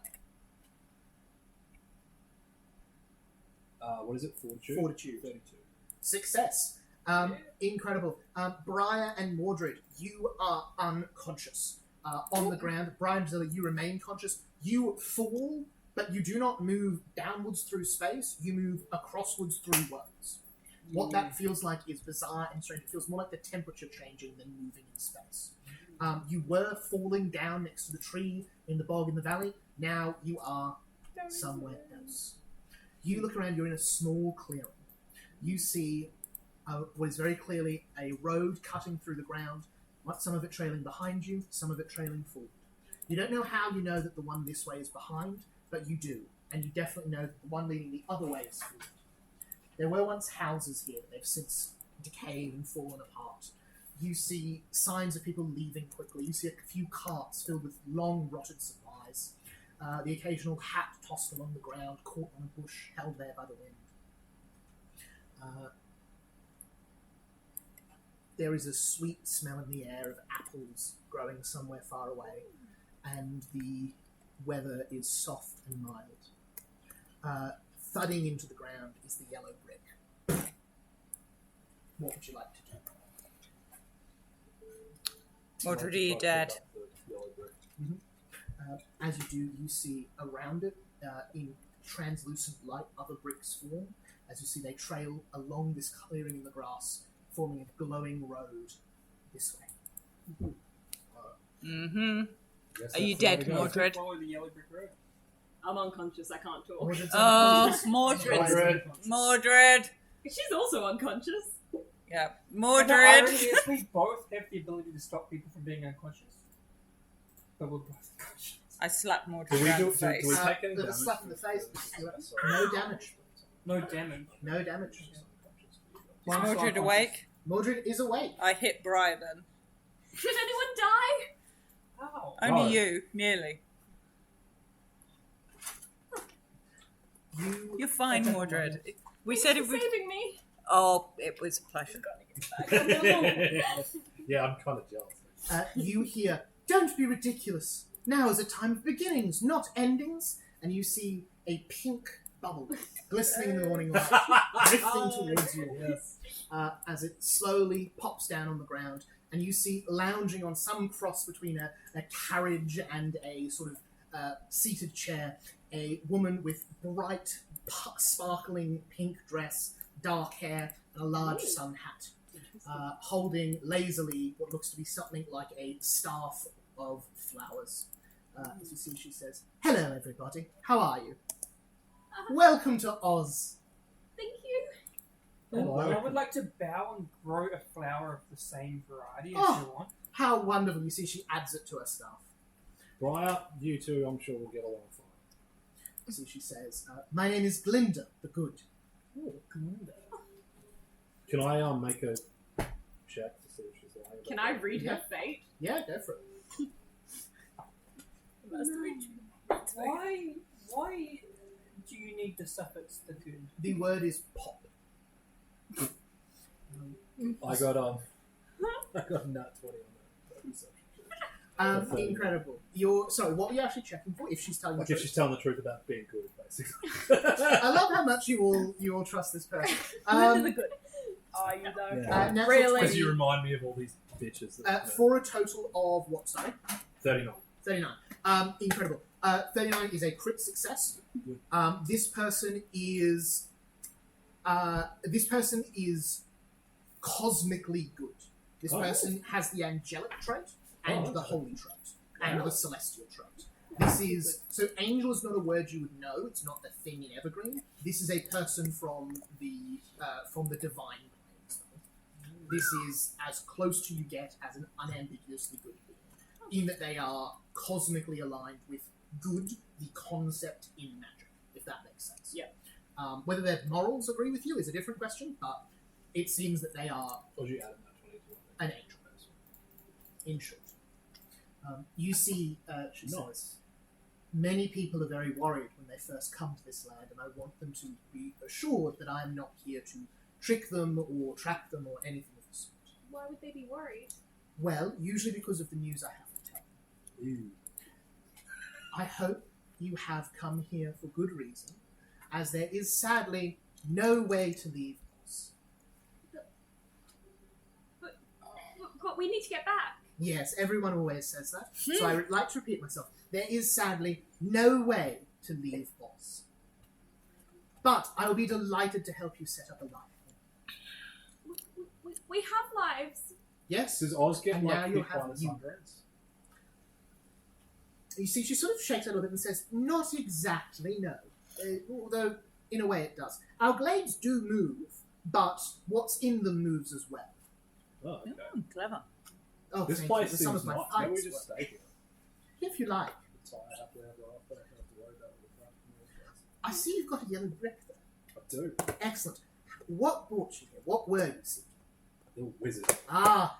What is it? Fortitude? Fortitude. 32. Success. Incredible. Briar and Mordred, you are unconscious. On the ground. Brian, you remain conscious. You fall, but you do not move downwards through space. You move acrosswards through worlds. What that feels like is bizarre and strange. It feels more like the temperature changing than moving in space. You were falling down next to the tree in the bog in the valley. Now you are somewhere else. You look around, you're in a small clearing. You see what is very clearly a road cutting through the ground, some of it trailing behind you, some of it trailing forward. You don't know how you know that the one this way is behind, but you do. And you definitely know that the one leading the other way is forward. There were once houses here, but they've since decayed and fallen apart. You see signs of people leaving quickly. You see a few carts filled with long rotted supplies. The occasional hat tossed along the ground, caught on a bush, held there by the wind. There is a sweet smell in the air of apples growing somewhere far away, and the weather is soft and mild. Thudding into the ground is the yellow brick. What would you like to do? Mordred, are you dead? As you do, you see around it, in translucent light, other bricks form. As you see, they trail along this clearing in the grass, forming a glowing road this way. Mm-hmm. Are you dead, Mordred? Follow the yellow brick road. I'm unconscious, I can't talk. Mordred's Oh, unconscious. Mordred. Mordred. She's also unconscious. Yeah. And the Mordred. irony is we both have the ability to stop people from being unconscious. But we're both unconscious. I slapped Do Mordred we around do? the Do face. we take any The damage? slap in the face. Sorry. No damage. No damage. No damage. Is Mordred awake? Mordred is awake. I hit Briar then. Did anyone die? Ow. Only No. you, nearly. You You're fine, Okay. Mordred. We Thanks said for it would. saving me. Oh, it was a pleasure. Yeah, I'm kind of jealous. You hear, "Don't be ridiculous. Now is a time of beginnings, not endings." And you see a pink bubble glistening in the morning light, drifting towards you as it slowly pops down on the ground. And you see lounging on some cross between a carriage and a sort of seated chair, a woman with bright, sparkling pink dress, dark hair, and a large sun hat, holding lazily what looks to be something like a staff of flowers. As you see, she says, "Hello, everybody. How are you? Welcome to Oz." Thank you. Hello. I would like to bow and grow a flower of the same variety if Oh. you want. How wonderful. You see, she adds it to her staff. Briar, you two, I'm sure we'll get along fine. So she says, "My name is Glinda the Good." Can I make a check to see if she's lying? Can I read her fate? Yeah, go for it. Why do you need the suffix the good? The word is pop. I got a nat 20 on that. Incredible. Sorry, what were you actually checking for? If she's telling Like the if truth. she's telling the truth about being good, basically. I love how much you all trust this person. Linda the good. Oh, you don't. Yeah. Natural Really? Because 20, you remind me of all these bitches. That, for a total of what, sorry? 39. 39. Incredible. 39 is a crit success. This person is cosmically good. This Oh. person has the angelic trait and the Holy Trout, and the Celestial Trout. This is... So angel is not a word you would know. It's not the thing in Evergreen. This is a person from the divine planes. This is as close to you get as an unambiguously good being, in that they are cosmically aligned with good, the concept in magic, if that makes sense. Yeah. Whether their morals agree with you is a different question, but it seems that they are Or you added that 20 to it? an angel, in short. You see, she says, many people are very worried when they first come to this land, and I want them to be assured that I am not here to trick them or trap them or anything of the sort. Why would they be worried? Well, usually because of the news I have to tell them. Ew. I hope you have come here for good reason, as there is sadly no way to leave us. But we need to get back. Yes, everyone always says that, so I would like to repeat myself. There is sadly no way to leave Oz. But I will be delighted to help you set up a life. We have lives. Yes? Does Oz get And now like you'll picked by have the you. Sunburns? You see, she sort of shakes her a little bit and says, not exactly, no. Although, in a way it does. Our glades do move, but what's in them moves as well. Oh, okay. Clever. Oh, This thank place you. Some seems of my nice. Maybe we fights just work. stay here. If you like. Retire happily ever after. I don't have to worry about all the crap from those guys. I see you've got a yellow brick there. I do. Excellent. What brought you here? What were you seeking? The wizard. Ah,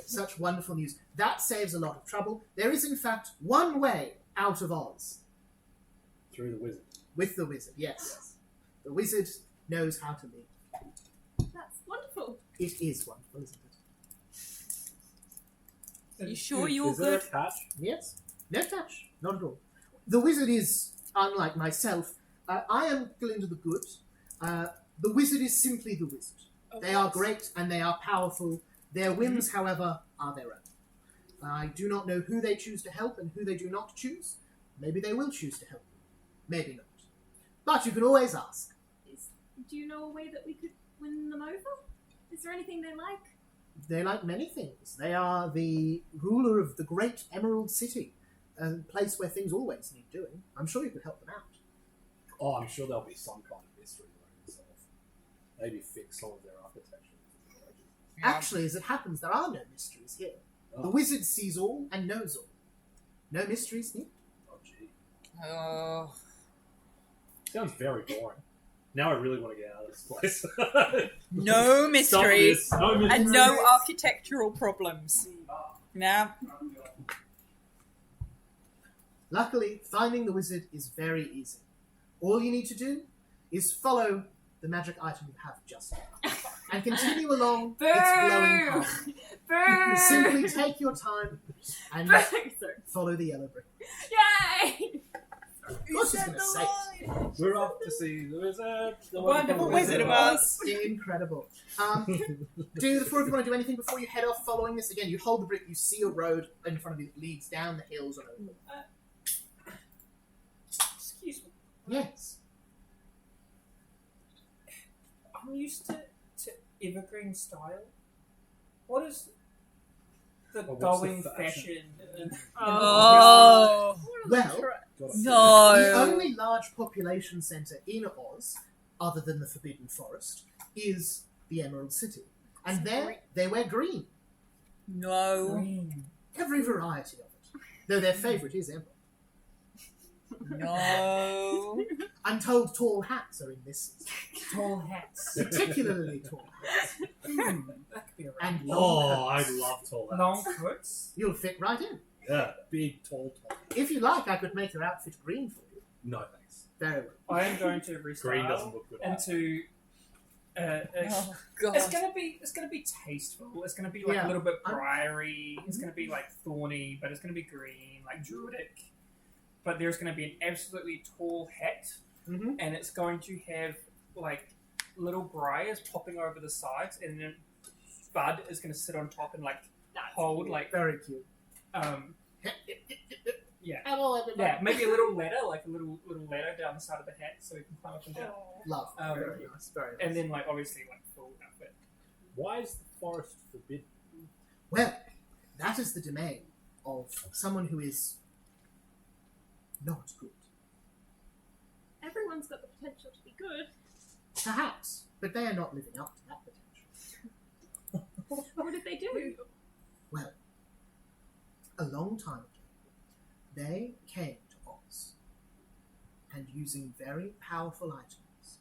such wonderful news. That saves a lot of trouble. There is, in fact, one way out of Oz. Through the wizard. With the wizard, yes. The wizard knows how to lead. That's wonderful. It is wonderful, isn't it? You sure you're Is there good? a catch? Yes. No touch. Not at all. The wizard is, unlike myself, I am still into the good. The wizard is simply the wizard. They are great and they are powerful. Their whims, however, are their own. I do not know who they choose to help and who they do not choose. Maybe they will choose to help you. Maybe not. But you can always ask. Do you know a way that we could win them over? Is there anything they like? They like many things. They are the ruler of the great Emerald City, a place where things always need doing. I'm sure you could help them out. Oh, I'm sure there'll be some kind of mystery around itself. Maybe fix some of their architecture. Actually, as it happens, there are no mysteries here. The Oh, wizard sees all and knows all. No mysteries here. oh, gee. Oh, Sounds very boring. Now I really want to get out of this place. no Stop mysteries this. No mysteries. and no architectural problems. Now, Luckily, finding the wizard is very easy. All you need to do is follow the magic item you have just now. And continue along its glowing path. Burn! Simply take your time and Burn! follow the yellow brick. Yay! Of course he's going to say it. We're off to see the wizard. The wonderful Wizard of Oz. Incredible. Do the four of you want to do anything before you head off following this? Again, you hold the brick, you see a road in front of you that leads down the hills. Excuse me. Yes. I'm used to evergreen style. What is the What's going the fashion? fashion? oh Well, Got a- the no! only large population centre in Oz, other than the Forbidden Forest, is the Emerald City. And there, they wear green. No! Green. Every variety of it. Though their favourite is emerald. No! I'm told tall hats are in this season. Tall hats. Particularly tall hats. That could be a And range. long Oh, I hats. love tall hats. Long coats. You'll fit right in. Yeah, big, tall. If you like, I could make your outfit green for you. No thanks. Very well. I am going to Green doesn't restyle look good. into. Oh, God. It's gonna be tasteful. It's gonna be like Yeah. a little bit briary. It's gonna be like thorny, but it's gonna be green, like druidic. But there's gonna be an absolutely tall hat, Mm-hmm. and it's going to have like little briars popping over the sides, and then Bud is gonna sit on top and like hold like Very cute. yeah. Hello, everybody. Yeah, maybe a little ladder, like a little ladder down the side of the hat, so he can climb up and down. Love. Um, very nice. Very nice. And then, like, obviously, like full outfit. Why is the forest forbidden? Well, that is the domain of someone who is not good. Everyone's got the potential to be good. Perhaps, but they are not living up to that potential. What did they do? Well, a long time ago, they came to Oz, and using very powerful items,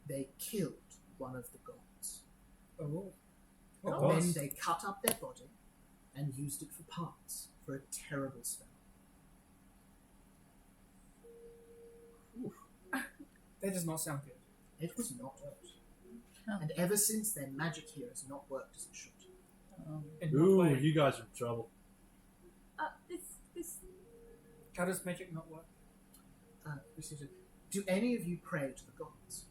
they killed one of the gods. Oh. And then they cut up their body and used it for parts for a terrible spell. That does not sound good. It was not good. Oh. And ever since then, magic here has not worked as it should. In what Ooh, way? you guys are in trouble. This. How does magic not work? Do any of you pray to the gods?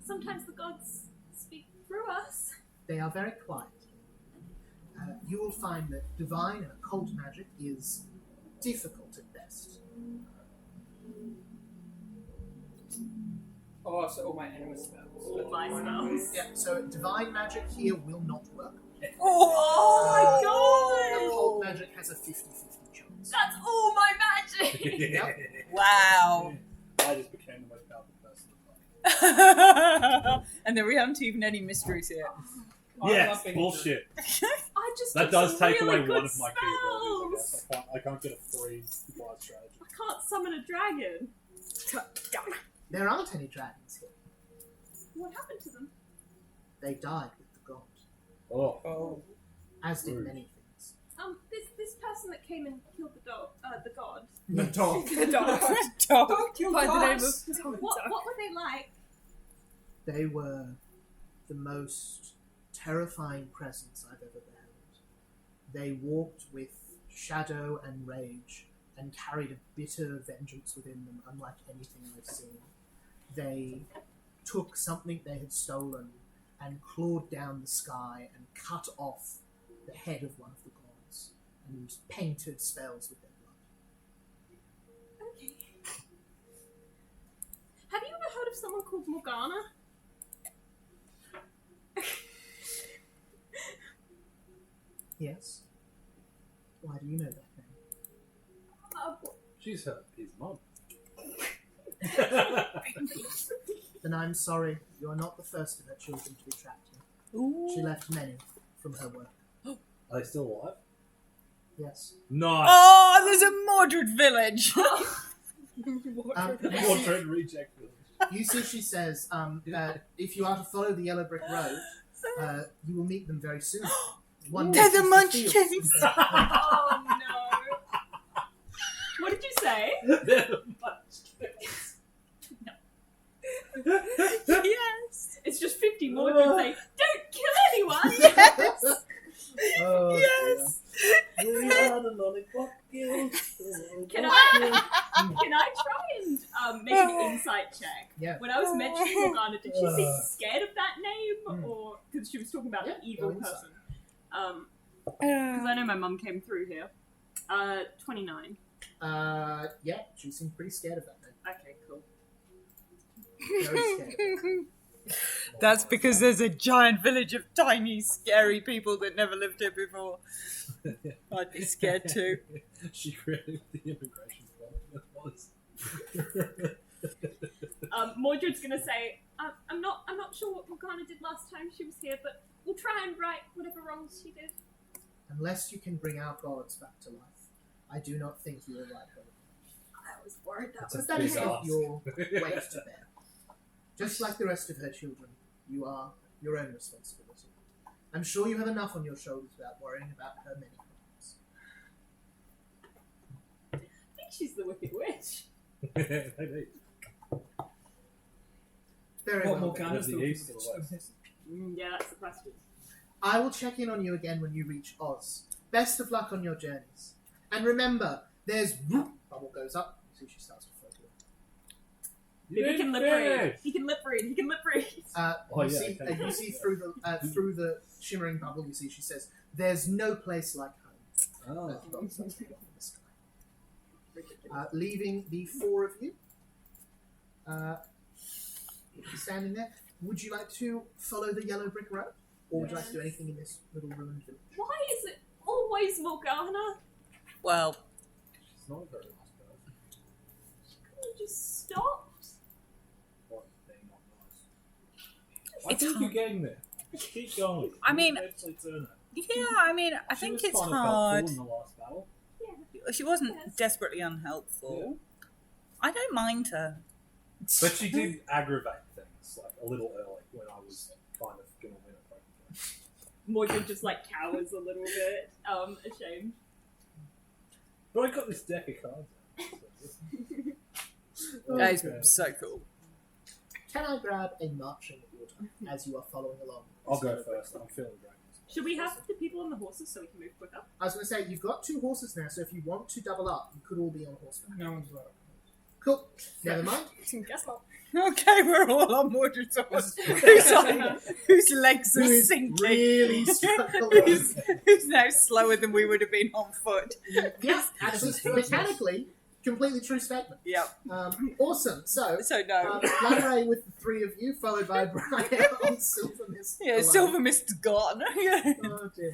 Sometimes the gods speak through us. They are very quiet. You will find that divine and occult magic is difficult at best. Oh, so all my anima spells. All my spells. Yeah, so divine magic here will not work. Oh my god! Occult magic has a 50-50 chance. That's all my magic! Yep. Wow. I just became the most powerful person in the party. And then we haven't even any mysteries here. Yes, bullshit. I just That took does some take really away good one of my spells. capabilities, I guess. I can't get a free blind strategy. I can't summon a dragon. There aren't any dragons here. What happened to them? They died with the god, Oh. as did Rude. many things. This person that came and killed the god. The dog. The dog. Dog. By the name of What were they like? They were the most terrifying presence I've ever beheld. They walked with shadow and rage and carried a bitter vengeance within them unlike anything I've seen. They took something they had stolen and clawed down the sky and cut off the head of one of the gods and painted spells with their blood. Okay. Have you ever heard of someone called Morgana? Yes? Why do you know that name? She's his mom. Then I'm sorry, you are not the first of her children to be trapped here. She left many from her work. Are they still alive? Yes. Nice. Oh, there's a Mordred village. Portrait reject village. You see, she says, if you are to follow the yellow brick road, you will meet them very soon. One They're the walks into Munchkins. fields. Oh no! What did you say? They're the Munchkins. Yes. It's just 50 more to say, don't kill anyone! Yes. Oh, Yes. dear. Can I try and make an insight check? Yeah. When I was mentioning Morgana, did she seem scared of that name? Mm. Or, because she was talking about Yeah, an evil go inside. person. Because I know my mum came through here. 29. Yeah, she seemed pretty scared of that name. Okay, cool. Very scared of that. That's because there's a giant village of tiny, scary people that never lived here before. I'd be scared too. She created the immigration problem. Mordred's gonna say, I'm not sure what Morgana did last time she was here, but we'll try and right whatever wrongs she did. Unless you can bring our gods back to life, I do not think you will right her. I was worried that That's a was But that the is big case. not your weight to bear. Just like the rest of her children, you are your own responsibility. I'm sure you have enough on your shoulders without worrying about her many crimes. I think she's the Wicked Witch. Maybe. Very What well. Morgana's The the east or the witch? west? Yeah, that's the question. I will check in on you again when you reach Oz. Best of luck on your journeys. And remember, there's bubble goes up. You see she starts to float away. He can lip read. He can lip read. He can lip read. Oh, you yeah, see, okay. you see through the shimmering bubble. You see she says, "There's no place like home." Oh. As the bubble starts to go off in the sky. Leaving the four of you standing there. Would you like to follow the yellow brick road? Or would you like to do anything in this little ruined village? Why is it always Morgana? Well, She's not a very nice person. Couldn't you just stop? What, being not nice? I It's think hard. you're getting there. Keep going. I mean- You'll eventually turn it. yeah, I mean, I She think was it's kind of hard. helpful in the last battle. She wasn't Yes. desperately unhelpful. I don't mind her. But she did aggravate things like a little early when I was kind of going to win a Pokemon. Morgan just like cowers a little bit, ashamed. But I got this deck of cards. That is Okay. so cool. Can I grab a marching order as you are following along? I'll go first. I'm feeling great. Should we have the people on the horses so we can move quicker? I was going to say, you've got 2 horses now, so if you want to double up, you could all be on horseback. No one's allowed. Cool. Never mind. Guess not. Okay, we're all on Mordred's horse. Whose legs Who are is sinking. really struggling. who's now slower than we would have been on foot. Yeah, actually, mechanically, completely true statement. Yep. Awesome. So, So no. Lamray with the 3 of you, followed by Brian on Silver Mist. Yeah, alone. Silver Mist's gone. Oh, dear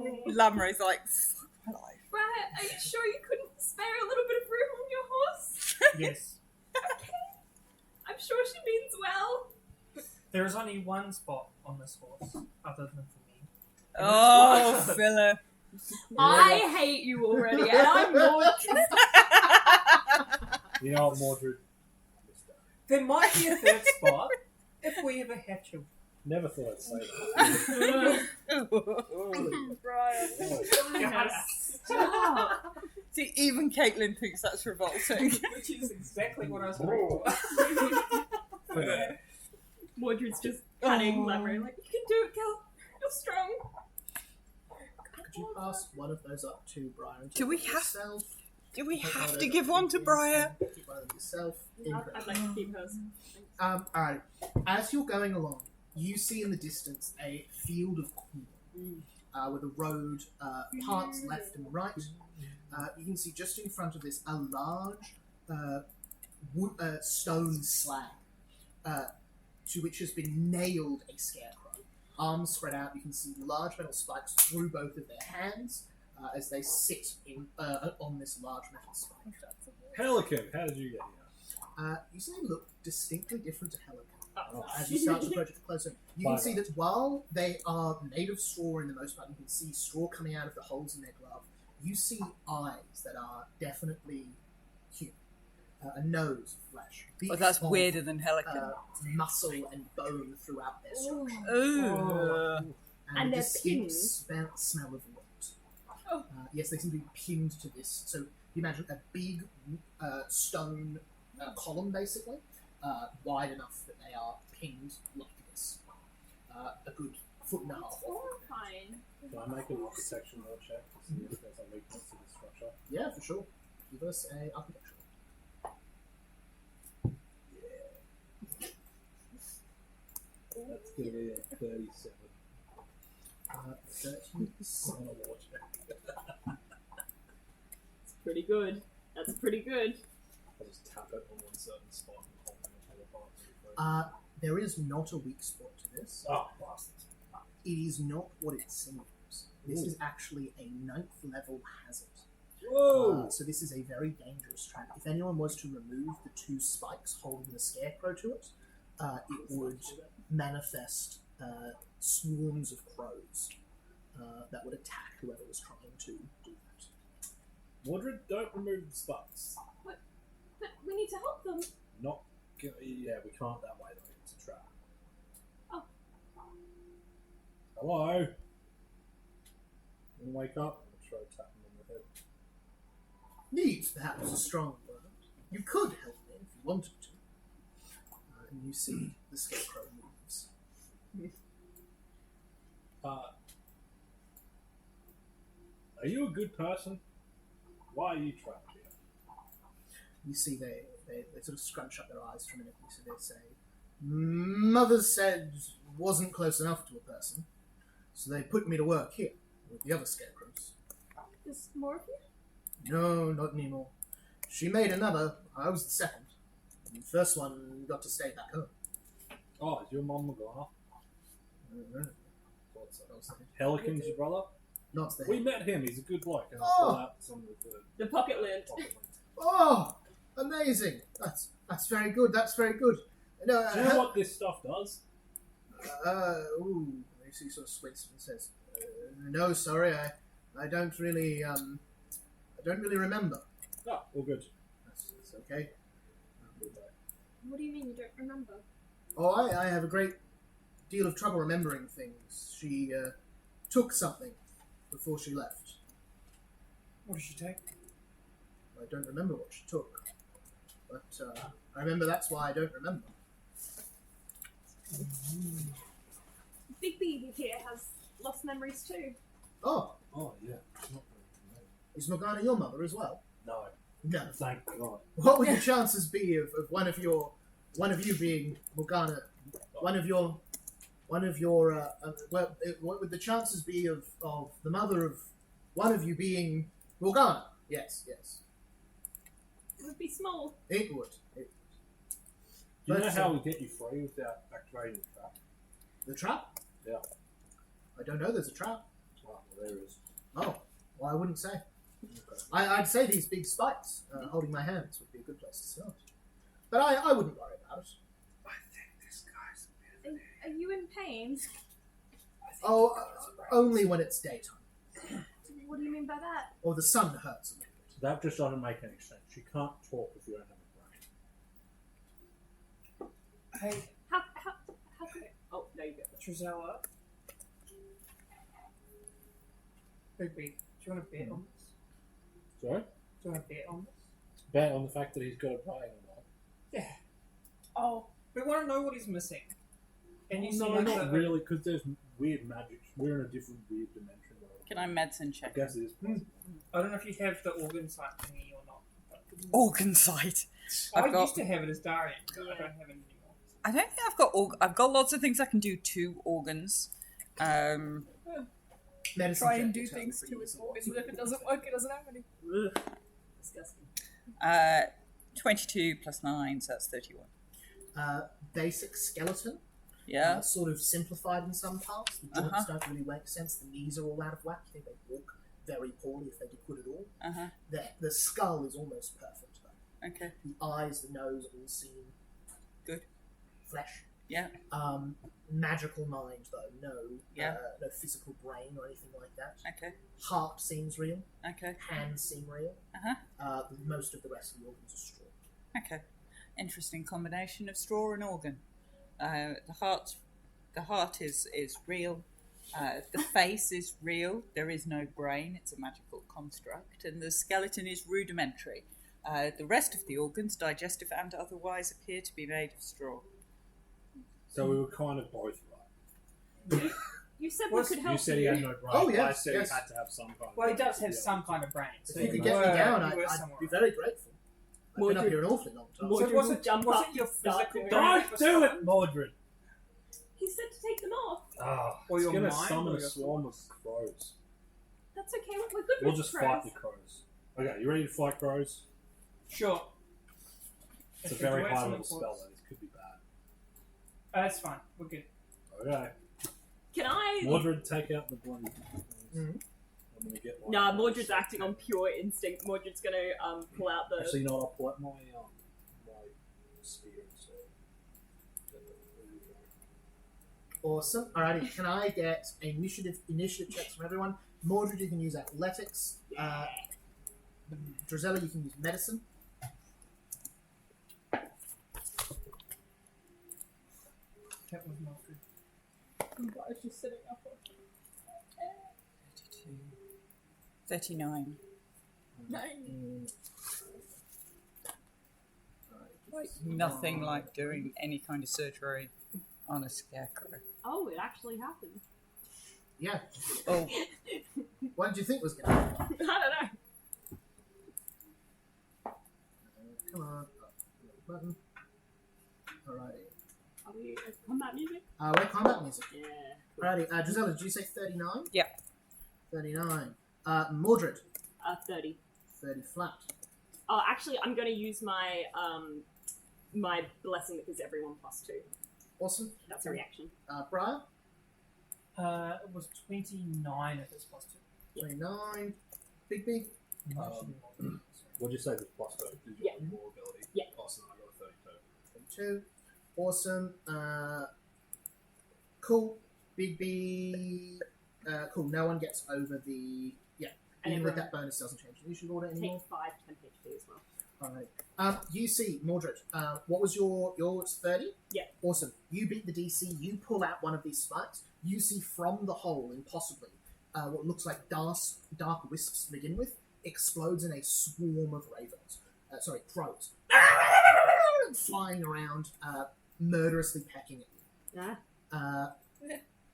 me. Lamray's like, fuck my life. Right, are you sure you couldn't spare a little bit of room on your horse? Yes. I'm sure she means well. There is only one spot on this horse, other than for me. Oh, filler. I hate you already, and I'm Morgan. You know what, Mordred? There might be a third spot if we ever have children. Never thought I'd say that. Brian. Stop. See, even Caitlin thinks that's revolting. Which is exactly what I was hoping for. Mordred's just patting Lemray like, you can do it, Kel. You're strong. Could you pass one of those up to Brian? Do we have- yourself? Do we Take have one to of give those one to up Briar? Keep one of them yourself. I'd Incredible. like to keep hers. Alright. As you're going along, you see in the distance a field of corn with a road parts left and right. You can see just in front of this a large stone slab to which has been nailed a scarecrow. Arms spread out, you can see large metal spikes through both of their hands as they sit on this large metal spike. Pelican, how did you get here? You see they look distinctly different to Helican. Oh. As you start to approach it closer, you can Fine. see that while they are made of straw in the most part, you can see straw coming out of the holes in their glove. You see eyes that are definitely human. A nose, flesh. Well, bits that's of, weirder than Helican. muscle and bone throughout their structure. Ooh. And a they're distinct pinned. smell of rot. Oh. Yes, they seem to be pinned to this. So you imagine a big stone column, basically, wide enough that they are pinned like this. A good foot and a half. Horrifying. Can I make an architecture roll check to see if there's a weakness to the structure? Yeah, for sure. Give us a architecture. That's going to be a 37. 37. On a war check. It's pretty good. That's pretty good. I'll just tap it on one certain spot and hold them and pull apart really quick. There is not a weak spot to this. Oh, bastards. It is not what it seems. This Ooh. is actually a 9th level hazard. Whoa! So this is a very dangerous trap. If anyone was to remove the 2 spikes holding the scarecrow to it, it would manifest swarms of crows that would attack whoever was trying to do that. Mordred, don't remove the spikes. But we need to help them. Not. Yeah, we can't that way though. It's a trap. Oh. Hello? Wanna wake up? I'm try to tap him on the head. Needs perhaps a strong word. You could help me if you wanted to. And you see the scarecrow moves. Are you a good person? Why are you trapped here? You see they sort of scrunch up their eyes for a minute. So they say, Mother said wasn't close enough to a person, so they put me to work here with the other scarecrows. There's more of you? No, not anymore. She made another. I was the second. And the first one got to stay back home. Oh, is your mom Morgana? Mhm. So That's what I was thinking. Pelican's your brother? Not the We head. met him. He's a good bloke. And Oh. I'll pull out some of the The pocket lint. pocket lint. Oh, amazing! That's very good. That's very good. No, Do you know what this stuff does? You see, sort of squints and says, "No, sorry, I don't really remember." Oh, all good. That's okay. What do you mean you don't remember? Oh, I have a great deal of trouble remembering things. She took something before she left. What did she take? I don't remember what she took, but I remember that's why I don't remember. Big Baby here has lost memories too. Oh, Oh, yeah. It's not very is Morgana your mother as well? No. No. Thank God. What would the chances be of one of you being Morgana? What would the chances be of the mother of one of you being Morgana? Yes. It would be small. It would. Do you know But, how we get you free without activating the trap? The trap? Yeah. I don't know. There's a trap. Oh, well, there is. Oh, well, I wouldn't say. I'd say these big spikes holding my hands would be a good place to start. But I wouldn't worry about it. I think this guy's a bit of Are you in pain? Oh, only when it's daytime. What do you mean by that? Or the sun hurts a little bit. That just doesn't make any sense. You can't talk if you don't have a brain. Hey, How could it? Oh, there you go. Trizella. Big B, do you want to bet on this? Sorry? Do you want to bet on this? Bet on the fact that he's got a brain or not. Yeah. Oh, We want to know what he's missing. And you No, seem like not really, because there's weird magic. We're in a different weird dimension. Where Can I medicine I check? guess it is possible. I don't know if you have the organ sight thingy or not. But Organ sight. I I've got- used to have it as Darian, but I don't have it anymore. I don't think I've got. I've got lots of things I can do to organs. Medicine try and check do will tell things you to pretty his easily. organs, and if it doesn't work, it doesn't have any. Disgusting. 22 plus 9, so that's 31. Basic skeleton. Yeah. Sort of simplified in some parts. The joints Uh-huh. don't really make sense. The knees are all out of whack. I think they walk very poorly if they did good at all. Uh-huh. The skull is almost perfect, though. Okay. The eyes, the nose, all seem Good. flesh. Yeah. Magical mind, though. No physical brain or anything like that. Okay. Heart seems real. Okay. Hands seem real. Uh-huh. Most of the rest of the organs are straw. Okay. Interesting combination of straw and organ. The heart is real. The face is real. There is no brain. It's a magical construct, and the skeleton is rudimentary. The rest of the organs, digestive and otherwise, appear to be made of straw. So we were kind of both right. You said What's- we could help You said he had no brain. Oh, I yes, said yes. he had to have some kind of Well, he does Yeah. have some kind of brain. So If you could you get were- me down, you were I'd somewhere be right. very grateful. I've been up Mordred- here an awfully long time. So it wasn't, jump wasn't up, your start physical doing brain? Don't do it, Mordred! He said to take them off. Oh, Or it's your gonna mind summon or a your swarm of crows. That's okay. We're good We'll with just crows. fight the crows. Okay, you ready to fight crows? Sure. It's a If we very do it, high someone level spell, calls. though. This could be bad. That's fine. We're good. Okay. Can I? Mordred, take out the bloody. Mhm. I'm gonna get my. Nah, Mordred's acting on pure instinct. Mordred's gonna pull out the. Actually, no, I'll pull out my spear and sword. Awesome. Alrighty, can I get initiative checks from everyone? Mordred, you can use athletics. Drizella, you can use medicine. That was not good. I'm glad she's sitting up. 32. 39. Nine. Nothing like doing any kind of surgery on a scarecrow. Oh, it actually happened. Yeah. Oh, What did you think was going to happen? I don't know. Come on. Button. Alrighty. Are we combat music? We're combat music. Yeah. Alrighty. Drizella, did you say 39? Yeah. 39. Mordred, 30. 30 flat. Oh, actually, I'm going to use my my blessing that gives everyone +2. Awesome. That's a reaction. Briar, It was 29 if it's plus 2. 29. Big B. What'd you say with plus 2? Did you have more ability? Yeah. Awesome, I got a 32. 32. Awesome. Cool. Big B. Cool. No one gets over the. Yeah. And Even with everyone that bonus doesn't change the initiative order anymore. take 5 temp HP as well. Alright. You see, Mordred, what was yours 30? Yeah. Awesome. You beat the DC, you pull out one of these spikes, you see from the hole, impossibly, what looks like dark wisps to begin with, explodes in a swarm of ravens. Crows. Flying around, murderously pecking at you.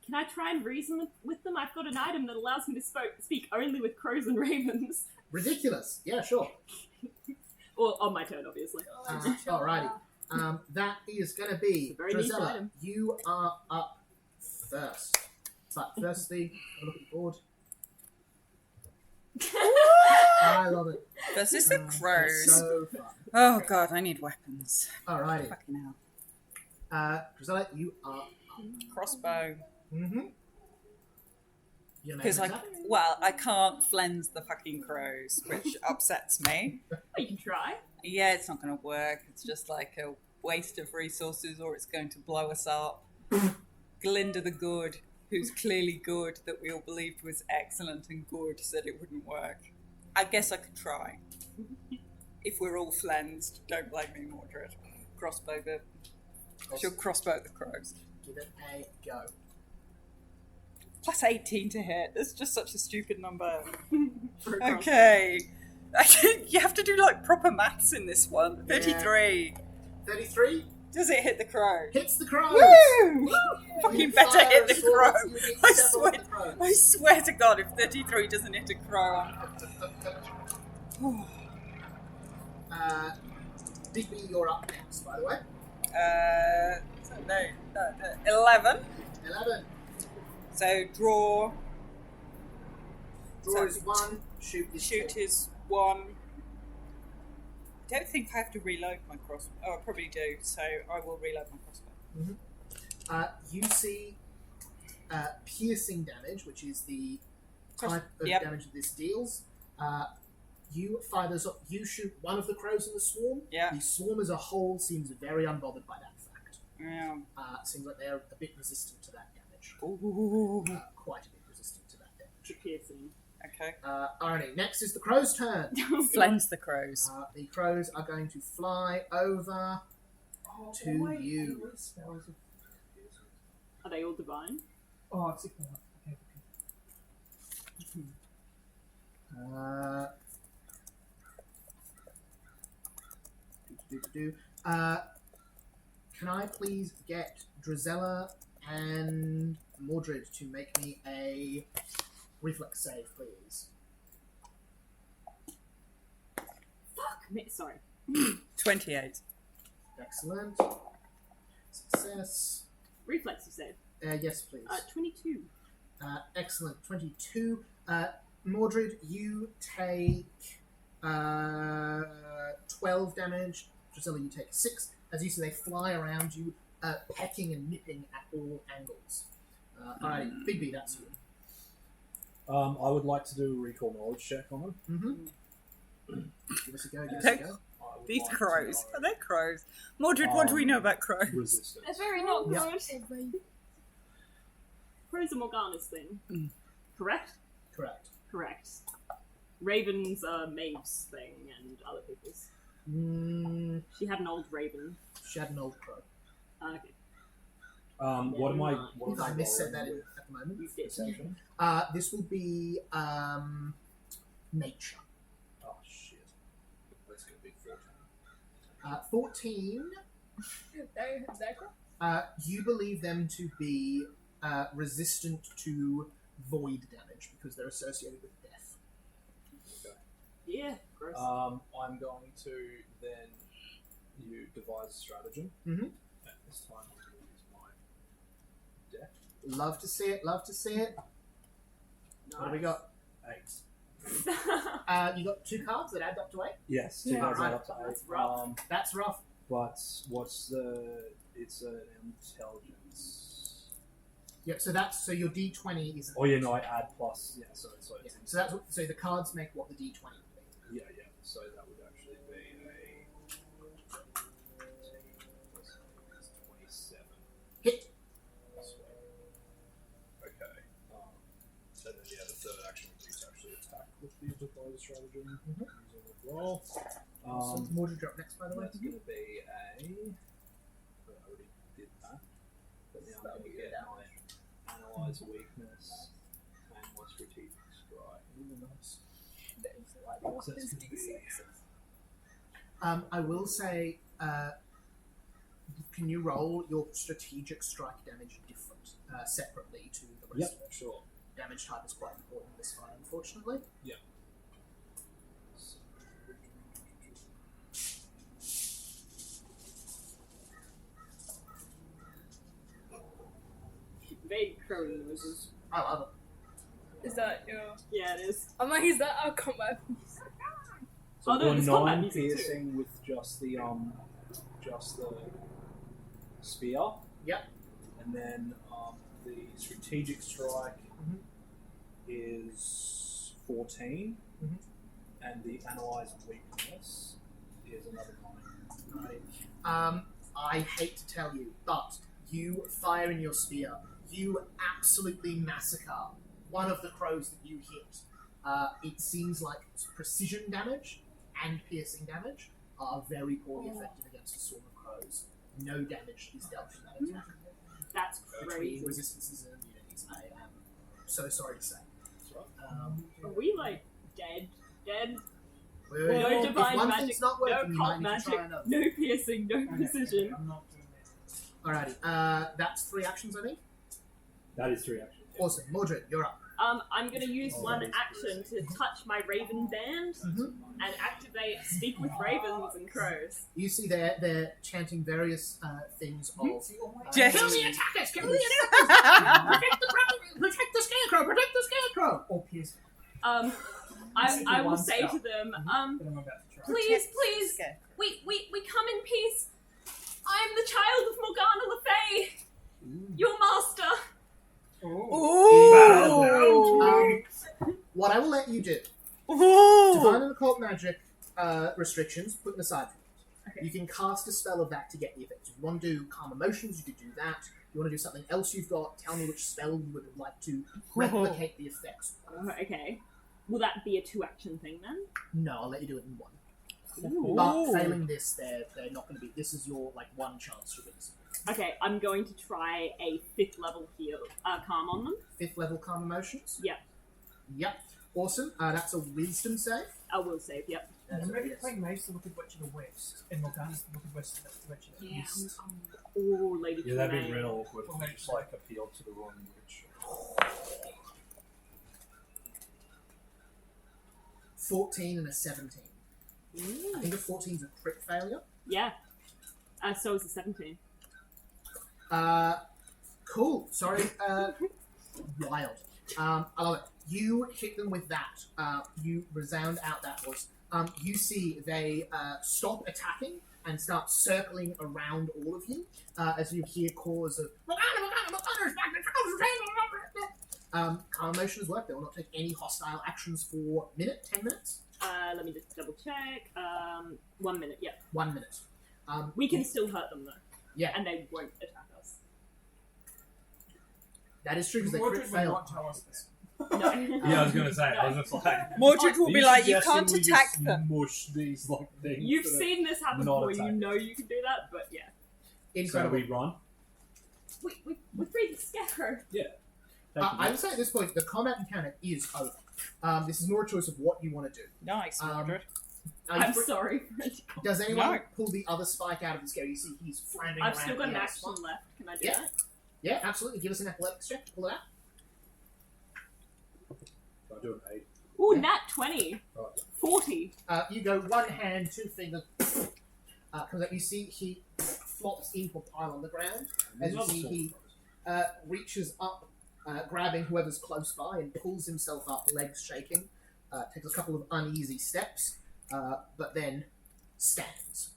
Can I try and reason with them? I've got an item that allows me to speak only with crows and ravens. Ridiculous. Yeah, sure. Or on my turn, obviously. Alrighty. That is going to be It's a very niche Drizella. item. You are up first. But firstly, have a look at the board. I love it. Versus the It's crows. so fun. Oh god, I need weapons. Alrighty. Fucking hell. Drizella, you are up. Crossbow. Mm-hmm. Your name Because is up. I can't flens the fucking crows, which upsets me. Oh, you can try. Yeah, it's not going to work. It's just like a waste of resources, or it's going to blow us up. Glinda the Good, who's clearly good, that we all believed was excellent and good, said it wouldn't work. I guess I could try. If we're all flensed, don't blame me, Mordred. Crossbow the... She'll crossbow the crows. Give it a go. Plus 18 to hit. It's just such a stupid number. For a crossbow. Okay. You have to do like proper maths in this one. 33. 33 Does it hit the crow? hits the crows. Woo! Fucking You better fire hit a the sword, crow. you hit I several swear, of the crows. I swear to God, if 33 doesn't hit a crow, Big B, you're up next, by the way. no, 11. 11. So draw. Draw So is 1, shoot is Shoot 2. is 1. I don't think I have to reload my crossbow. Oh, I probably do, so I will reload my crossbow. You see piercing damage, which is the type of Yep. damage that this deals. You fire those up. You shoot one of the crows in the swarm. Yeah. The swarm as a whole seems very unbothered by that fact. Yeah. Seems like they're a bit resistant to that damage. Ooh. Quite a bit resistant to that damage. Piercing. Okay. Alrighty, next is the crow's turn. Flens the crows. The crows are going to fly over to you. Are they all divine? Oh, it's okay. Can I please get Drizella and Mordred to make me a reflex save, please? Sorry. 28. Excellent. Success. Reflex, you said. Yes, please. 22. Excellent. 22. Mordred, you take 12 damage. Drizella, you take 6. As you see, they fly around you, pecking and nipping at all angles. Alrighty, Big B, that's you. I would like to do a recall knowledge check on them. Mm-hmm. Give us a go, give us a go. I would These like to crows. know Are they crows? Mordred, what do we know about crows? Resistance. They're very not Yeah. good. Crows are Morgana's thing. Correct? Correct. Correct. Ravens are Maeve's thing and other people's. She had an old raven. She had an old crow. Okay. What am I? I What think I am I missaid that rolling in, at the moment. You did. Perception? This will be nature. Oh shit! That's gonna be 14. 14. You believe them to be resistant to void damage because they're associated with death. Okay. Yeah, gross. I'm going to then you devise a stratagem. Mhm. At this time, I'm going to use my deck. Love to see it. Love to see it. What do we got? 8. You got 2 cards that add up to 8. Yes, Yeah. two guys Alright. add up to 8. That's rough. That's rough. But what's the? It's an intelligence. Yeah, so your D20 is. Oh yeah, no, I add plus. Yeah, so Yeah, so that's what, so the cards make what the D20 would be. yeah. So that would actually be a 27. Hit. Okay. So then the third action would be to actually attack with the improvised stratagem using the roll. So Mordred drop next, by the way. That's going to be a. I already did that. But now I'm going to get my analyze weakness and my strategic strike. Ooh, nice. So that's going to be. I will say, can you roll your strategic strike damage different, separately to the rest of it? Sure. Damage type is quite important in this fight, unfortunately. Yeah. Vague crowing noises. I love it. Is that your? Yeah, it is. I'm like, is that our combat? So Oh, no, we're it's combat 9 music too. piercing with just the spear. Yep. And then the strategic strike Mhm. is 14, Mhm. and the analyze weakness is another 9. Right. I hate to tell you, but you fire in your spear. You absolutely massacre one of the crows that you hit. It seems like precision damage and piercing damage are very poorly effective against a swarm of crows. No damage is dealt from that attack. That's Between crazy. resistances and immunities, I am so sorry to say. Are we like dead? Dead? Well, No if divine one magic, thing's not no working, you might cult need to magic, try another. no piercing, no precision. I'm not doing this. Alrighty, that's 3 actions, I think. That is 3 actions. Awesome. Mordred, you're up. I'm gonna use one action to touch my raven band and activate Speak with Ravens and Crows. You see they're chanting various things of... Just- Kill the attackers! Kill the attackers! Protect the scarecrow! Protect the scarecrow! Or pierce. I will say to them, That I'm about to try. please, we come in peace. I'm the child of Morgana Le Fay, your master. Ooh. What I will let you do, Ooh. divine and occult magic restrictions, put them aside for it. Okay. You can cast a spell of that to get the effect. If you want to do calm emotions, you could do that. If you want to do something else you've got, tell me which spell you would like to replicate the effects. Okay. Will that be a 2-action thing then? No, I'll let you do it in one. Ooh. But failing this, they're not going to be. This is your one chance to win. Okay, I'm going to try a 5th level heal, calm on them. 5th level calm emotions. Yep. Yep. Awesome. That's a wisdom save. I will save, yep. That's Maybe yes. playing Mace to look at Witch of the West, and Morgana's to look at West of the Witch of the East. Oh, Lady Yeah, that'd be Tremaine. real awkward. Just like appeal to the wrong witch. 14 and a 17. I think a 14 is a crit failure. Yeah. So is the 17. Cool. Sorry. Wild. I love it. You hit them with that. You resound out that voice. You see they stop attacking and start circling around all of you as you hear calls of calm emotions work. They will not take any hostile actions for 10 minutes. Let me just double check. 1 minute, yep. 1 minute. We can still hurt them though. Yeah, And they won't attack us. that is true because they crit Mordred would fail. not tell us this. No. Yeah, I was gonna say. I was just like. Mordred will Are be like, you suggesting can't we attack just them. Mush these like things. You've that are- seen this happen not before, you attack. know you can do that, but yeah. So Incredible. we run. We freed the scarecrow. I would say at this point the combat mechanic is over. This is more a choice of what you want to do. Nice, Mordred. I'm sorry. Does anyone No. pull the other spike out of the scale? You see he's flamming I've around still got an the other action spike. left. Can I do Yeah. that? Yeah, absolutely. Give us an athletics check to pull it out. I do an 8. Ooh, Yeah. nat 20. Right. 40. You go one hand, 2 fingers. Comes out. You see he flops into a pile on the ground. As you see, he reaches up, grabbing whoever's close by and pulls himself up, legs shaking. Takes a couple of uneasy steps, but then stands.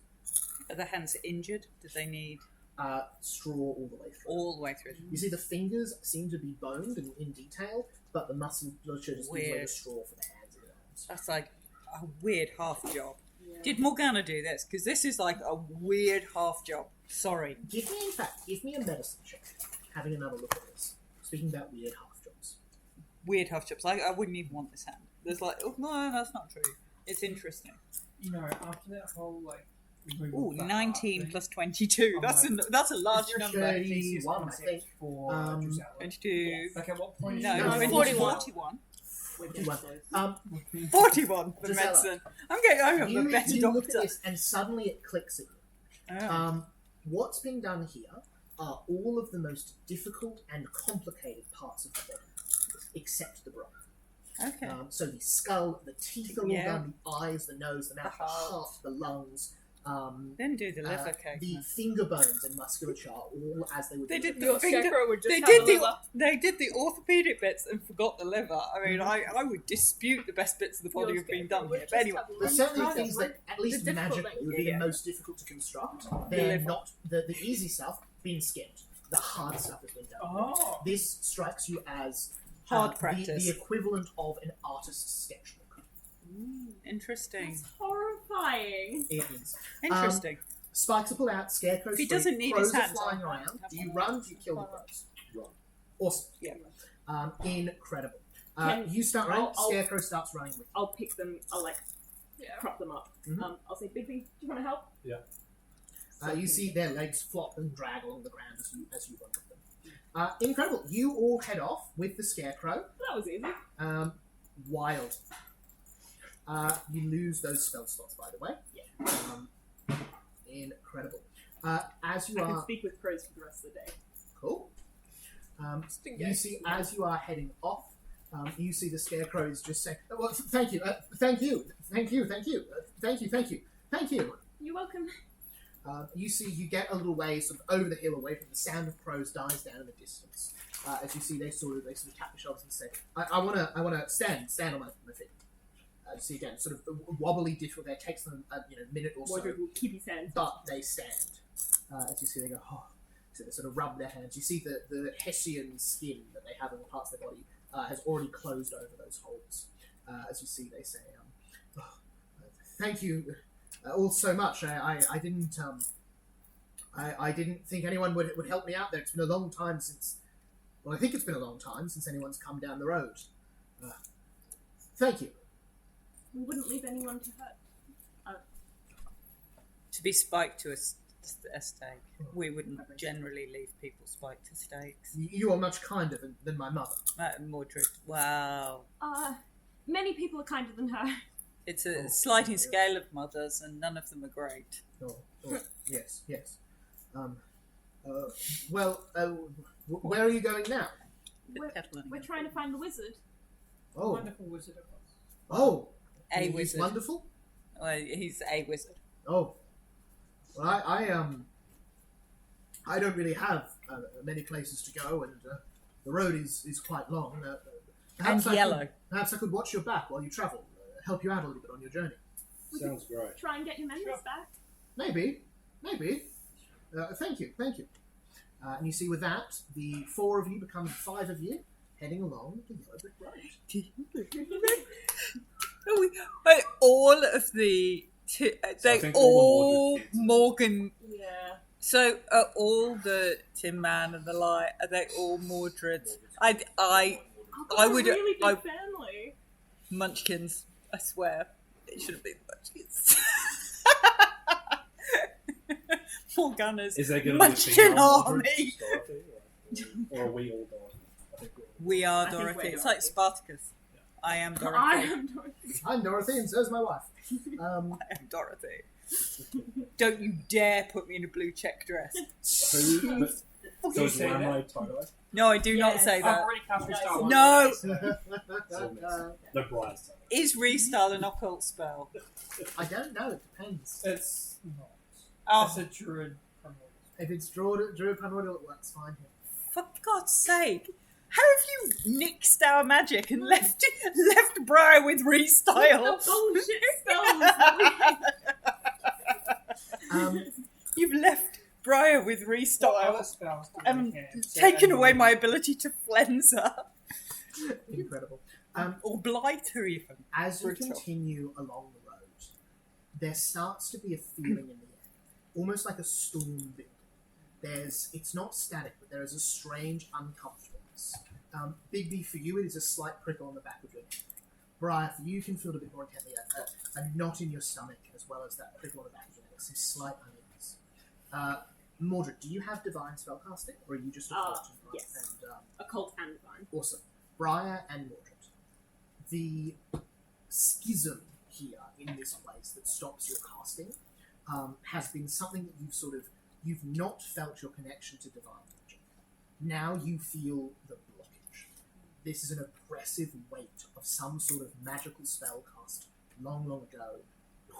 Are the hands injured? Do they need straw all the way through. All the way through. You see the fingers seem to be boned and in detail, but the musculature just gives way to Weird. straw for the hands and the arms. That's like a weird half job. Yeah. Did Morgana do this? Because this is like a weird half job. Sorry. Give me a medicine check. Having another look at this. Speaking about weird half jobs. Weird half jobs. I wouldn't even want this hand. There's like, oh, no, that's not true. It's interesting. You know, after that whole like. Ooh, 19 plus 22. That's a large It's number. 31, I think. For 22. Like at what point? No, No, 41. 41 for Gisela, medicine. I'm a better you look doctor. at this and suddenly it clicks at you. Oh. What's being done here are all of the most difficult and complicated parts of the body, except the brain. Okay. So the skull, the teeth are all Yeah. done, the eyes, the nose, the mouth, the heart, the lungs, Then do the liver cake. the finger bones and musculature are all as they would They be. did Your the finger. scarecrow would just They have did a the liver. they did the orthopedic bits and forgot the liver. I mean, Mm-hmm. I would dispute the best bits of the body Your have been scarecrow done would here. just But anyway, have a There's liver. certainly things that, at least The difficult magically, would be thing, the most difficult to construct. The They're liver. not the easy stuff, been skipped. The hard stuff has been done. Oh. This strikes you as Hard practice. the equivalent of an artist's sketchbook. Interesting. That's horrifying. It is. Interesting. Spikes are pulled out, scarecrows If he free, doesn't need crows his are hands, flying I'll around. have Do you one. run? Do you kill the crows? Run. Awesome. Yeah. Incredible. Can- You start running, I'll- scarecrow starts running with I'll pick them. I'll like Yeah. prop them up. Mhm. I'll say, Bigby, do you want to help? you. You see their legs flop and drag along the ground as you run with them. Incredible. You all head off with the scarecrow. That was easy. Wild. You lose those spell slots, by the way. Yeah. Incredible. As you I can are speak with crows for the rest of the day. cool. Just in You case. see, as you are heading off, you see the scarecrow is just saying, "Well, thank you, thank you, thank you, thank you, thank you, thank you, thank you." You're welcome. You see, you get a little way sort of over the hill, away from the sound of crows dies down in the distance. As you see, they sort of tap the shoulders and say, "I wanna stand on my feet." You see again, sort of wobbly, difficult. It takes them a minute or so, Wardrobe will keep his hands. but they stand. As you see, they go, "Oh." So they sort of rub their hands. You see the Hessian skin that they have in the parts of their body has already closed over those holes. As you see, they say, "Thank you all so much. I didn't I didn't think anyone would help me out there. It's been a long time since. Well, I think it's been a long time since anyone's come down the road. Thank you." We wouldn't leave anyone to hurt. To be spiked to a stake, we wouldn't generally leave people spiked to stakes. You are much kinder than my mother. Mordred, wow. Many people are kinder than her. It's a sliding scale of mothers, and none of them are great. Oh, yes. Where are you going now? We're trying to find the wizard. Oh, Wonderful wizard of us. oh, A he's wizard. wonderful. Well, he's a wizard. Oh, well, I don't really have many places to go, and the road is quite long. And yellow. Perhaps I could watch your back while you travel, help you out a little bit on your journey. Sounds great. Try and get your memories back. Maybe. Thank you. And you see, with that, the 4 of you become 5 of you, heading along the yellow brick road. All of the... I They think all all the Mordred kids. Morgan... Yeah. So are all the Tin Man and the Light, are they all Mordreds? I would... really big I, family. Munchkins, I swear. It shouldn't be Munchkins. Morgana's Is there going to be a Munchkin female Mordred, army. Dorothy, or are we all Dorothy? I think We are I think Dorothy. we're It's like Dorothy. Spartacus. I am Dorothy. I am Dorothy. I'm Dorothy, and so's my wife. I am Dorothy. Don't you dare put me in a blue check dress. Who? But, so you is say Lamroy Toto? No, I do not Yes. say I've that. already cast Restyle. No! No, Brian's Toto. Is Restyle an occult spell? I don't know. It depends. It's not. Oh, It's a druid primordial. If it's Druid Primordial, it works fine here. for God's sake. How have you nixed our magic and left Briar with Restyle? The bullshit spells that we Um, You've left Briar with What restyle. other spells do we have? Taken away my ability to cleanse her. Incredible. Or blight her even. As you Brutal. continue along the road, there starts to be a feeling in the air, almost like a storm building. It's not static, but there is a strange uncomfortableness. Bigby, for you, it is a slight prickle on the back of your neck. Briar, for you, can feel it a bit more intently, a knot in your stomach, as well as that prickle on the back of your neck, some slight unease. Mordred, do you have divine spellcasting, or are you just a cult? Yes. And, Occult and divine. awesome. Briar and Mordred. The schism here in this place that stops your casting has been something that you've not felt your connection to divine magic. Now you feel the blockage. This is an oppressive weight of some sort of magical spell cast long, long ago,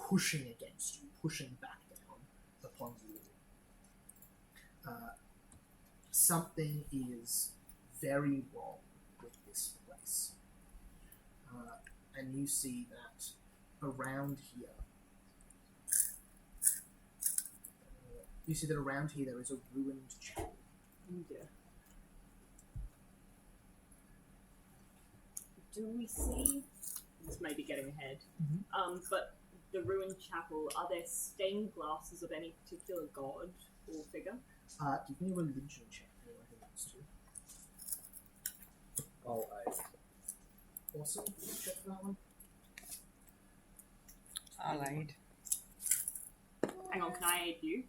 pushing against you, pushing back down upon you. Something is very wrong with this place. And you see that around here, there is a ruined chapel. Oh dear. Do we see? This may be getting ahead. But the ruined chapel. Are there stained glasses of any particular god or figure? Give me a religion check. Anyone who wants to. I'll aid. Awesome. Check for that one. I'll aid. Hang on, can I aid you?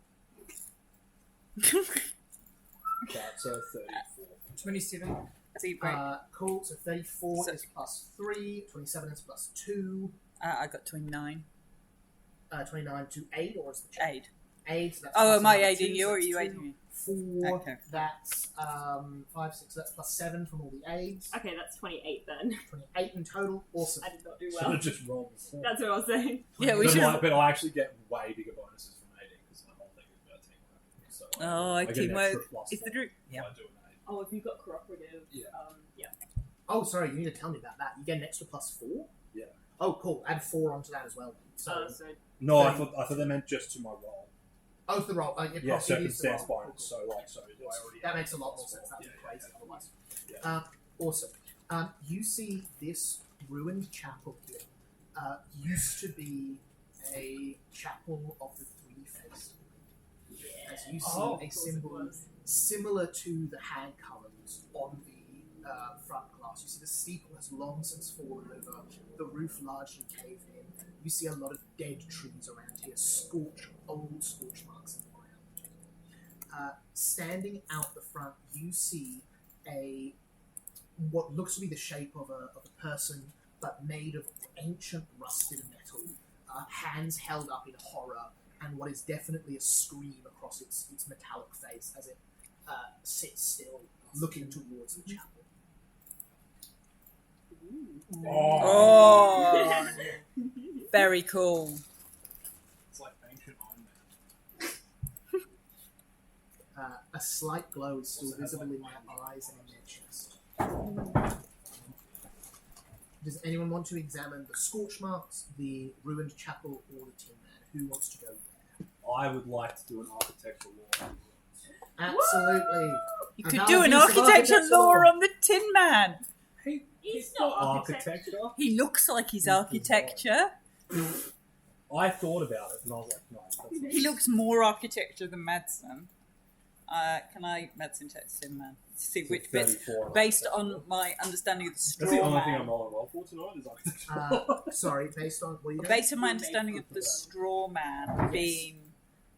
That's a 34. 27. See, Cool. So 34 So- is plus 3. 27 is plus 2. I got 29. 29 to 8, or is the check? Aid. 8. So that's Oh, plus am I another aiding 2, you so or are that's you 2. aiding me? 4. Okay. That's 5, 6. That's plus 7 from all the aids. Okay, that's 28 then. 28 in total. Awesome. I did not do Should well. have just rolled the That's what I was saying. Yeah, we but, should. but I actually get way bigger bonuses from aiding because my whole thing is about teamwork. So Oh, I get an teamwork extra plus is the one drink. if Yeah. I do an aid. Oh, if you've got cooperative. Yeah. Yeah. Oh, sorry. You need to tell me about that. You get an extra plus 4? Yeah. Oh, cool. Add 4 onto that as well. So, So No, I So- thought they meant just to my roll. oh, it's the roll. Yeah, it is the roll. circumstance Cool, bonus. cool. So I already. That have makes a lot plus more sense. four. That'd be Yeah, crazy yeah, otherwise. yeah. Awesome. You see this ruined chapel here used to be a chapel of the Three Faces. As you see Oh, a of course it symbol was. similar to the hand colors on the front glass. You see the steeple has long since fallen over, the roof largely caved in. You see a lot of dead trees around here, old scorch marks in the ground. Standing out the front, you see what looks to be the shape of a person, but made of ancient rusted metal, hands held up in horror, and what is definitely a scream across its metallic face as it sits still, looking towards the chapel. Oh, very cool. It's like ancient Iron Man. A slight glow is still Also has, visible like, in their lightning. eyes and in their chest. Does anyone want to examine the scorch marks, the ruined chapel, or the Tin Man? Who wants to go there? I would like to do an architectural law. Absolutely. You And could that do would an be some architecture architectural law law. on the Tin Man. He's not architecture. He looks like he's architecture. I thought about it and I was like, no, that's not. He looks more architecture than Madsen. Can I Madsen test Tin Man? See It's which a bits, 34 based architectural on law. my understanding of the straw That's the only thing man. I'm rolling well for tonight is architectural. Sorry, based on what are you doing? Based on my understanding of the straw man being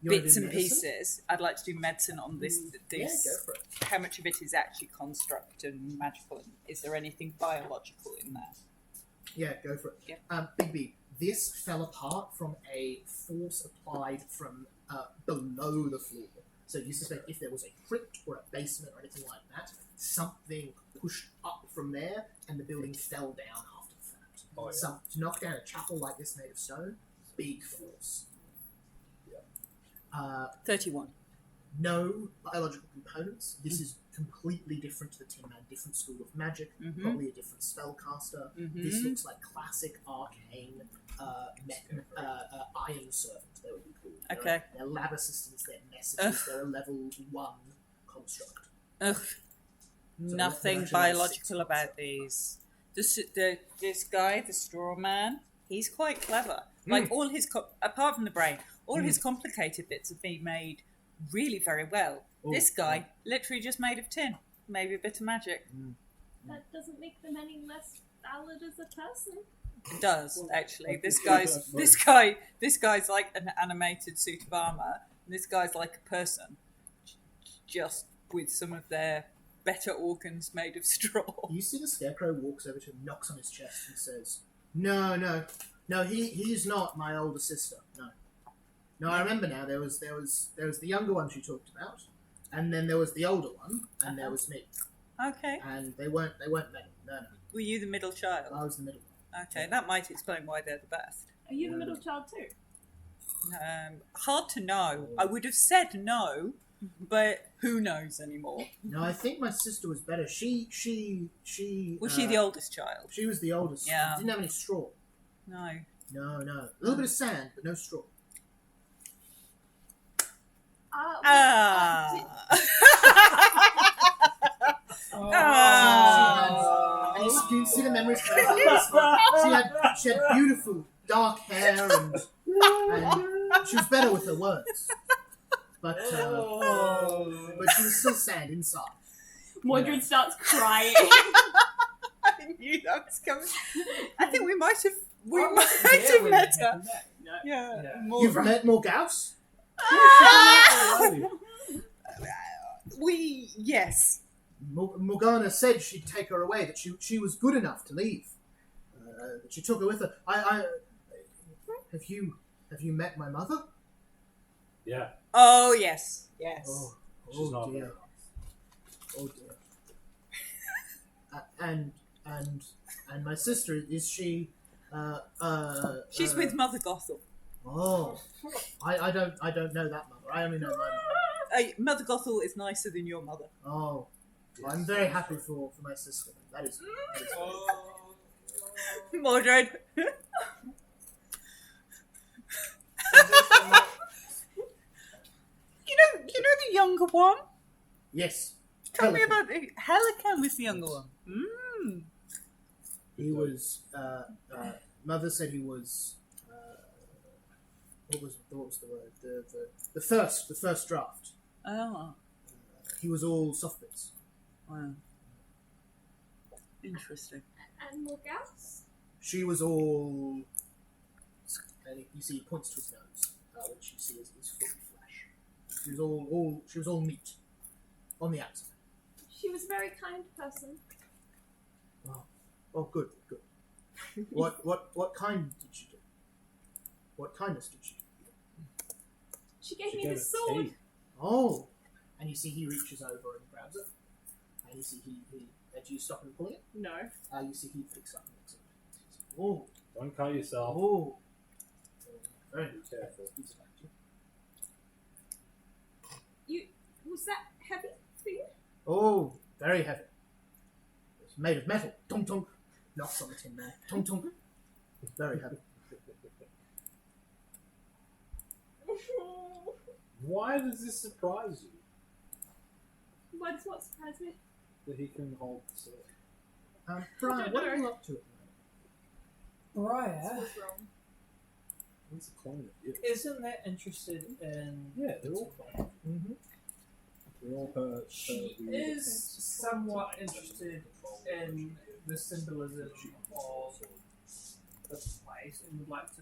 You wanna bits do and medicine? pieces, I'd like to do medicine on this. Yeah, This go for it. how much of it is actually construct and magical? And is there anything biological in there? Yeah, go for it. Yeah. Big B, this fell apart from a force applied from below the floor. So you suspect if there was a crypt or a basement or anything like that, something pushed up from there and the building fell down after the fact. Oh, yeah. So to knock down a chapel like this made of stone, big force. 31. no biological components. This is completely different to the Tin Man, different school of magic, probably a different spellcaster. This looks like classic arcane iron servant, they would be called. Okay. They're lab assistants, they're messages, they're a level 1 construct. Ugh. So Nothing they're biological about these. This guy, the straw man, he's quite clever. Like all his, apart from the brain, all his complicated bits have been made really very well. This guy, literally just made of tin. Maybe a bit of magic. That doesn't make them any less valid as a person. It does, actually. This guy's like an animated suit of armour. And this guy's like a person, just with some of their better organs made of straw. You see the Scarecrow walks over to him, knocks on his chest and says, No, he's not my older sister. No, I remember now. There was the younger one she talked about, and then there was the older one, and there was me. Okay. And they weren't men. No. Were you the middle child? I was the middle one. Okay, that might explain why they're the best. Are you the middle child too? Hard to know. I would have said no, but who knows anymore? No, I think my sister was better. She Was she the oldest child? She was the oldest. Yeah. Didn't have any straw. No. No. A little bit of sand, but no straw. And you can see the memories. She had beautiful dark hair, and she was better with her words. But she was still sand inside. Mordred starts crying. I knew that was coming. I think we might have met her. No. Yeah. You've met Morgause? Yes. Morgana said she'd take her away, that she was good enough to leave. That she took her with her. Have you met my mother? Yeah. Oh yes. She's not dear. very Oh dear. And my sister, is she? She's with Mother Gothel. Oh, I don't know that mother. I only know my mother. Mother Gothel is nicer than your mother. Oh, well, I'm very happy for my sister. That is Mordred. You know the younger one? Yes. Tell me about the Helican was the younger one. He was. Mother said he was. What was the word? The first draft. Oh. He was all soft bits. Wow. Interesting. And Morgause? She was all. And you see, he points to his nose, which you see is fully flesh. She was all meat on the outside. She was a very kind person. Oh, good. What kind did she do? What kindness did she do? She gave me the sword. Oh, and you see he reaches over and grabs it, and you see he do you stop him pulling it? No. You see he picks up and looks at it. Oh, Don't cut yourself. oh, very careful. Was that heavy for you? Oh, very heavy. It's made of metal. Tonk tonk. Knocks on the tin man. Tonk tonk. It's very heavy. Why does this surprise you? Why does what surprise me? That he can hold the sword. Brian, what are you up to at the moment? Briar, What's wrong? He's a clone of you. isn't that interested in... Yeah, they're all fine. Mm-hmm. They're all her. She is somewhat interested in the symbolism of the place and would like to,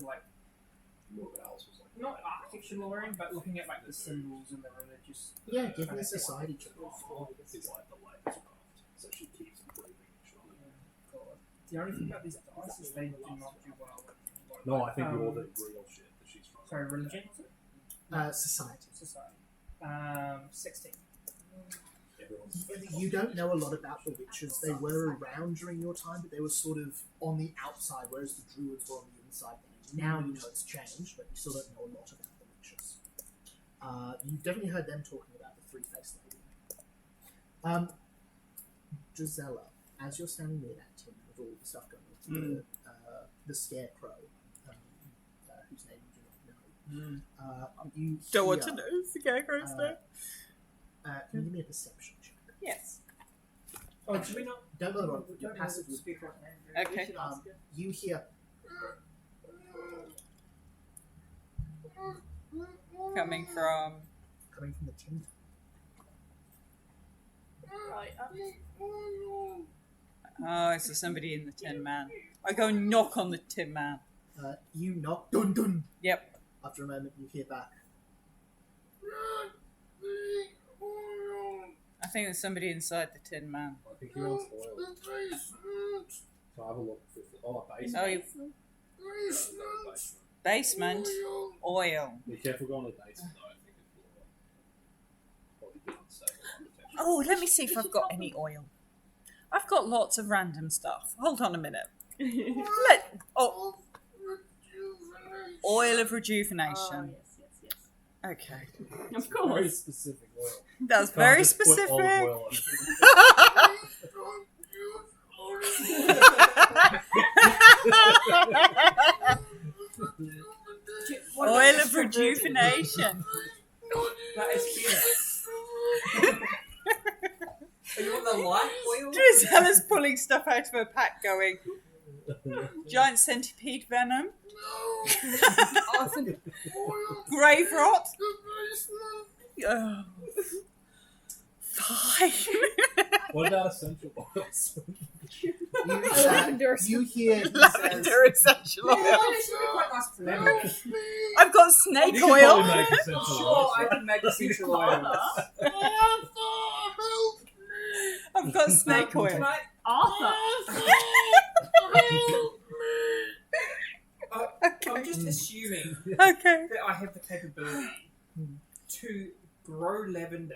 not architecture lawyering, but looking at, the symbols and the religious... Yeah, give me a society check. It's like the latest craft, so she keeps improving each one. The only thing about these dice is they do not do well with... No, I think you're the real shit that she's from. Sorry, religion? Society. Society. 16. You don't know a lot about the witches. They were around during your time, but they were sort of on the outside, whereas the druids were on the inside. Now you know it's changed, but you still don't know a lot about the witches. You've definitely heard them talking about the three-faced lady. Gisela, as you're standing near that tin with all the stuff going on, the scarecrow, whose name you do not know, you Don't want hear, to know Scarecrow's name. Can you give me a perception check? Yes. Oh, do we not? Don't bother on We your don't know passive. what to speak right now. Okay. We should ask her. You hear Coming from. coming from the tin. Right. Oh, so somebody in the Tin Man. I go knock on the Tin Man. You knock. Dun dun. Yep. After a moment, you hear back. I think there's somebody inside the Tin Man. I think he wants oil. So I have a look. Basement. Oh, you... Basement. Oil. Be careful going to the basement though. I think it will probably be unsafe. Oh, let me see if I've got any oil. I've got lots of random stuff. Hold on a minute. Oil of rejuvenation. Oh, yes. Okay. Of Very course. specific oil. That's Can't very just put specific. olive oil on it. Oil of rejuvenation. That is here. Oh, you want the light oil? Drizella's pulling stuff out of her pack going, giant centipede venom, Awesome. grave rot. Oh. Fine. What about essential oils? Lavender. You hear he Lavender says, essential oil. This would be quite nice for them. I've got snake You can oil. probably make essential Sure, oils. I can make essential oils. I've got snake Can oil. I? Arthur. I'm just assuming Okay. that I have the capability to grow lavender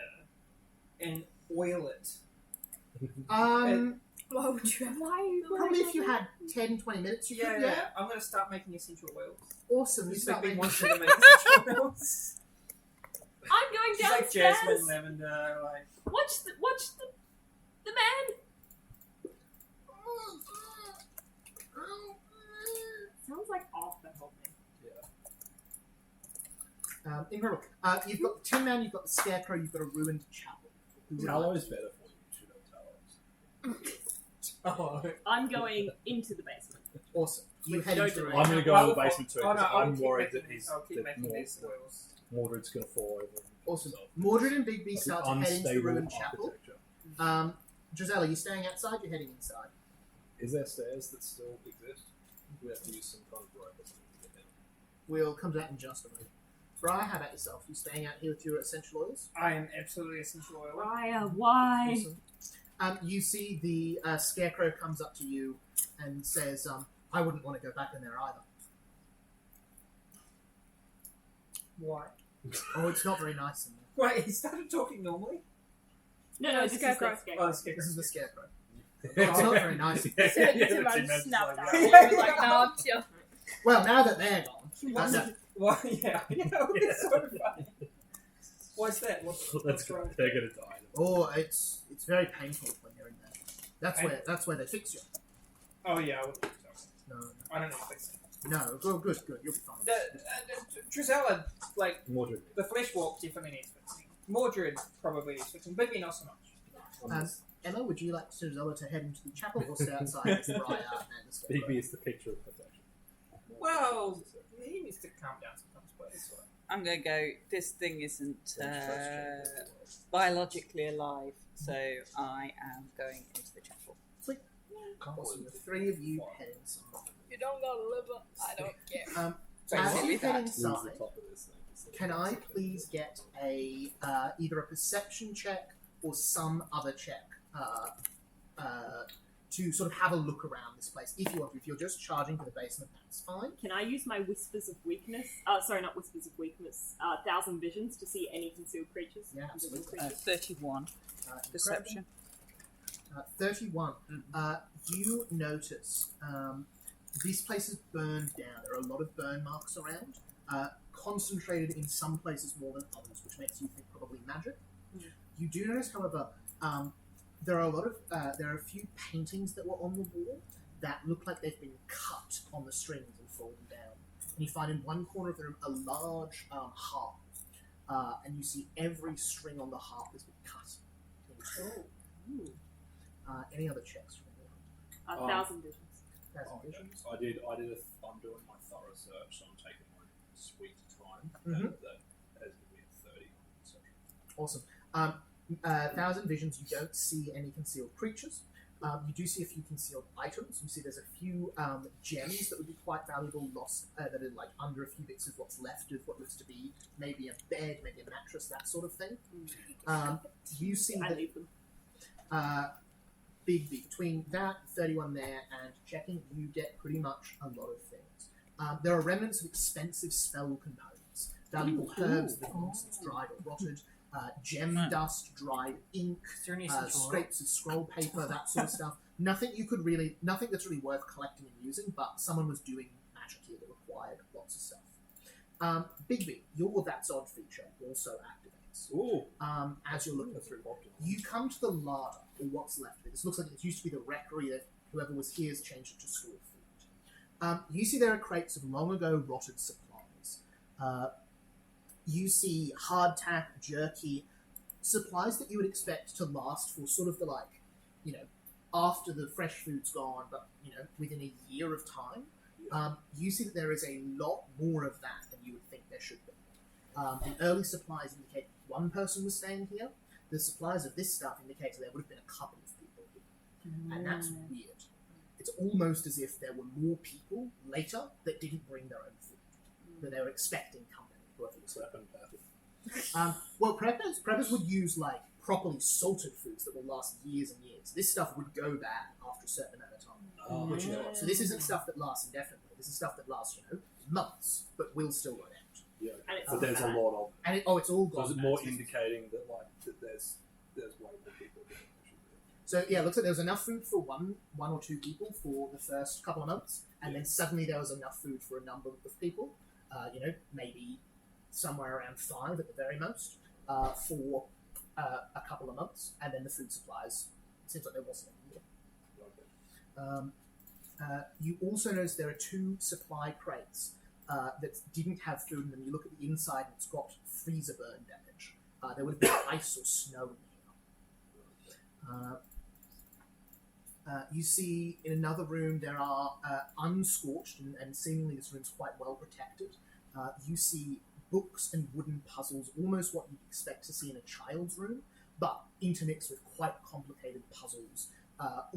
and oil it. Why would you have? Why are you probably if you had 10, 20 minutes, you could, yeah. I'm going to start making essential oils. Awesome. You You've start been making wanting to make essential oils. I'm going It's like downstairs. jasmine, lavender, like. Watch the man. Sounds like Arthur helped me. incredible. You've got the Tin Man, you've got the Scarecrow, you've got a ruined chapel. Tallow is better for you. You should have tallow. Oh, I'm going into the basement. Awesome. You With head no into the delay. I'm going to go to the basement too Oh, no, because I'll I'm keep worried making- that he's I'll keep that making these oils. Mordred's going to fall over. Awesome. Mordred and Bigby start to head into the Unstable ruined chapel. architecture. Gisela, you're staying outside, you're heading inside. Is there stairs that still exist? We have to use some kind of rope or something to get down. We'll come to that in just a moment. Briar, how about yourself? You staying out here with your essential oils? I am absolutely essential oil. Raya, why? Awesome. You see the Scarecrow comes up to you and says, I wouldn't want to go back in there either. Why? Oh, it's not very nice in there. Wait, he started talking normally? No, this is the Scarecrow. Scarecrow. Oh, Scarecrow. This is the Scarecrow. It's not very nice. Tin Man Tin snapped Man's out. like, He was like, nah, I'm chill. Well, now that they're gone, no. Why? Yeah, it's so funny. Why's that? What's wrong? They're going to die. Oh, it's very painful when you're in there. That's where they fix you. Oh yeah, I wouldn't think so. No, I don't know if it's no, good, you'll be fine. Drizella, like Mordred. the flesh walk definitely needs fixing. Mordred probably needs fixing, Bigby not so much. Emma, would you like Gisela to head into the chapel or stay outside with Briar and the Scarecrow? Bigby is the picture of protection. Well, he needs to calm down sometimes, but it's alright. I'm going to go, this thing isn't biologically alive, so I am going into the chapel. Awesome. The three of you head inside. You don't got a liver. I don't care. As Basically you head that. inside, can I please get a either a perception check or some other check to sort of have a look around this place? If you want to, if you're just charging for the basement, that's fine. Can I use my Whispers of Weakness? Sorry, not Whispers of Weakness. 1,000 Visions to see any concealed creatures? Yeah, Invisible absolutely. creatures. 31. Perception. 31. You notice this place is burned down. There are a lot of burn marks around. concentrated in some places more than others, which makes you think probably magic. You do notice, however, there are a few paintings that were on the wall that look like they've been cut on the strings and fallen down. And you find in one corner of the room a large harp, and you see every string on the harp has been cut. Any other checks from anyone? 1,000 visions. Visions? I did. I'm doing my thorough search, so I'm taking my sweet time. Mhm. And that has given me a 30 on perception. Awesome. 1,000 visions, you don't see any concealed creatures. You do see a few concealed items. You see there's a few gems that would be quite valuable lost that are like under a few bits of what's left of what looks to be maybe a bed, maybe a mattress, that sort of thing. You see I that leave them. big between that 31 there and checking, you get pretty much a lot of things. There are remnants of expensive spell components, valuable herbs that have long since dried or rotted, gem dust, dried ink, scrapes of scroll paper, that sort of stuff. Nothing that's really worth collecting and using, but someone was doing magic here that required lots of stuff. Bigby, your That's Odd feature also activates. Ooh. As you're looking through. You come to the larder, or what's left of it. This looks like it used to be the rectory that whoever was here has changed it to store food. You see there are crates of long ago rotted supplies. You see hardtack, jerky, supplies that you would expect to last for sort of the after the fresh food's gone, but within a year of time. You see that there is a lot more of that than you would think there should be. The early supplies indicate one person was staying here. The supplies of this stuff indicate there would have been a couple of people here. And that's weird. It's almost as if there were more people later that didn't bring their own food. That they were expecting company, whoever was there. Well, preppers would use properly salted foods that will last years and years. This stuff would go bad after a certain amount of time, which is odd. So this isn't stuff that lasts indefinitely. This is stuff that lasts, months, but will still run out. Yeah, And it's but there's a bad. lot of. And it's all So gone. is it bad. more indicating that that there's way more people than there should be? So yeah, it looks like there was enough food for one or two people for the first couple of months, and then suddenly there was enough food for a number of people. Maybe somewhere around 5 at the very most for a couple of months, and then the food supplies. It seems like there wasn't any more. You also notice there are 2 supply crates that didn't have food in them. You look at the inside, and it's got freezer burn damage. There would have been ice or snow in here. You see in another room there are unscorched, and seemingly this room's quite well protected. You see books and wooden puzzles, almost what you'd expect to see in a child's room, but intermixed with quite complicated puzzles,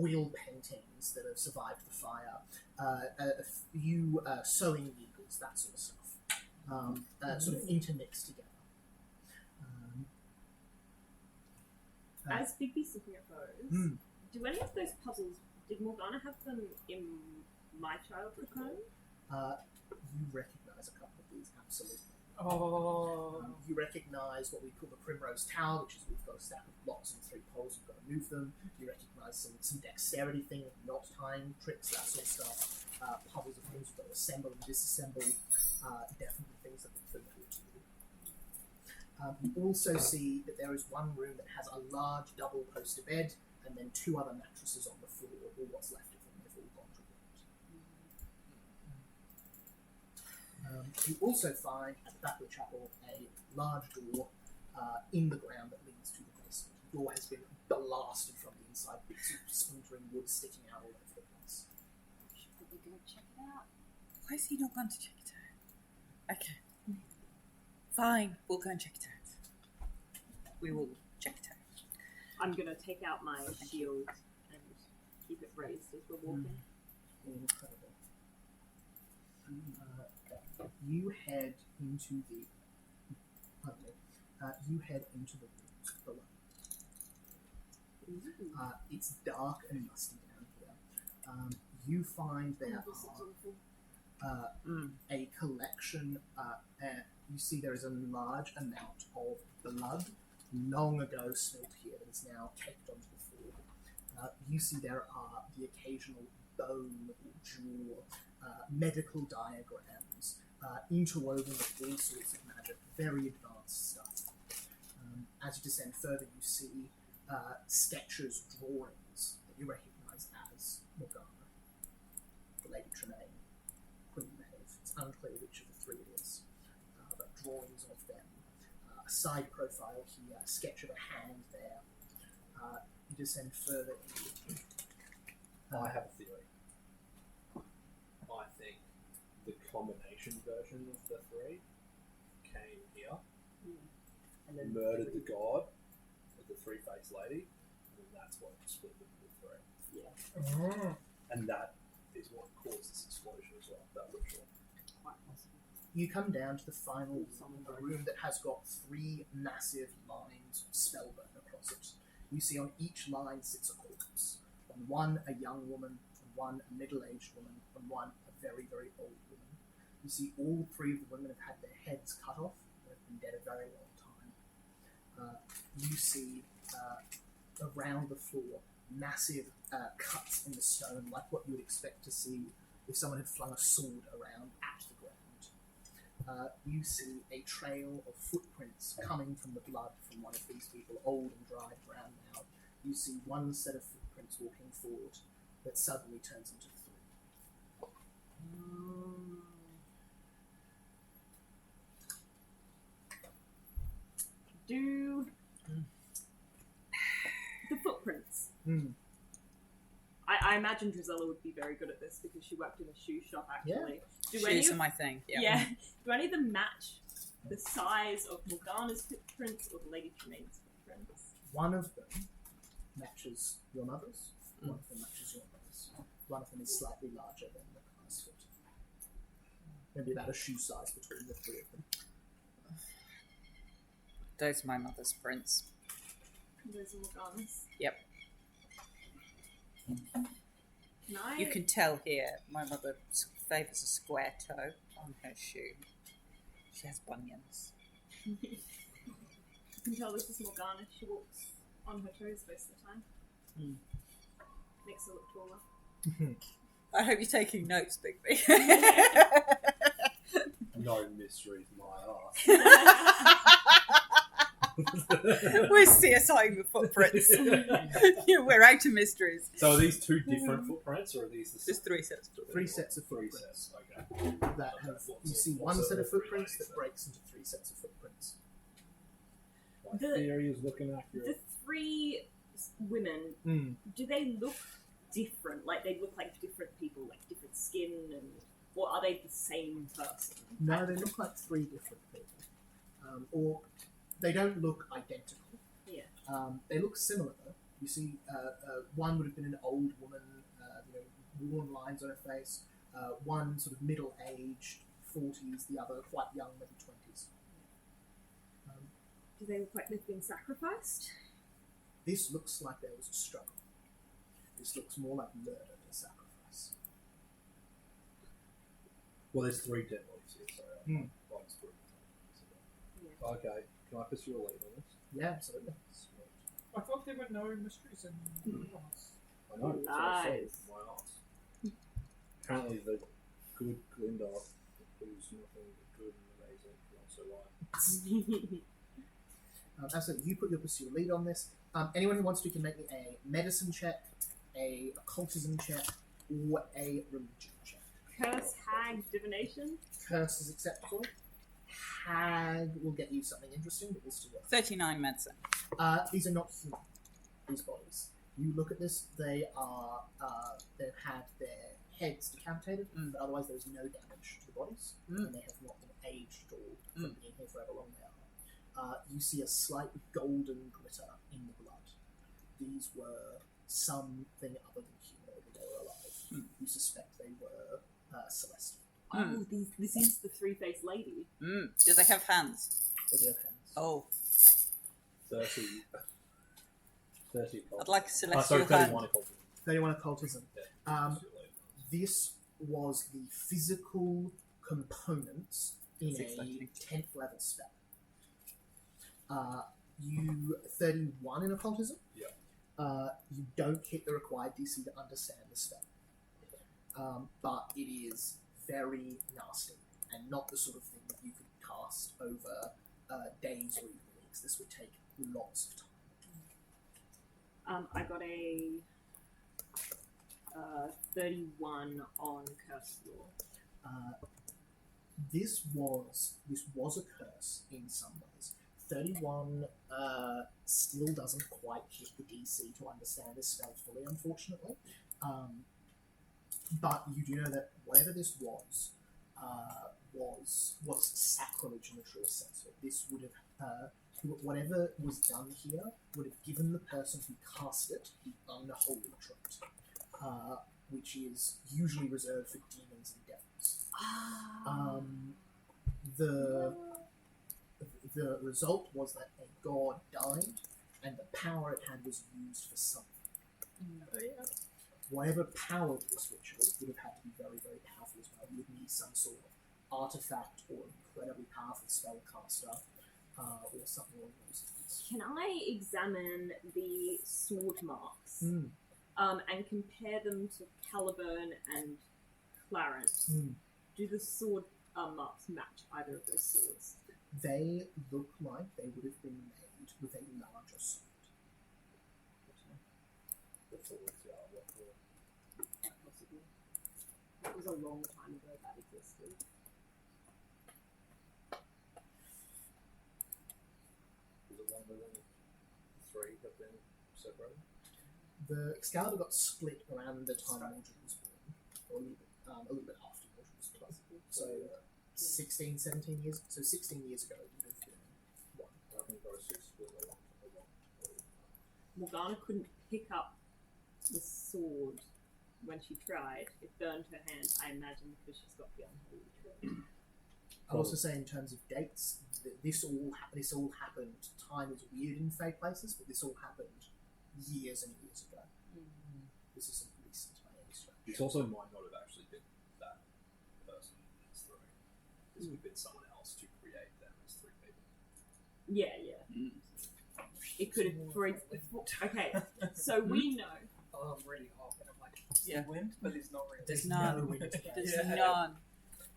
oil paintings that have survived the fire, a few sewing needles, that sort of stuff, sort of intermixed together. As Bigby's looking at those, do any of those puzzles, did Morgana have them in my childhood home? You recognise a couple of these, absolutely. Oh. You recognise what we call the Primrose Tower, which is we've got a stack of blocks and 3 poles, we've got to move them. You recognise some dexterity thing, knot tying tricks, that sort of stuff. Puzzles of things we've got to assemble and disassemble. Definitely things that look familiar to you. You also see that there is one room that has a large double poster bed and then 2 other mattresses on the floor, or what's left of them. They've all gone to rot. You also find at the back of the chapel a large door in the ground that leads to the basement. The door has been blasted from the inside, bits of splintering wood sticking out all over the place. Should we go check it out? Why is he not going to check it out? Okay. Fine, we'll go and check it out. We will check it out. I'm going to take out my shield and keep it raised as we're walking. Incredible. You head into the. You head into the rooms below. It's dark and musty down here. You find there are a collection. You see there is a large amount of blood long ago spilt here that is now caked onto the floor. You see there are the occasional bone or jaw, medical diagrams, interwoven with all sorts of magic, very advanced stuff. As you descend further, you see sketches, drawings that you recognise as Morgana, the Lady Tremaine, Queen Maeve. It's unclear which of the three it is, but drawings of them. A side profile here, a sketch of a hand there. You descend further in. I have a theory. I think the combination version of the three came here, And then murdered the god, the three-faced lady, and then that's what split them into three. Yeah. And that is what caused this explosion as well, that ritual. Quite possible. You come down to the final room, a room that has got three massive lines of spellburn across it. You see on each line sits a corpse. On one, a young woman, on one, a middle-aged woman, on one, a very, very old woman. You see all three of the women have had their heads cut off. They've been dead a very long time. You see around the floor massive cuts in the stone, like what you would expect to see if someone had flung a sword around at the ground. You see a trail of footprints coming from the blood from one of these people, old and dried brown now. You see one set of footprints walking forward that suddenly turns into three. Do the footprints. I imagine Drizella would be very good at this because she worked in a shoe shop, actually. Shoes are my thing. Yeah. Do any of them match the size of Morgana's footprints or the Lady Tremaine's footprints? One of them matches your mother's, one of them matches your mother's. One of them is slightly larger than the guy's foot. Maybe about a shoe size between the three of them. Those are my mother's prints. Those are Morgana's. Yep. Can I... You can tell here my mother favours a square toe on her shoe. She has bunions. You can tell this is Morgana. She walks on her toes most of the time. Makes her look taller. I hope you're taking notes, Bigby. No mysteries, my ass. We're CSIing the footprints. We're out of mysteries. So are these two different footprints, or are these the same? There's three sets of footprints. Three sets of Three footprints. sets, okay. That have, you see one set of footprints that breaks into three sets of footprints. My theory is looking accurate. The three women, do they look different? Like they look like different people, like different skin, and or are they the same person? No, they look like three different people. Or they don't look identical. Yeah. They look similar though. You see, one would have been an old woman, worn lines on her face. One sort of middle-aged, 40s. The other quite young, maybe 20s. Do they look like they've been sacrificed? This looks like there was a struggle. This looks more like murder than sacrifice. Well, there's three dead bodies here, sorry. One's three. Yeah. Okay, can I pursue a lead on this? Yeah, absolutely. I thought there were no mysteries in us. I know. It's Lies. my ass. Apparently the good Glinda, who's nothing but good and amazing, not so right. Absolutely. You put your pursuit lead on this. Anyone who wants to can make me a medicine check, a occultism check, or a religion check. Curse, hag, divination? Curse is acceptable. Hag will get you something interesting, but we'll still go. 39 medicine. These are not human, these bodies. You look at this, they are, they've had their heads decapitated, but otherwise there is no damage to the bodies, and they have not been aged at all from being here for however long they are. You see a slight golden glitter in the blood. These were something other than human when they were alive. You suspect they were celestial. Oh, this is the three-faced lady. Do they have hands? They do have hands. Oh, 30 I'd like a sorry, celestial 31 hand. occultism. 31 occultism. Yeah, This was the physical components in a 630. 10th level spell. You 31 in occultism. Yeah. You don't hit the required DC to understand the spell, but it is very nasty and not the sort of thing that you could cast over days or even weeks. This would take lots of time. I got a 31 on Curse Law. This was a curse in some ways. 31 still doesn't quite hit the DC to understand this spell fully, unfortunately. But you do know that whatever this was sacrilege in the truest sense. So this would have whatever was done here would have given the person who cast it the unholy trait, which is usually reserved for demons and devils. The result was that a god died, and the power it had was used for something. Whatever powered this ritual would have had to be very, very powerful as well. You would need some sort of artifact or incredibly powerful spellcaster, or something along those lines. Can I examine the sword marks and compare them to Caliburn and Clarence? Do the sword marks match either of those swords? They look like they would have been made with a larger sword. Possibly. That was a long time ago that existed. Was it one where three have been separated? The Excalibur got split around the time Mordred was born, or a little bit after Mordred was born. So 16, 17 years. So 16 years ago, it would have been one. I think Rosix was a long. Morgana couldn't pick up the sword when she tried. It burned her hand, I imagine, because she's got the unholy trait. I'll also say in terms of dates, this all happened. Time is weird in Fey places, but this all happened years and years ago. This isn't recent by any stretch. This also might not have actually been that person as three. This would have been someone else to create them as three people. Yeah. It could have. Okay, so we know. Oh, I'm really hot, and I'm like, Yeah. wind, but there's not really. There's No none. wind together. There's none.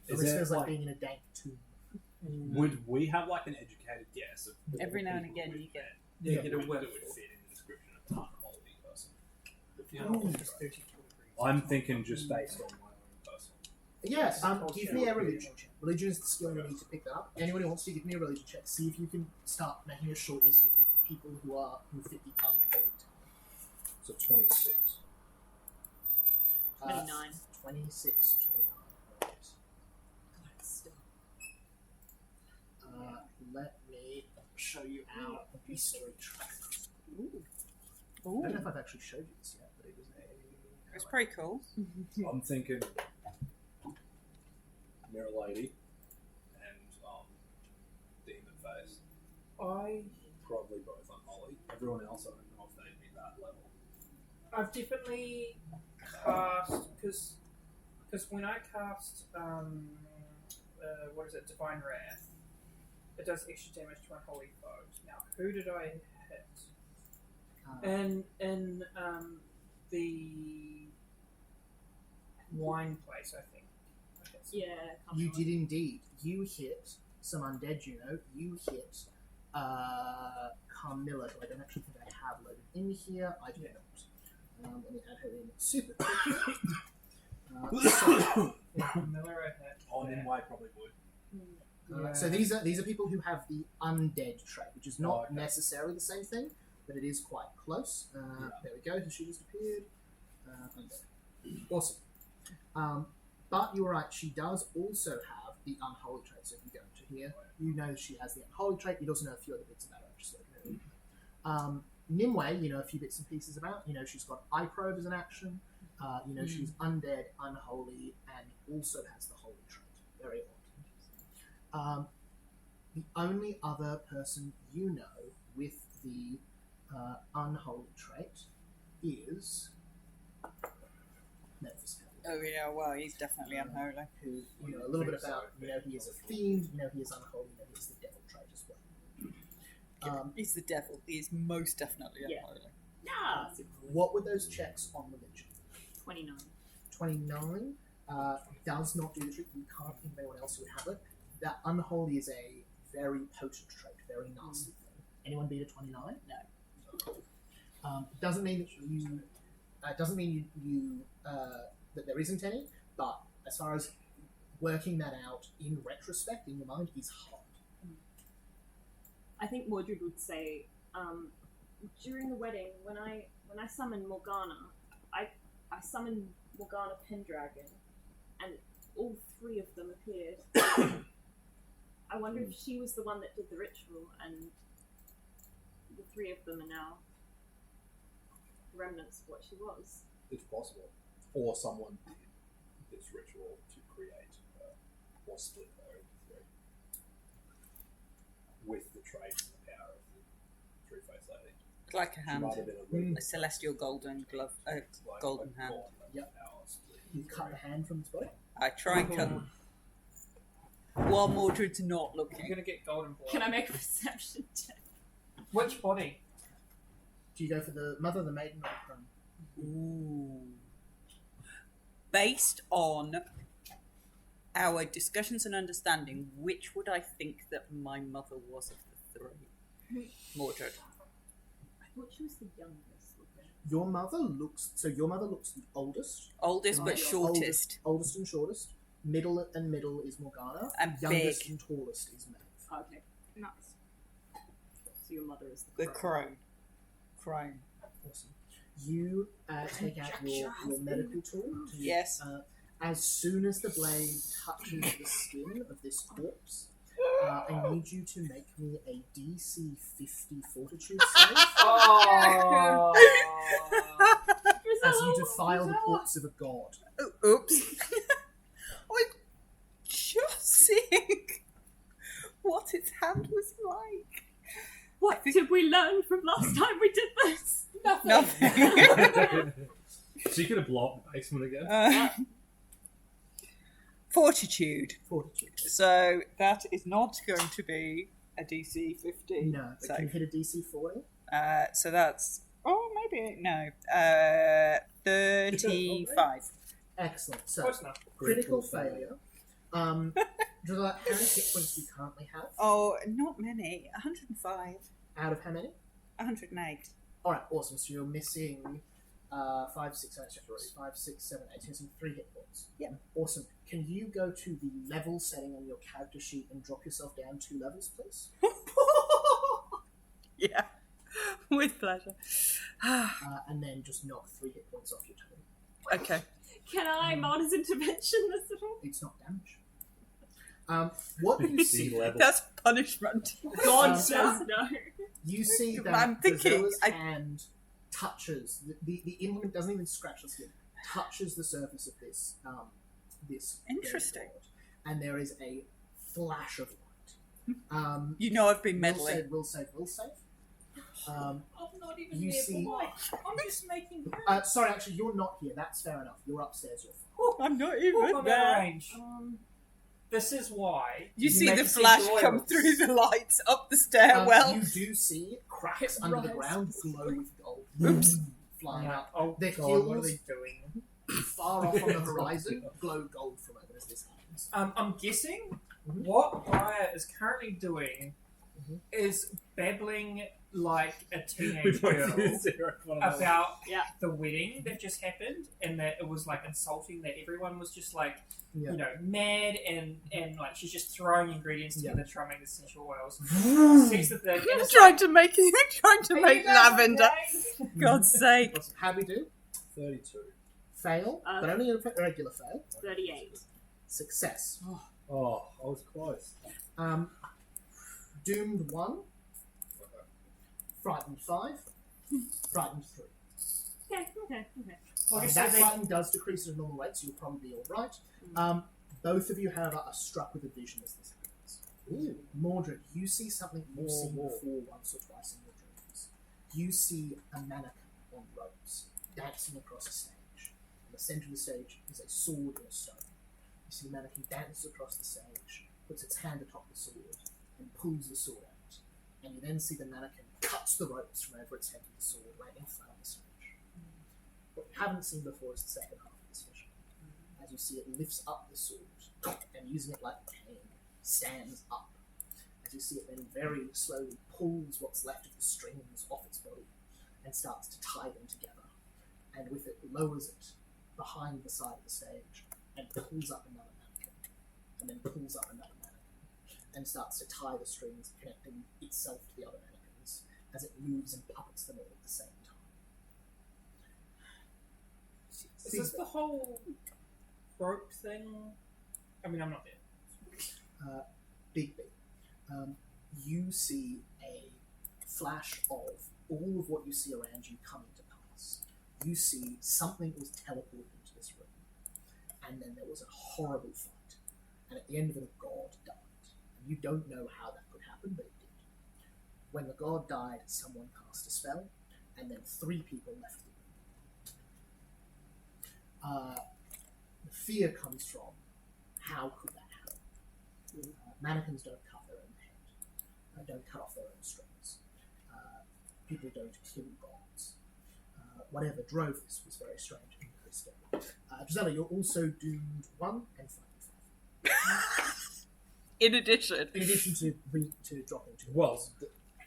This feels like being in a dank tomb. Would we have like an educated guess of Every now and people again we've you get- met Yeah, get a that word would for it. fit in the description of unholy person? It's 32 degrees. I'm thinking just based on my own personal. Yes, give me a religion check. Religion is the skill you need to pick that up. Anyone who wants to give me a religion check, see if you can start making a short list of people who fit the unholy type. So 26. 29. 26, 29. Right. Let me show you our history track. Ooh. I don't know if I've actually showed you this yet, but it was a... It's pretty cool. I'm thinking Mirror Lady and Demon Face. I Probably both unholy. Everyone else, I don't know if they'd be that level. I've definitely cast because when I cast what is it, Divine Wrath, it does extra damage to unholy foes. Now, who did I hit? In the wine place, I think. Yeah. You did indeed. You hit some undead Juno. You hit Carmilla, who I don't actually think I have loaded in here. I do not. Let me add her in. Super. Miller I hit. On NY probably would. Yeah. So these are people who have the undead trait, which is not Oh, okay. necessarily the same thing, but it is quite close. There we go. She just appeared. Undead. Awesome. But you're right. She does also have the unholy trait. So if you go into here, you know she has the unholy trait. You'd also know a few other bits about her. Just like Nimue, you know a few bits and pieces about. You know she's got eye probe as an action. You know she's undead, unholy, and also has the holy trait. Very odd. The only other person you know with the unholy trait is Memphis Cavill, Oh yeah, well, he's definitely unholy. who you know a little bit about. You know he is a fiend. You know he is unholy. You know he is the devil trait as well. He's the devil. He is most definitely Yeah. unholy. Yeah. What were those checks on religion? 29. 29. does not do the trick. You can't think of anyone else who would have it. That unholy is a very potent trait, very nasty thing. Anyone beat a 29? No. Doesn't mean that you. Doesn't mean you that there isn't any. But as far as working that out in retrospect in your mind is hard. I think Mordred would say, during the wedding, when I summoned Morgana, I summoned Morgana Pendragon, and all three of them appeared. I wonder if she was the one that did the ritual, and the three of them are now remnants of what she was. It's possible. Or someone did this ritual to create her, or split her into three. With the traits and the power of the True-Faced Lady. Like a She hand. might have been A celestial golden glove, golden hand. Yep. You cut the hand from its body. I try and cut while Mordred's not You're looking. gonna get golden blood. Can I make a perception check? Which body? Do you go for the mother, the maiden, or the crone? Ooh. Based on our discussions and understanding, which would I think that my mother was of the three? Mordred. I thought she was the youngest. Your mother looks the oldest. Oldest but Right. shortest. Oldest and shortest. Middle is Morgana. And youngest big. and tallest is Maeve. Okay, Nice. so your mother is The the crone. crone. Awesome. You take out your medical tool. To, Yes. As soon as the blade touches the skin of this corpse, I need you to make me a DC 50 fortitude save Oh. as you defile the corpse of a god. Oops. I'm just seeing what its hand was like. What did we learn from last time we did this? Nothing. So you could have blown up the basement again. Fortitude. Fortitude. So that is not going to be a DC 15. No, but So, can you hit a DC 40? so that's... Oh, maybe... No. 35. Excellent. So, Close enough. critical failure. Drilla, how many hit points do you currently have? Oh, not many. 105. Out of how many? 108. Alright, awesome. So you're missing 5, 6, 7, 8. You're missing 3 hit points. Yeah. Awesome. Can you go to the level setting on your character sheet and drop yourself down 2 levels, please? Yeah. With pleasure. And then just knock 3 hit points off your total. Okay. Can I Marta's intervention this at all? It's not damage. What do you see? level. That's punishment. God says no. You see that I'm thinking, Brizella's hand touches the implement doesn't even scratch the skin, touches the surface of this this Interesting. board, and there is a flash of light. You know I've been meddling. Will save. I'm not even You here see- for life. I'm just making. Sorry, actually, you're not here. That's fair enough. You're upstairs. You're fine. I'm not Oh, even I'm out of there. range. This is why You see make the us flash loyal. come through the lights up the stairwell. You do see cracks It under the rise. ground glow with gold. Oops. Flying Yeah. up. Oh The God, what are hills they doing? far off on the horizon glow gold from over as this happens. I'm guessing Mhm. what Raya is currently doing Mhm. is babbling like a We teenage both girl did zero one of those. about Yeah. the wedding that just happened, and that it was like insulting that everyone was just like Yeah. mad and like she's just throwing ingredients together to try and make essential oils. Awesome. Sees the thing. and I'm it's trying like, to make "Are you guys lavender. okay?" God's sake. How do we do? 32. Fail, but only a regular fail. 38. Success. Oh, I was close. Doomed 1. Frightened 5. Frightened 3. Okay. Obviously That they- frightened does decrease at normal rate, so you'll probably be alright. Both of you, however, are struck with a vision as this happens. Mordred, you see something you've seen before once or twice in your dreams. You see a mannequin on ropes dancing across a stage. In the centre of the stage is a sword and a stone. You see the mannequin dances across the stage, puts its hand atop the sword, and pulls the sword out. And you then see the mannequin cuts the ropes from over its head with the sword, landing flat on the stage. What you haven't seen before is the second half of this vision. as you see it lifts up the sword and using it like a cane, stands up. As you see it then very slowly pulls what's left of the strings off its body and starts to tie them together. And with it lowers it behind the side of the stage and pulls up another mannequin. And then pulls up another mannequin. And starts to tie the strings, connecting itself to the other mannequins as it moves and puppets them all at the same time. Is this the whole rope thing? I mean, I'm not there. Big B. You see a flash of all of what you see around you coming to pass. You see something was teleported into this room, and then there was a horrible fight, and at the end of it, a god died. And you don't know how that could happen, but it did. When the god died, someone cast a spell, and then 3 people left the room. The fear comes from, how could that happen? Mannequins don't cut their own head, don't cut off their own strings. People don't kill gods. Whatever drove this was very strange and very scary. Gisela, you're also doomed 1 and 5. In addition, to dropping 2. Well,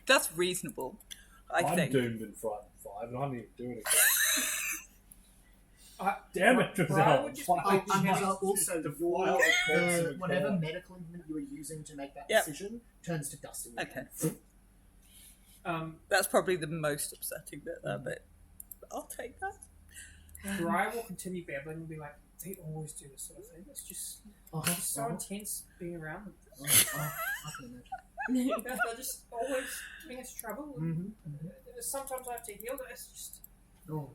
that's reasonable. I'm think. doomed in frightened 5, and I didn't even do anything. Damn it, Why would Giselle. you- Also, whatever medical implement you were using to make that decision turns to dust in your Okay. hand. That's probably the most upsetting bit there, but I'll take that. Dry will continue babbling and be like, they always do this sort of thing. It's just so intense being around them. I can imagine. They're just always giving us trouble. Sometimes I have to heal, but it's just...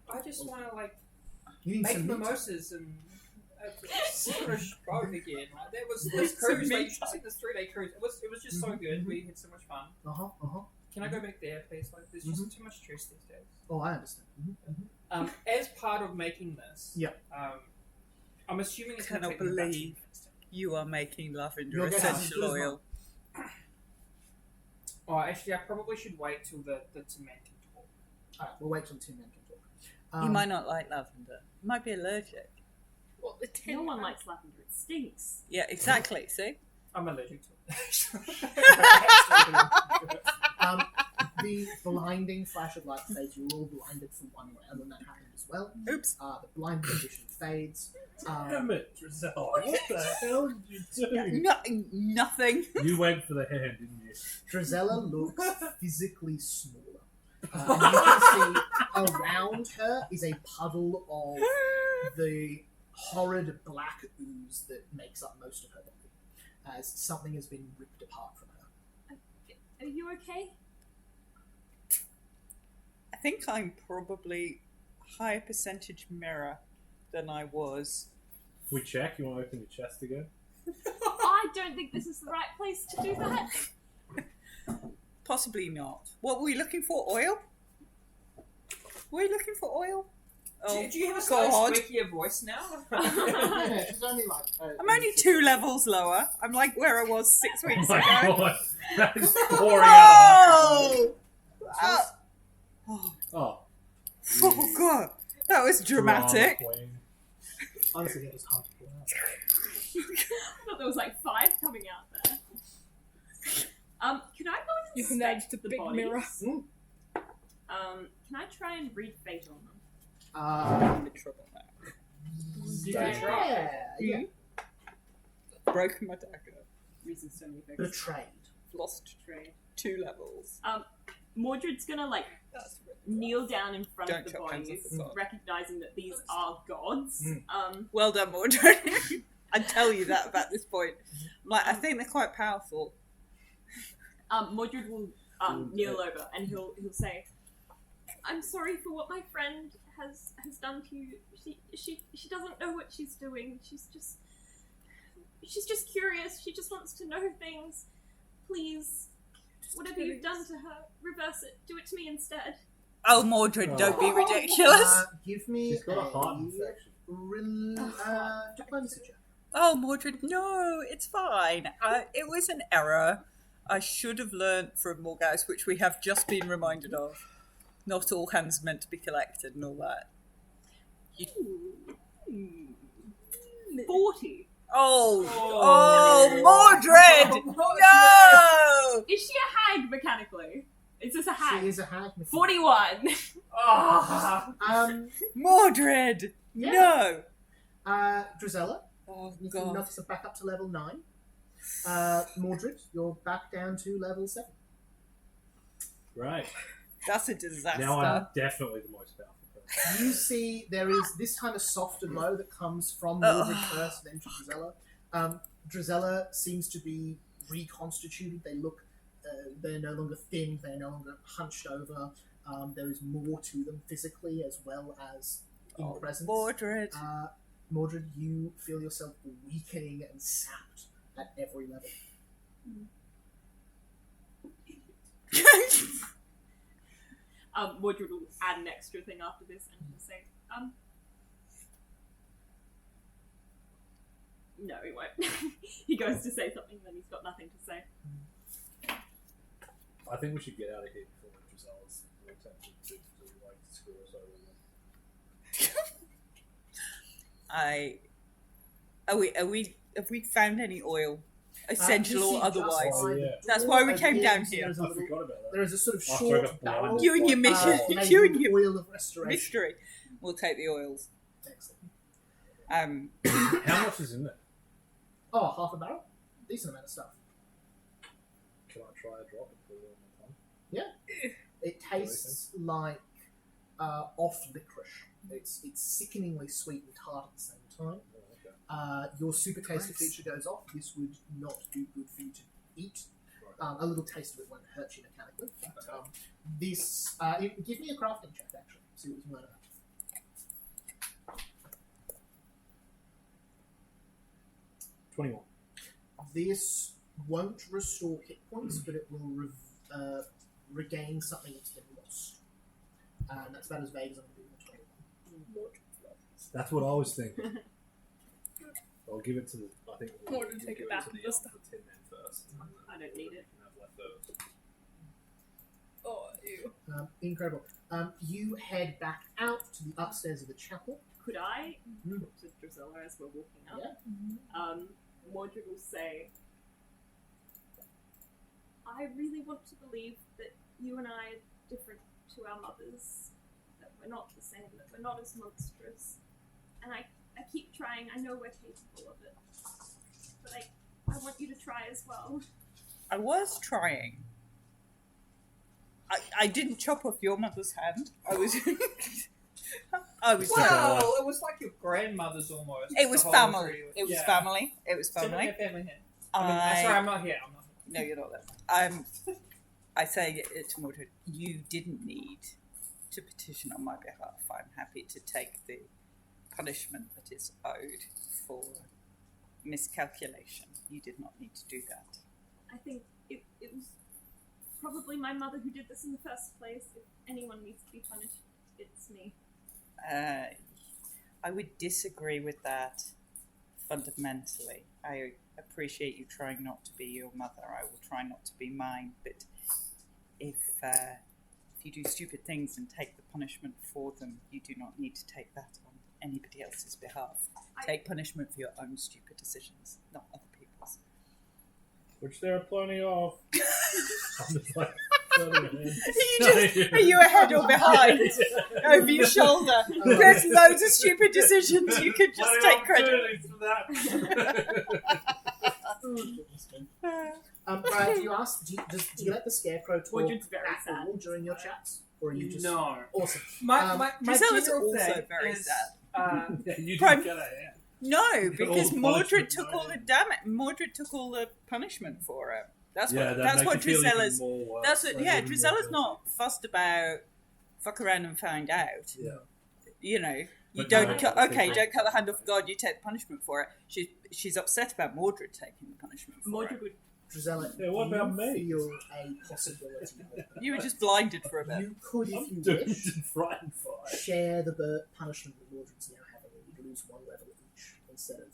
I just want to, like, You need make some meat. mimosas and finish both again. Like, there was this cruise, like, you should see this 3-day cruise. It was just so good. We had so much fun. Can I go back there, please? Like, there's just too much stress these days. Oh, I understand. As part of making this, I'm assuming it's going to Cannot take me about 10 believe minutes to- you are making lavender You're getting essential some oil. Oh, actually, I probably should wait till the Timan can talk. Alright, we'll wait till 2 men can talk. You might not like lavender. You might be allergic. Well, the No tin one likes lavender. It stinks. Yeah, exactly. See? I'm allergic to it. The blinding flash of light fades. You're all blinded for 1 round, and that happened as well. Oops. The blind condition fades. Damn it, Giselle. What the hell did you do? Nothing. You went for the hand, didn't you? Drizella looks physically smaller. And you can see around her is a puddle of the horrid black ooze that makes up most of her body, as something has been ripped apart from her. Are you okay? I think I'm probably higher percentage mirror than I was. If we check, you want to open your chest again? I don't think this is the right place to do that. Possibly not. What were we looking for? Oil? Were we looking for oil? Oh, Do you have a God. slightly squeakier voice now? Yeah, she's only like. I'm only 2 levels lower. I'm like where I was 6 Oh weeks my ago. god, that is pouring out. Oh! Oh, Oh, oh God. That was dramatic. Drama queen. Honestly, it was hard to pull out. I thought there was like 5 coming out there. Can I go and You can inspect add the the big bodies? mirror. Can I try and read fate on them? I'm in trouble now. Yeah. Broken my dagger. Reason so many things. Betrayed. Lost Trade. 2 levels. Mordred's gonna like That's really kneel down in front Don't of the chop hands bodies, off the god. recognizing that these are gods. Well done, Mordred. I tell you that about this point. I'm like, I think they're quite powerful. Mordred will kneel over and he'll say, "I'm sorry for what my friend has done to you. She doesn't know what she's doing. She's just curious. She just wants to know things. Please, whatever you've done to her, reverse it. Do it to me instead." Oh, Mordred, don't be ridiculous. Give me She's got a heart infection. Diplomacy check. Oh, Mordred, no, it's fine. It was an error. I should have learnt from Morgause, which we have just been reminded of. Not all hands meant to be collected and all that. 40. Oh, Mordred! No! Is she a hag mechanically? Is this a hag? She is a hag. 41. Mordred! Yeah. No! Drizella, Oh, you can knock yourself back up to level 9. Mordred, you're back down to level 7. Right. That's a disaster. Now I'm definitely the most powerful person. You see there is this kind of softer glow that comes from Mordred first, then to Drizella. Drizella seems to be reconstituted. They look, they're no longer thin, they're no longer hunched over. There is more to them physically as well as in presence. Mordred. Mordred, you feel yourself weakening and sapped at every level. Mordred will add an extra thing after this and he'll say, no, he won't. He goes to say something and then he's got nothing to say. I think we should get out of here before Drizella's attempted to like screw us over. Have we found any oil? Essential You see or otherwise? just by the That's door why we of came the down inn, here. There is a I little- forgot about that. there is a sort of After I short got barrel. blinded. You and your mission. made You and with your oil of restoration. mystery. We'll take the oils. Excellent. How much is in there? Oh, half a barrel? Decent amount of stuff. Can I try a drop and put it on my tongue? It tastes like off licorice. It's sickeningly sweet and tart at the same time. Oh, okay. Your super taster feature goes off. This would not do good for you to eat. A little taste of it won't hurt you mechanically. But, this give me a crafting check actually. See what you can learn about. 21. This won't restore hit points, but it will regain something that's been lost. And that's about as vague as I'm going to do with 21. That's what I was thinking. I'll give it to the. I think I want to take it back to and the just- tin man first. I don't need it. Can have leftovers. Oh, ew. Incredible. You head back out to the upstairs of the chapel. Could I Mm. talk to Drusilla as we're walking up? Yeah. Mordred will say, I really want to believe that you and I are different to our mothers, that we're not the same, that we're not as monstrous. And I keep trying, I know we're capable of it. But I want you to try as well. I was trying. I didn't chop off your mother's hand. I was. Well, it was like your grandmother's almost. It was The whole family. tree. It was Yeah. family. It was Send family. me a family hand. Sorry, I'm not here. I'm not here. No, you're not there. I say it to Mordred, you didn't need to petition on my behalf. I'm happy to take the punishment that is owed for miscalculation. You did not need to do that. I think it was probably my mother who did this in the first place. If anyone needs to be punished, it's me. I would disagree with that fundamentally. I appreciate you trying not to be your mother. I will try not to be mine. But if you do stupid things and take the punishment for them, you do not need to take that on anybody else's behalf. Take punishment for your own stupid decisions, not other people's. Which there are plenty of. I'm just like, Are you ahead or behind? Over your shoulder. There's loads of stupid decisions. You could just take credit. Brian, do you ask? Do you let the scarecrow talk Mordred's very at sad. all during your chats, or are you just No. awesome? My Drizella's general also thing very is, sad. You Prime- didn't get it, yeah. No, because all Mordred punishment, took right? all the damage. Mordred took all the punishment for her. That's Yeah, what. that That's makes what you feel even Drizella's. more worse, That's what. like Yeah, even more Drizella's guilty. not fussed about. Fuck around and find out. Yeah. You know, you But don't. no, cut, I okay, think- don't cut the hand off God. You take the punishment for it. She's upset about Mordred taking the punishment for Mordred it. would Drizella, Yeah, what you about me? feel a possibility. You were just blinded for a bit. You could, if you Doomed wish, and frightened for it. share the punishment that Mordred's now having. You'd lose one level each instead of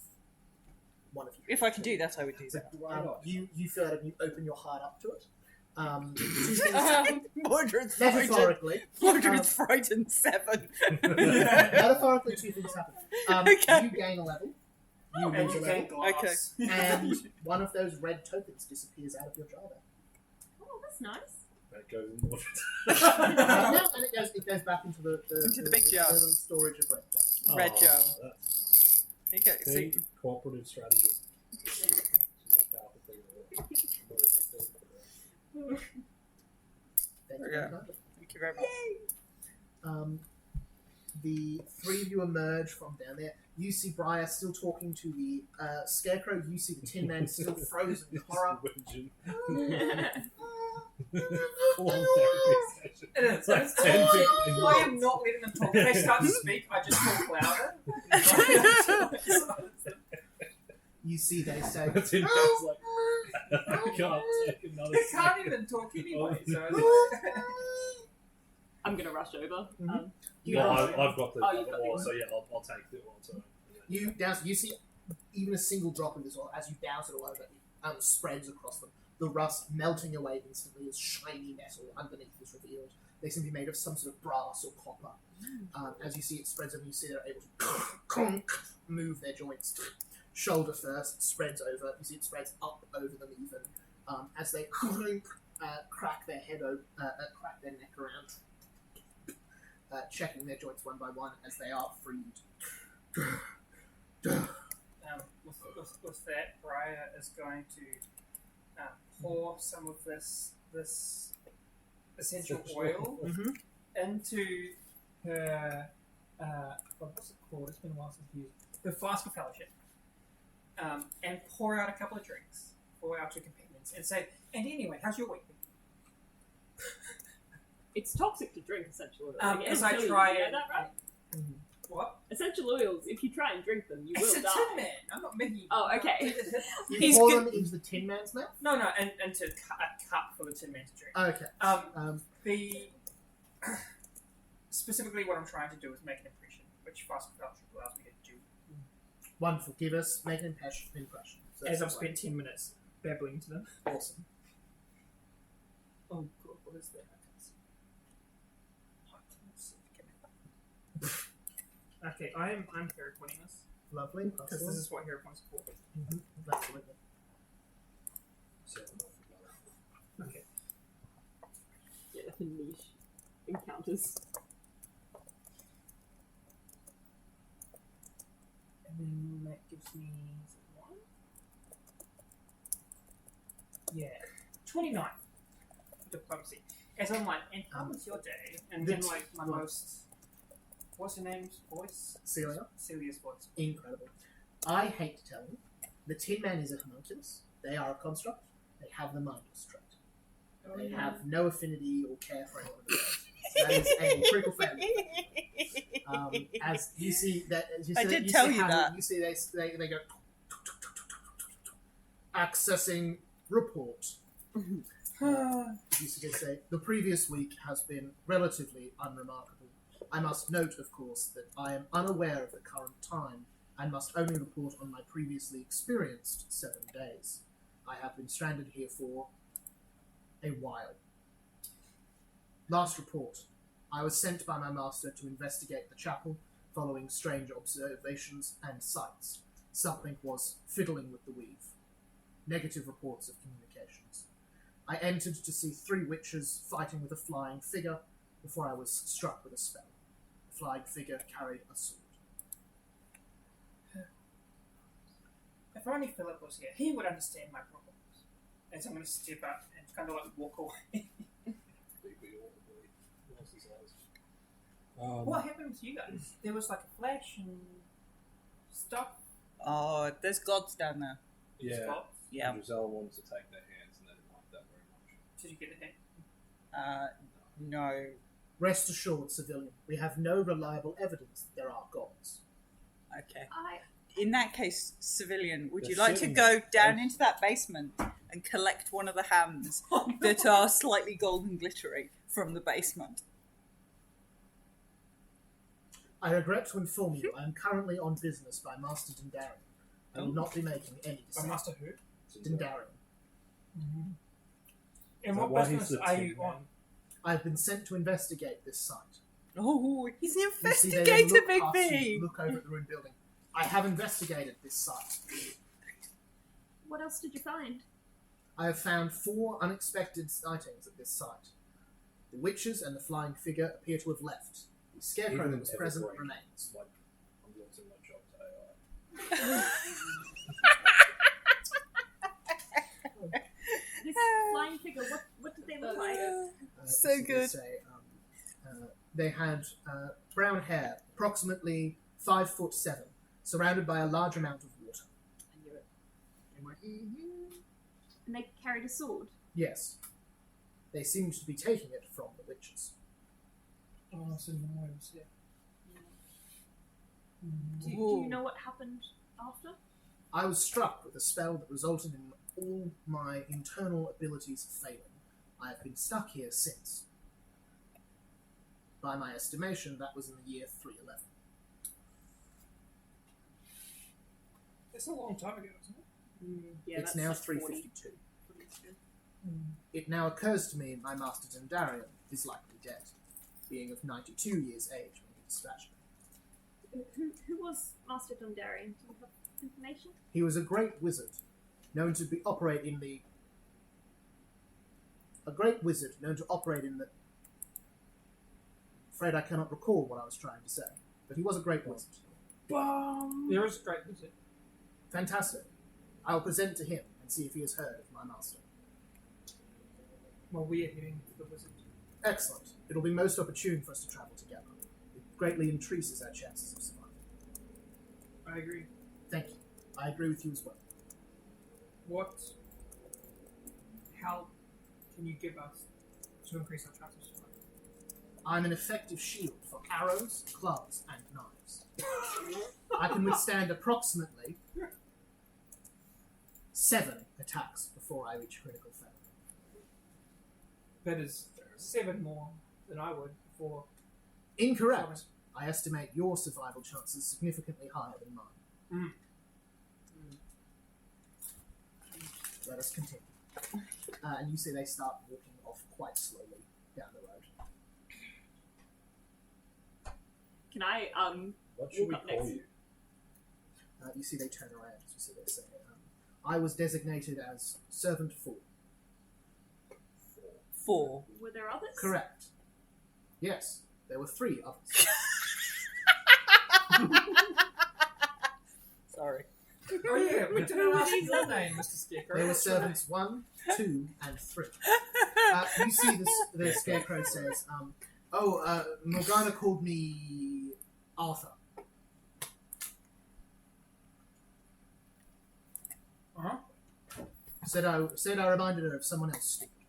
one of you. If I could do that, I would do that. You feel that you open your heart up to it. Two things Mordred's frightened. metaphorically. Mordred's frightened 7. Metaphorically, two things happen. Okay. You gain a level, You And lose you a gain level, glass. and one of those red tokens disappears out of your jar bag. Oh, that's nice. That goes in water. No, and it goes back into the big jar. little storage of red jars. Red jar. That's There you go. see, See, cooperative strategy. Thank There you we very go. much. thank you very much. The three of you emerge from down there. You see Briar still talking to the scarecrow. You see the Tin Man still frozen in horror. Long therapy session. It's like it's 10, all- 15 I am not letting them talk. If they start to speak, I just talk louder. You see they say, That's it. It's like, I can't take another They can't sip. even talk anyway. So I'm gonna rush over. Mhm. you, Well, guys- I've got the Oh, you've other got the one, one. so yeah, I'll take the one. So, you see even a single drop of this oil as you douse it all over it spreads across them. The rust melting away instantly as shiny metal underneath is revealed. They seem to be made of some sort of brass or copper. As you see it spreads over, you see they're able to move their joints. Shoulder first spreads over. You see it spreads up over them even as they crack their head crack their neck around, checking their joints one by one as they are freed. with that, Briar is going to pour some of this essential oil into her what's it called? It's been a while since I've used it. The flask of fellowship, and pour out a couple of drinks for our two companions, and say, "And anyway, how's your week been?" It's toxic to drink essential oils. As I It'll kill try you, you know and that, right? What? Essential oils. If you try and drink them, you It's will a die. Tin Man. I'm not making. Oh, okay. You He's pour good- them into the Tin Man's mouth? No, and to cut a cup for the Tin Man to drink. Okay. The specifically what I'm trying to do is make an impression, which fast fellowship allows me to do. Wonderful. Give us, make an impression. So As I've that's spent 10 minutes babbling to them. awesome. Oh god, what is that? Okay, I'm hero pointing this Lovely. because this is what hero points are for. Absolutely. Okay. Yeah, the niche encounters. And then that gives me one. Yeah, 29 diplomacy. As I'm like, and how was your day? And then like my most. What's her name's voice? Celia? Celia's voice. Incredible. I hate to tell you, the Tin Man is a homunculus. They are a construct. They have the mindless trait. They have no affinity or care for anyone in the world. So that is a critical failure. As you see that, I did tell you that. You see they go accessing report. You see they say the previous week has been relatively unremarkable. I must note, of course, that I am unaware of the current time and must only report on my previously experienced 7 days. I have been stranded here for a while. Last report. I was sent by my master to investigate the chapel following strange observations and sights. Something was fiddling with the weave. Negative reports of communications. I entered to see 3 witches fighting with a flying figure before I was struck with a spell. The flying figure carried a sword. If only Philip was here, he would understand my problems. And so I'm going to step up and kind of like walk away. What happened to you guys? There was like a flash and stuff. Oh, there's gods down there. Yeah. Spots. Yeah. Giselle wanted to take their hands and they didn't like that very much. Did you get the hint? No. Rest assured, civilian, we have no reliable evidence that there are gods. Okay. I In that case, civilian, would you They're like to sitting go there. down into that basement and collect one of the hands that are slightly golden glittery from the basement? I regret to inform you I am currently on business by Master Dindarian. I will not be making any By decisions. Master Who? Dindarian. And So what why he's business the are Tin you Man? on? I have been sent to investigate this site. Oh, he's an You see they investigator, look Big past you, B! look over at the ruined building. I have investigated this site. What else did you find? I have found 4 unexpected sightings at this site. The witches and the flying figure appear to have left. The scarecrow Even that was present Evergreen. remains. Like, I'm losing my job to AI. This flying figure, what did they look like? So What did good. They, say? They had brown hair, approximately 5'7", surrounded by a large amount of water. I knew it. And they carried a sword. Yes. They seemed to be taking it from the witches. Oh, so noise, yeah. Do you know what happened after? I was struck with a spell that resulted in all my internal abilities failing. I have been stuck here since. By my estimation, that was in the year 311. It's a long time ago, isn't it? Yeah, It's that's now like 352. 40. It now occurs to me my master Dendarian is likely dead, being of 92 years age when he dispatched me. Who was Master Dundarian? Do you have information? He was a great wizard, known to be operate in the... A great wizard known to operate in the... Afraid I cannot recall what I was trying to say, but he was a great wizard. There is a great visit. Fantastic. I will present to him and see if he has heard of my master. Well, we are heading to the wizard. Excellent. It'll be most opportune for us to travel together. It greatly increases our chances of survival. I agree. Thank you. I agree with you as well. What help can you give us to increase our chances of survival? I'm an effective shield for arrows, clubs, and knives. I can withstand approximately 7 attacks before I reach critical failure. That is 7 more than I would before. Incorrect. I estimate your survival chances significantly higher than mine. Let us continue. And you see they start walking off quite slowly down the road. Can I What should we Walk up call next. you? You see they turn around. You see they say, I was designated as Servant 4. 4. were there others? Correct. Yes, there were 3 others. Sorry. Oh yeah, we didn't ask your name, Mr. Scarecrow. There were What's your name? servants 1, 2, and 3. You see the scarecrow says, Morgana called me Arthur. Uh-huh. Said I reminded her of someone else speaking.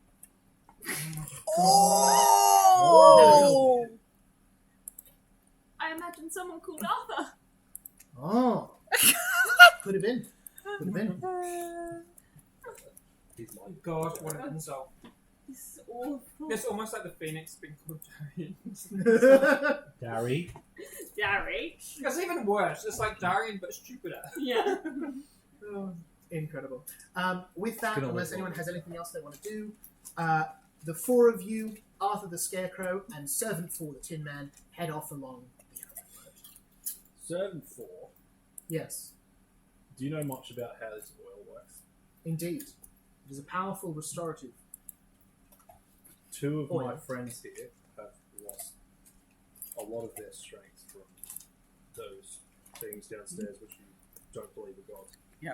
Oh! I imagine someone called Arthur. Oh. Could have been. Could have been. He's like, God, what an insult. This is awful. It's almost like the Phoenix being called Darian. Gary. Gary. It's even worse. It's like Darian, but stupider. Yeah. Incredible. With that, Gonna unless wait anyone for it. has anything else they want to do, the 4 of you, Arthur the Scarecrow, and Servant 4 the Tin Man, head off along the other road. Servant 4. Yes, Do you know much about how this oil works? indeed. It is a powerful restorative. 2 of my Oil. friends here have lost a lot of their strength from those things downstairs, which you don't believe are God. Yeah.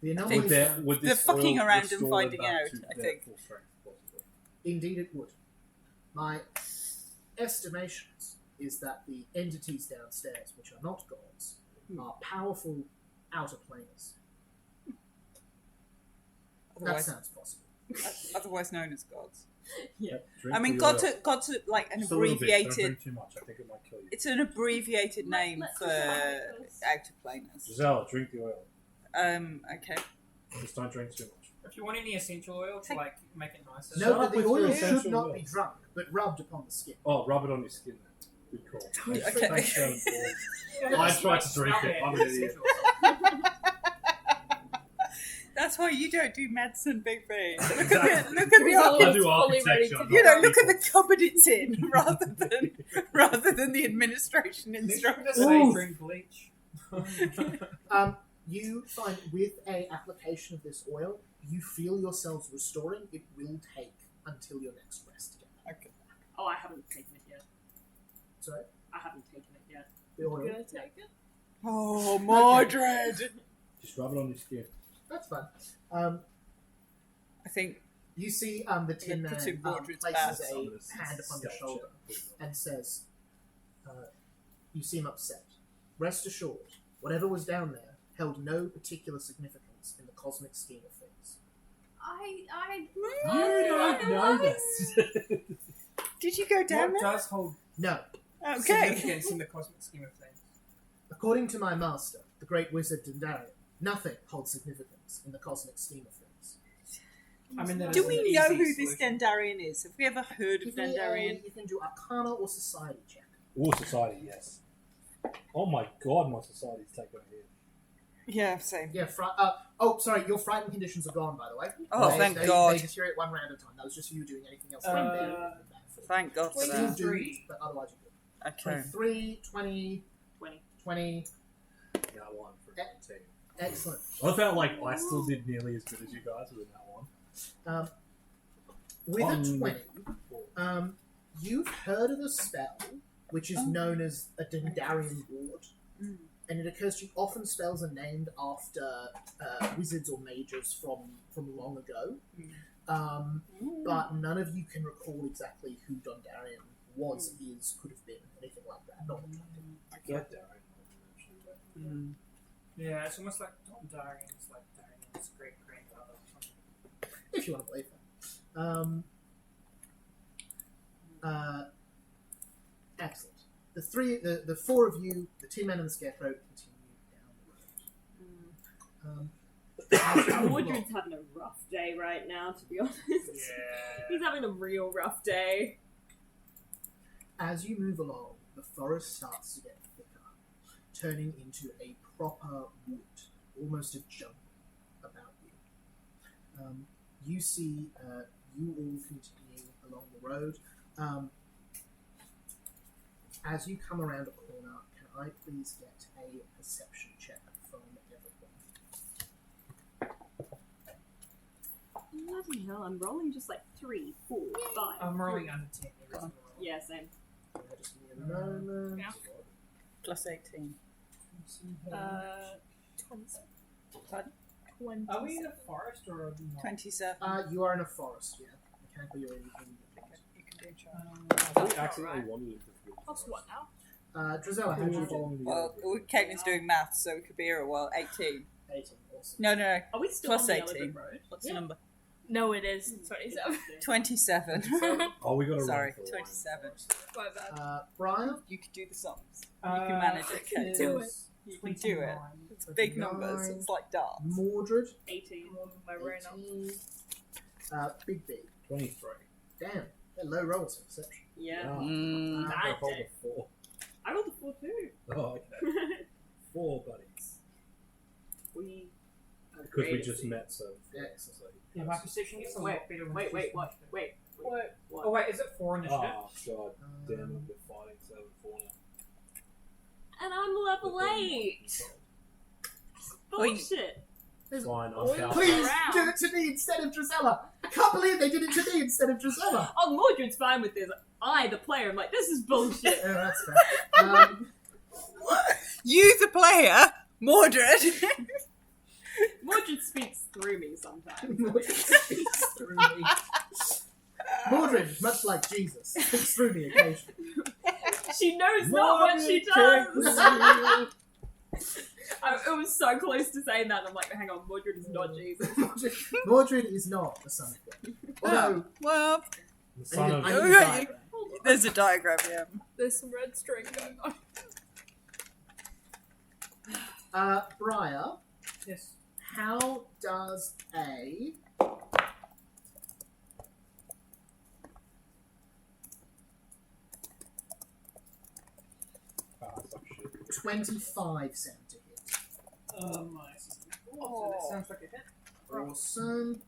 The think anomaly. Would They're this fucking oil around and restore them finding back out, to I their think. full strength, possibly? Indeed, it would. My estimations is that the entities downstairs, which are not gods, are powerful outer planers. That Otherwise, sounds possible. otherwise known as gods. Drink I mean, the gods oil. are like an Just a little bit. Don't abbreviated. drink too much. I think it might kill you. It's an abbreviated name Let's for decide first. outer planers. Giselle, drink the oil. Okay. Just don't drink too much. If you want any essential oil to like make it nicer. No, Shut but up the with your oil essential should not be oils. drunk, but rubbed upon the skin. Oh, rub it on your skin then. Good call. Okay. Thanks, Servant 4. Yeah, I that's tried to like drink smell it. I'm an idiot. essential oil. That's why you don't do medicine, Big Brain. Look Exactly. at the look at the Rizal I archi- do fully ready to architecture. you know, look at people. the cupboard it's in rather than the administration Let's instructions. just say Ooh. drink bleach. You find with a application of this oil, you feel yourselves restoring. It will take until your next rest to get that. Okay. Oh, I haven't taken it yet. Sorry? I haven't taken it yet. The oil. You're gonna take it? Oh, Mordred! Just rub it on your skin. That's fun. I think You see the Tin Man Put in Mordred's places back. a hand upon your shoulder and says, you seem upset. Rest assured, whatever was down there held no particular significance in the cosmic scheme of things. You don't know this. did you go down What there? does hold No. Okay. significance in the cosmic scheme of things? According to my master, the great wizard Dendarian, nothing holds significance in the cosmic scheme of things. I mean, that Do is we an know easy who this solution. Dendarian is? Have we ever heard of Give me a- Dendarian? You can do Arcana or Society check. War Society, yes. Oh my god, my society's taken a hit. Yeah, same. Yeah, sorry, your frightened conditions are gone, by the way. Oh, thank God. They deteriorate one round at a time. That was just you doing anything else. Thank God for Still that. do, but otherwise you're good. Okay. 23, 20, 20. Yeah, I won for Eh. the team. Excellent. I felt like I still did nearly as good as you guys with that one. With a On 20, you've heard of a spell which is known as a Dendarian ward. And it occurs to you often spells are named after wizards or mages from long ago. But none of you can recall exactly who Dondarian was, is, could have been, anything like that. Not I get there. Yeah, it's almost like Tom Darian's like Darian's great grandfather or something. if you want to believe that. Excellent. The four of you, the Tin Man and the Scarecrow, continue down the road. Mordred's having a rough day right now, to be honest. Yeah. He's having a real rough day. As you move along, the forest starts to get thicker, turning into a proper wood, almost a jungle about you. You see, you all continue along the road. As you come around a corner, can I please get a perception check from everyone? Bloody hell, I'm rolling just like 3, 4, 5. I'm rolling under 10 every single roll. Yeah, same. Just give me a moment. Yeah. Plus 18. 27. Pardon? 27. Are we in a forest or not? 27. You are in a forest, yeah. Mechanically, you're in the forest. You can do charm. We accidentally wanted it to Plus what now? Drizella, how How did you do? following the Well, Caitlin's doing maths, so we could be here a while. 18. 18, awesome. No. Are we still Plus on the 18. Elephant Road? What's Yeah. the number? No, it is 27. 27. Oh, we got to Sorry, run for 27. My bad. Brian? You could do the sums. You can manage it, Kate. Do it. You can do it. It's big numbers. It's like darts. Mordred? 18. My brain up. 18. Big B. 23. Damn, they're low rolls for perception. Yeah. Mm. I rolled a 4. I rolled a 4 too. Oh, okay. 4 buddies. We Because we just met, so. Excellent. Yeah, my perception gets a Wait, lot better when wait, it's wait, just what? one. Wait. Oh wait, is it 4 initiative? Oh, God. Damn it, we're fighting 7-4 now. And I'm level 8. Bullshit. Fine, I'm Oil. counting. Please Around. do it to me instead of Drizella. I can't believe they did it to me instead of Drizella. Oh, Mordred's fine with this. I, the player, am like, this is bullshit. Yeah, that's fair. You, the player, Mordred. Mordred speaks through me sometimes. Mordred speaks through me. Mordred, much like Jesus, speaks through me occasionally. She knows not what she does. It was so close to saying that, and I'm like, hang on, Mordred is not Jesus. Mordred is not the son of God. Although, Well, The son of. I need a Okay. diagram. there's a diagram, yeah. There's some red string going on. Briar, Yes. how does a That's like shit. 25 sound to hit? My system. Oh, so that sounds like a hit. Awesome.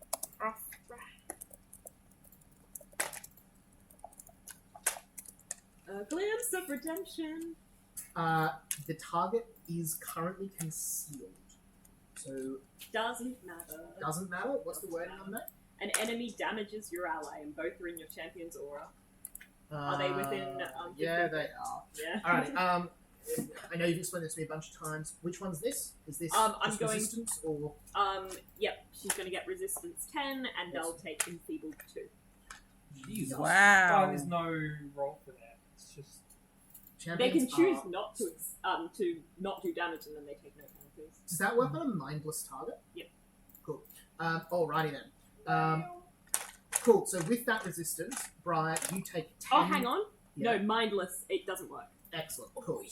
A glimpse of redemption. The target is currently concealed. So, Doesn't matter. doesn't matter. What's the wording on that? An enemy damages your ally, and both are in your champion's aura. Are they within? Yeah, 15 they feet? are. Yeah. Alrighty. I know you've explained this to me a bunch of times. Which one's this? Is this I'm just going- resistance or? Yep. She's going to get resistance 10, and they'll take enfeebled 2. Jesus. Oh, Wow. there's no roll for that. It's just They can Champions choose are- not to not do damage, and then they take no penalties. Does that work on a mindless target? Yep. Cool. Alrighty then. Cool. So with that resistance, Briar, you take 10. Oh, hang on. Yeah. No, mindless. It doesn't work. Excellent. Cool.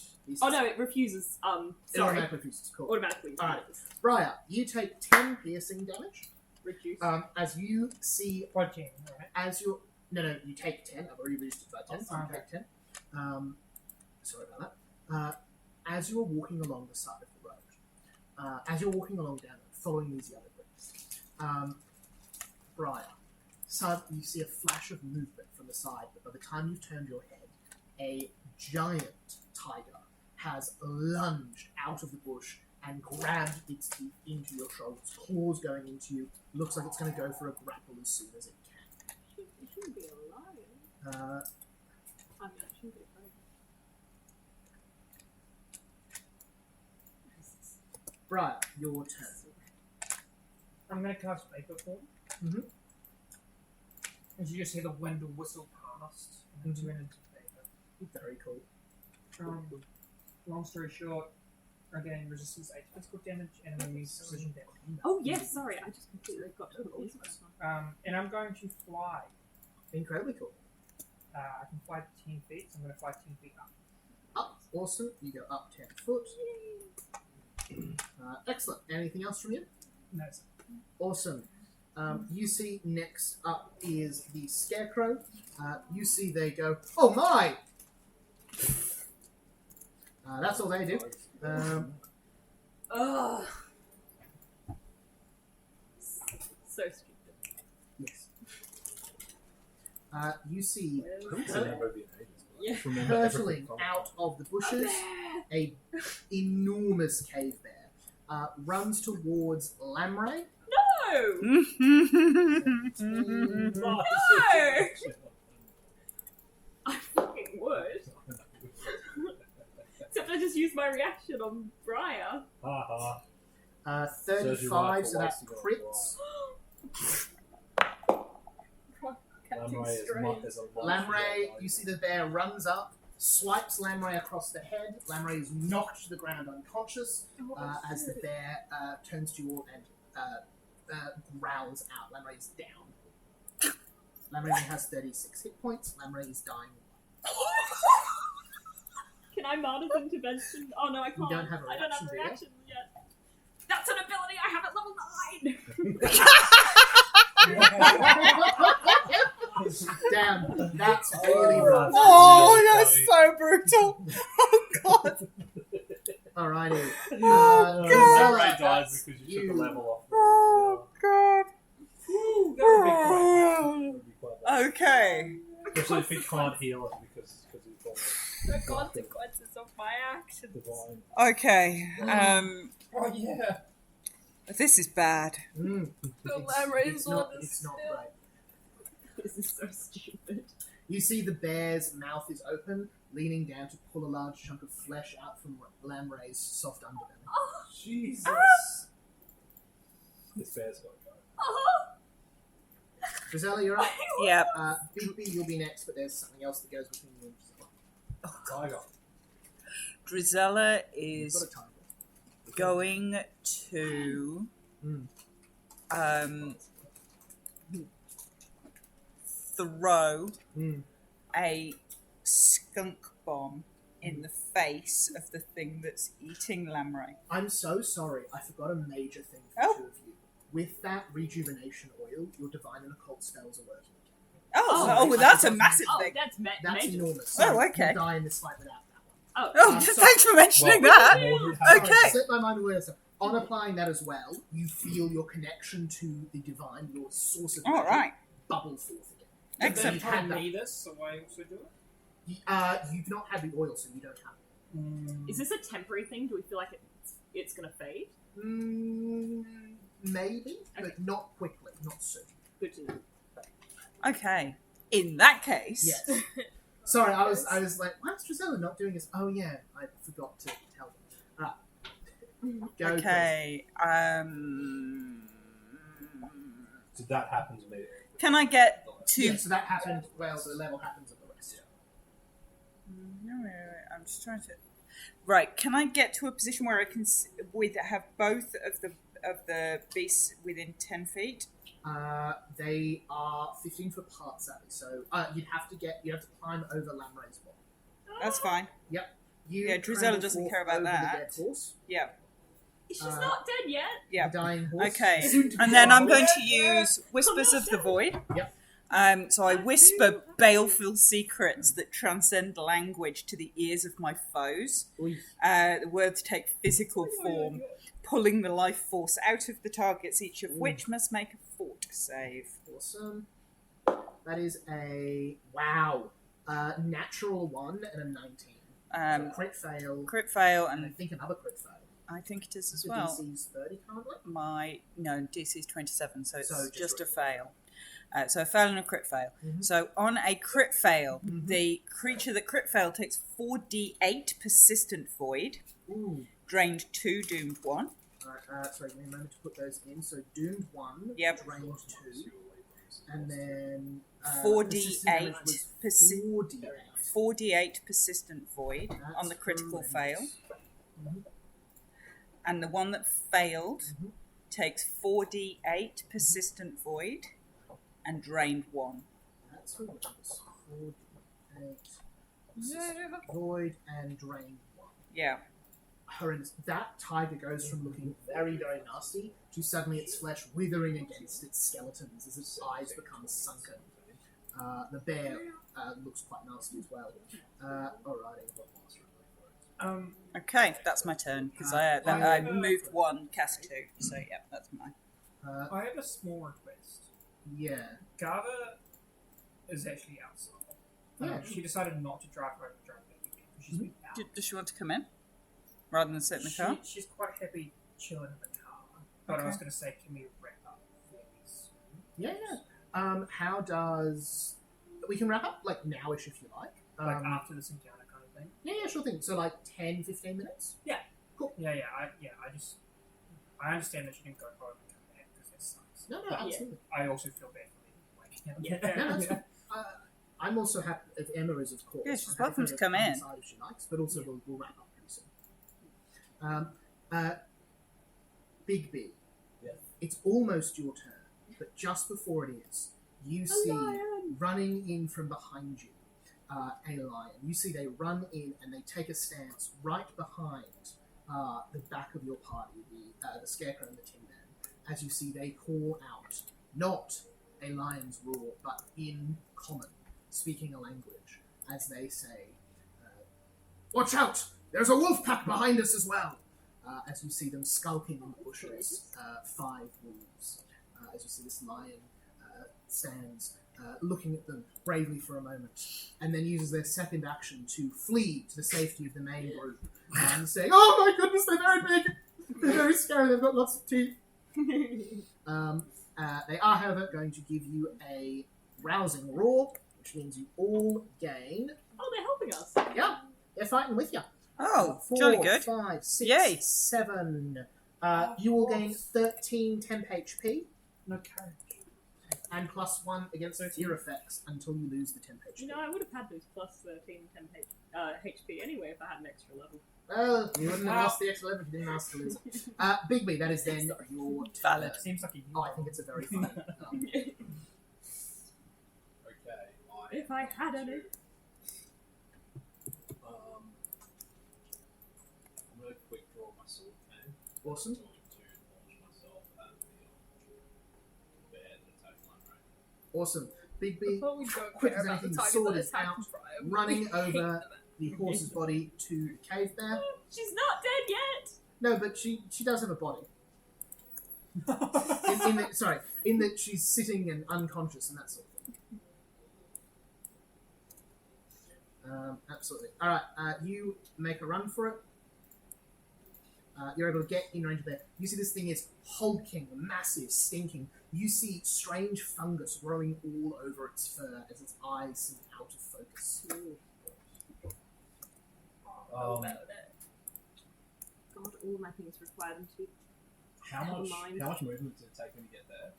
Oh no, it refuses. It Sorry, automatically refuses. Cool. automatically Alright. refuses. Briar, you take 10 piercing damage. Reduce. As you see, watching, right? as you're... No, you take 10. I've already reduced it by 10, so you Okay. take 10. Sorry about that. As you're walking along the side of the road, as you're walking along down it, following these yellow bricks, Briar, you see a flash of movement from the side, but by the time you've turned your head, a giant tiger has lunged out of the bush and grabbed its teeth into your shoulders, claws going into you. Looks like it's going to go for a grapple as soon as it It shouldn't be a lion. can. I mean, it shouldn't be a lion. Briar, your turn. I'm gonna cast Vapor Form. Mhm. And you just hear the wind whistle past and turn into vapor. Very cool. Long story short, again, resistance 8 physical damage and enemies precision damage. Oh yes, sorry, I just completely got to the And I'm going to fly. Incredibly cool. I can fly 10 feet, so I'm going to fly 10 feet up. Up, awesome. You go up 10 foot. Excellent. Anything else from you? No, it's Awesome. You see next up is the Scarecrow. You see they go, oh my! That's all they do. Ugh. So stupid. Yes. You see I haven't seen that movie in ages, but I Yeah. just remember everything hurtling from it. out of the bushes, a enormous cave bear runs towards Lamray. No! No! I fucking would. Except I just used my reaction on Briar. Ha 35, so that Serves you crits. Lamray is much as a Lamray, you see the bear runs up, swipes Lamray across the head. Lamray is knocked to the ground unconscious as the bear turns to you all and growls out. Lamray is down. Lamray only has 36 hit points. Lamray is dying. Can I Marta's intervention? Oh no, I can't. don't have a I don't have reaction, a do you? reaction yet. That's an ability I have at level 9! Damn, that's really rough. Oh, that's so brutal. Oh, God. Alrighty. Oh, Zella, Lamray dies that's because you you. took a level off. Oh, God. That would be quite bad. Okay. Especially if he can't heal it because he's almost The consequences of my actions. divine. Okay. Oh, yeah. This is bad. Mm. The It's- Lamray it's is not, on it's the not still. right. This is so stupid. You see the bear's mouth is open, leaning down to pull a large chunk of flesh out from Lamray's soft underbelly. Oh, Jesus. This bear's got to go. oh. Gisela, you're up. Yep. Bigby, you'll be next, but there's something else that goes between you and Gisela. Tiger. Drizella You've is got a tiger. going to throw Mm. a skunk bomb in the face of the thing that's eating Lamray. I'm so sorry, I forgot a major thing for Oh. the two of you. With that rejuvenation oil, your divine and occult spells are working. Oh, I that's a forgot- massive Oh, thing. that's That's major. enormous. Oh, So okay. You die in this fight without that one. Oh, Oh, I'm sorry. thanks for mentioning Well, that. Mordred Sorry, Okay. I slipped my mind with it. On applying that as well, you feel your connection to the divine, your source of All magic, right. bubble forth again. Excellent. You've had Telling that. me this, so I also do it? You've not had the oil, so you don't have it. Is this a temporary thing? Do we feel like it's going to fade? Maybe, Okay. but not quickly, not soon. Good to know. Okay. In that case, Yes. Sorry, I was like, why is Drizella not doing this? Oh yeah, I forgot to tell them. Go. okay. Did that happen to me? Can I get to? Yeah, so that happened. Well, the level happens at the rest. No, wait, I'm just trying to. Right. Can I get to a position where I can have both of the beasts within 10 feet? They are 15 foot apart, sadly. So you'd have to climb over Lamray's body. That's fine. You Yeah, Drizella clamber doesn't forth care about over that. The dead horse, Yeah. She's not dead yet. Yeah. the dying horse. Okay. Soon to be And then I'm dead going horse. to use Whispers of the Void. Yep. So I whisper baleful secrets that transcend language to the ears of my foes. Oy. The words take physical form, pulling the life force out of the targets, each of which must make a fort save. Awesome. That is a natural 1 and a 19. Crit fail. Crit fail, And I and think another crit fail. I think it is as The well. DC's 30 currently. DC is 27, so it's So just a just fail. So a fail and a crit fail. Mhm. So on a crit fail, Mhm. the creature that crit fail takes 4d8 persistent void, Ooh. drained 2, doomed 1. Alright, sorry, give me a moment to put those in. So doomed 1, Yep. drained 2, and then 4d8 persistent damage was 4d8. 4d8 persistent void That's on the critical horrendous. fail. Mhm. And the one that failed Mhm. takes 4d8 persistent void and drained 1. That's horrendous. 4d8 persistent void and drain 1. Yeah. Horrendous. That tiger goes from looking very, very nasty to suddenly its flesh withering against its skeletons as its eyes become sunken. The bear looks quite nasty as well. Alrighty. Okay, that's my turn because I moved 1, cast 2. So yeah, that's mine. I have a small request. Yeah. Garda is actually outside. Yeah. She decided not to drive home during the weekend. She's been out. Does she want to come in rather than sit in the car? She's quite happy chilling in the car. But I was Okay. going to say, can we wrap up fairly soon? Yeah. How does... We can wrap up, like, nowish if you like. Like after this encounter kind of thing? Yeah, sure thing. So, like, 10, 15 minutes? Yeah. I understand that she didn't go home and come back because that sucks. No, But absolutely. I also feel bad for leaving away. Yeah. No, that's fine. I'm also happy if Emma is, of course. Yeah, she's I'm happy welcome for her to come in. inside if she likes, but also we'll wrap up pretty soon. Big B. Yeah. It's almost your turn, but just before it is, you see running in from behind you a lion. You see they run in and they take a stance right behind the back of your party, the Scarecrow and the Tin Man. As you see, they call out not a lion's roar, but in common, speaking a language, as they say, "Watch out! There's a wolf pack behind us as well!" As you see them skulking in the bushes, 5 wolves. As you see this lion stands looking at them bravely for a moment, and then uses their second action to flee to the safety of the main group, and saying, "Oh my goodness, they're very big! They're very scary, they've got lots of teeth." They are, however, going to give you a rousing roar, which means you all gain... Oh, they're helping us. Yeah, they're fighting with you. Oh, 4, jolly good. 5, 6, Yay. 7. You will gain 13 temp HP, No courage. and +1 against fear effects until you lose the temp HP. You know, I would have had those plus 13 temp HP anyway if I had an extra level. Well, you wouldn't have lost the extra level if you didn't ask to lose it. Big B, that is then your turn. Valid. Seems like a Oh, I think it's a very funny. Okay, If I had any. I'm going to quick draw my sword cane. Awesome. I'm going to launch myself at the bear that attacked Lamray. Awesome. Big B, Before we don't quick care as about the anything, the tigers sword that is attacked out, Brian. running I hate over them. the horse's body to the cave bear. She's not dead yet! No, but she does have a body. In that she's sitting and unconscious and that sort of thing. Absolutely. All right, you make a run for it. You're able to get in range of there. You see this thing is hulking, massive, stinking. You see strange fungus growing all over its fur as its eyes seem out of focus. God, all my things require them to be. How much movement did it take me to get there?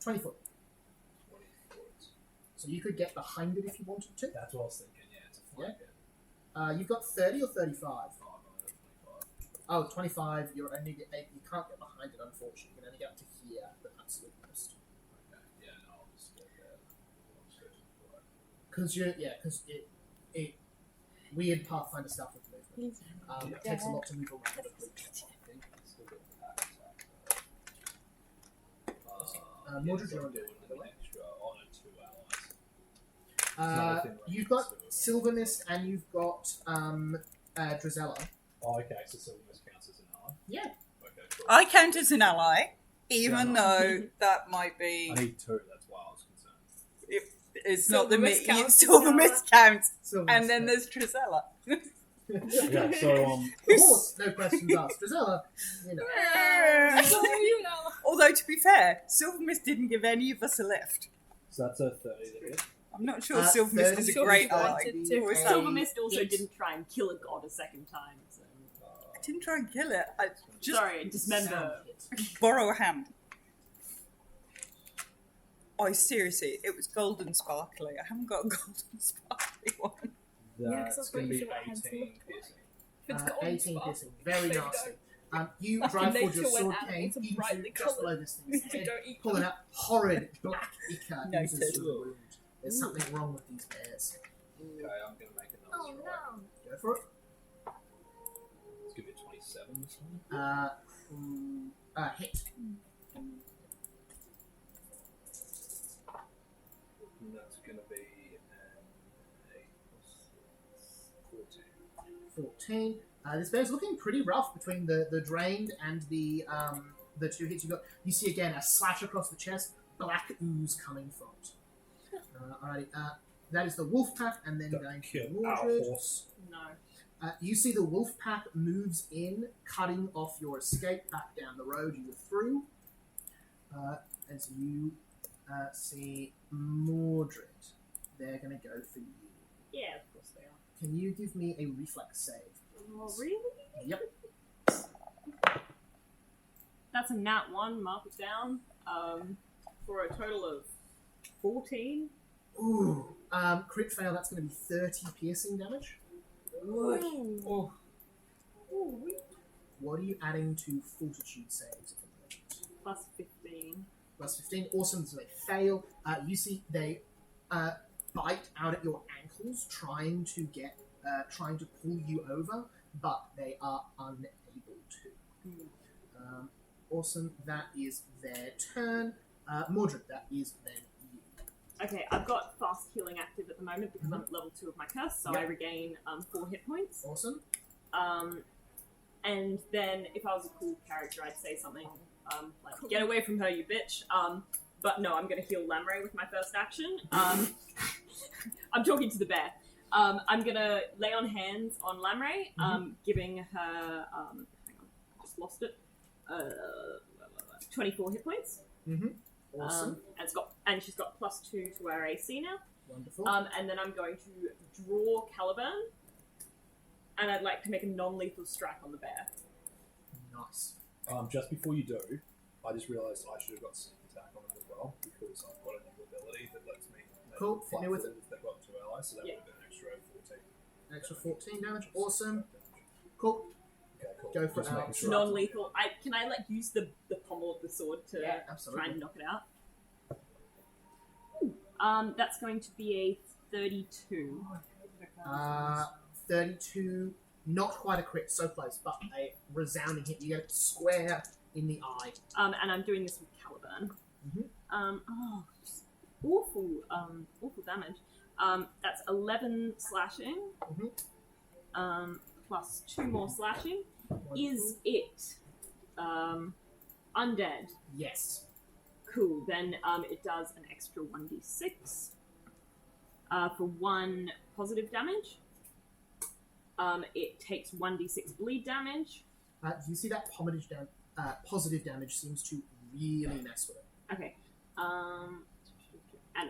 20 foot. 20 foot. So you could get behind it if you wanted to. That's what I was thinking, yeah, to flank it. You've got 30 or 35? Oh, Oh, no, 25. 25. You can't get behind it, unfortunately. You can only get up to here at the absolute most. Okay, yeah, no, I'll just get there. Because it weird Pathfinder stuff with movement. It takes a lot to move around a group. Mordred, you're on doing by the way. extra on 2 allies. You've got Silver Mist and you've got Drizella. Oh, okay, so Silver Mist counts as an ally? Yeah. Okay, cool. I count as an ally, even though that might be. I need 2, that's why I was concerned. It's Silver not the Mist counts as Silver an Mist counts, Silver and Mist, then yeah. there's Trizella. Okay, so, Of course, no questions asked. Drizella, you know. So you know. Although, to be fair, Silver Mist didn't give any of us a lift. so that's a 30 that hit. I'm not sure Silver Mist is a great ally. wanted to. Or is that- Silver Mist also hit. didn't try and kill a god a second time. So. I didn't try and kill it. I just Sorry, dismember. Sound hit. borrow a hand. Oh, seriously, it was golden sparkly. I haven't got a golden sparkly one. Yeah, 'cause That's that's going what to you be said about hands 18 look like. piercing. If it's got 18 spark, piercing. Very they nasty. You Like drive the forward your nature went sword out, cane it's a into brightly just coloured. below this thing's You head, don't eat pulling out horrid black ichor Noted. into the wound. There's something wrong with these bears. Okay, I'm going to make another Oh strike. no. Go for it. Let's give it 27 this one. Hit. And that's going to be an 8 plus 14. 14. This bear's looking pretty rough between the drained and the 2 hits you got. You see again a slash across the chest, black ooze coming from it. Alrighty, that is the wolf pack, and then Don't going kill to our Mordred. horse. No. You see the wolf pack moves in, cutting off your escape back down the road you were through. As you see Mordred, they're going to go for you. Yeah, of course they are. Can you give me a reflex save? Oh, really? Yep. That's a nat 1, mark it down. For a total of 14. Ooh. Crit fail, that's going to be 30 piercing damage. Oh. Ooh. What are you adding to fortitude saves at the moment? Plus 15. Plus 15. Awesome. So they fail. You see they bite out at your ankles, trying to pull you over, but they are unable to. Awesome. That is their turn. Mordred, that is then you. Okay, I've got fast healing active at the moment because I'm at level 2 of my curse, so I Yep. regain 4 hit points. Awesome. And then if I was a cool character, I'd say something like, get away from her, you bitch. But no, I'm going to heal Lamray with my first action. I'm talking to the bear. I'm going to lay on hands on Lamray, giving her, hang on, I just lost it, 24 hit points. Awesome. And she's got +2 to her AC now. Wonderful. And then I'm going to draw Caliburn, and I'd like to make a non-lethal strike on the bear. Nice. Just before you do, I just realised I should have got sneak attack on it as well, because I've got a new ability that lets me make Cool, hit me with flat-footed if they've got 2 allies, so that Yeah. would have been an extra 14. Extra 14 damage. Awesome. Cool. Okay, cool. Go for Just it. making sure. Non-lethal. Can I like use the pommel of the sword to Yeah, try absolutely. and knock it out? Ooh. That's going to be a 32. 32. Not quite a crit, so close, but a resounding hit. You get it square in the eye. And I'm doing this with Caliburn. Just awful damage. That's 11 slashing. Plus 2 more slashing. Is it undead? Yes. Cool. Then it does an extra 1d6 for 1 positive damage. It takes 1d6 bleed damage. You see that positive damage seems to really mess with it. Okay. And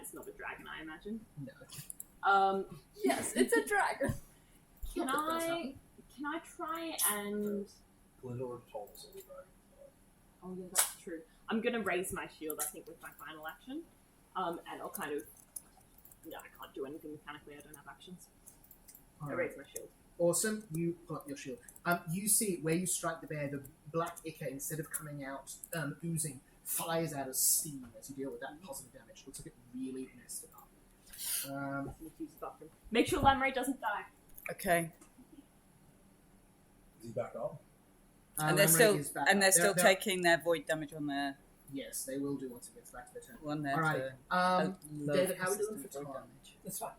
it's not a dragon, I imagine. No. Yes, it's a dragon. Can I try and... Glyndor told us all about it. Oh yeah, that's true. I'm gonna raise my shield, I think, with my final action. And I'll kind of... No, I can't do anything mechanically, I don't have actions. I raise my shield. Awesome. You pull up your shield. You see where you strike the bear, the black ichor, instead of coming out oozing, fires out as steam as you deal with that positive damage. Looks like it really messed it up. Make sure Lamray doesn't die. Okay. Is he back up? And they're Lamray still is back and they're up. still taking their void damage on their Yes, they will do once it gets back to their turn. one there. Alright. David, how are we doing for time? That's fine.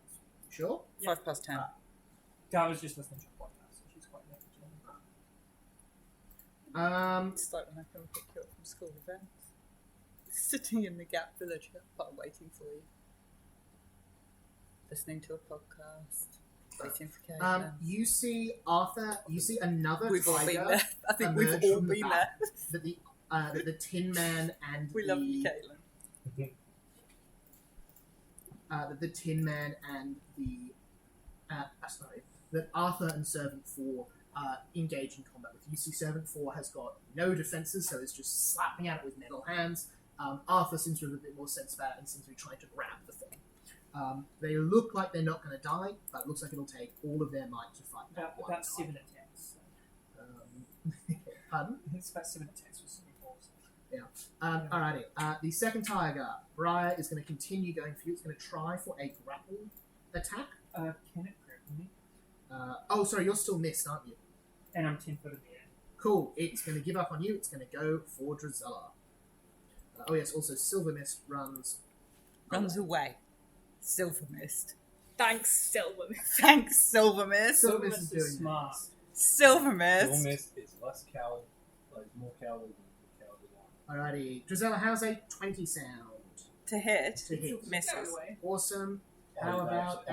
Sure. 5 plus 10. I was just listening to a podcast, so she's quite near. It's like when I come pick you up from school events. Sitting in the Gap Village park waiting for you. Listening to a podcast. Waiting for Caitlin. You see Arthur. You see another We've all been tiger there. I think we've emerge all from the been back there. that the Tin Man and We love you, Caitlin. that the Tin Man and that Arthur and Servant 4 engage in combat with. You see Servant 4 has got no defenses, so is just slapping at it with metal hands. Arthur seems to have a bit more sense about it and seems to be trying to grab the thing. They look like they're not going to die, but it looks like it'll take all of their might to fight that one About tiger. 7 attacks. Pardon? It's about 7 attacks with 7 balls. Alrighty. The second tiger, Briar, is going to continue going for you. It's going to try for a grapple attack. Can it grapple me? Sorry, you're still missed, aren't you? And I'm 10 foot in the air. Cool. It's going to give up on you. It's going to go for Drizella. Also Silver Mist runs away. Silver Mist. Thanks, Silver. Thanks, Silver Mist. Silver Mist is doing smart. this. Silver Mist. Silver Mist is less coward, like more cowardly than the cowardly one. Alrighty. Drizella, how's a 20 sound? To hit. To hit. Misses. Awesome. How about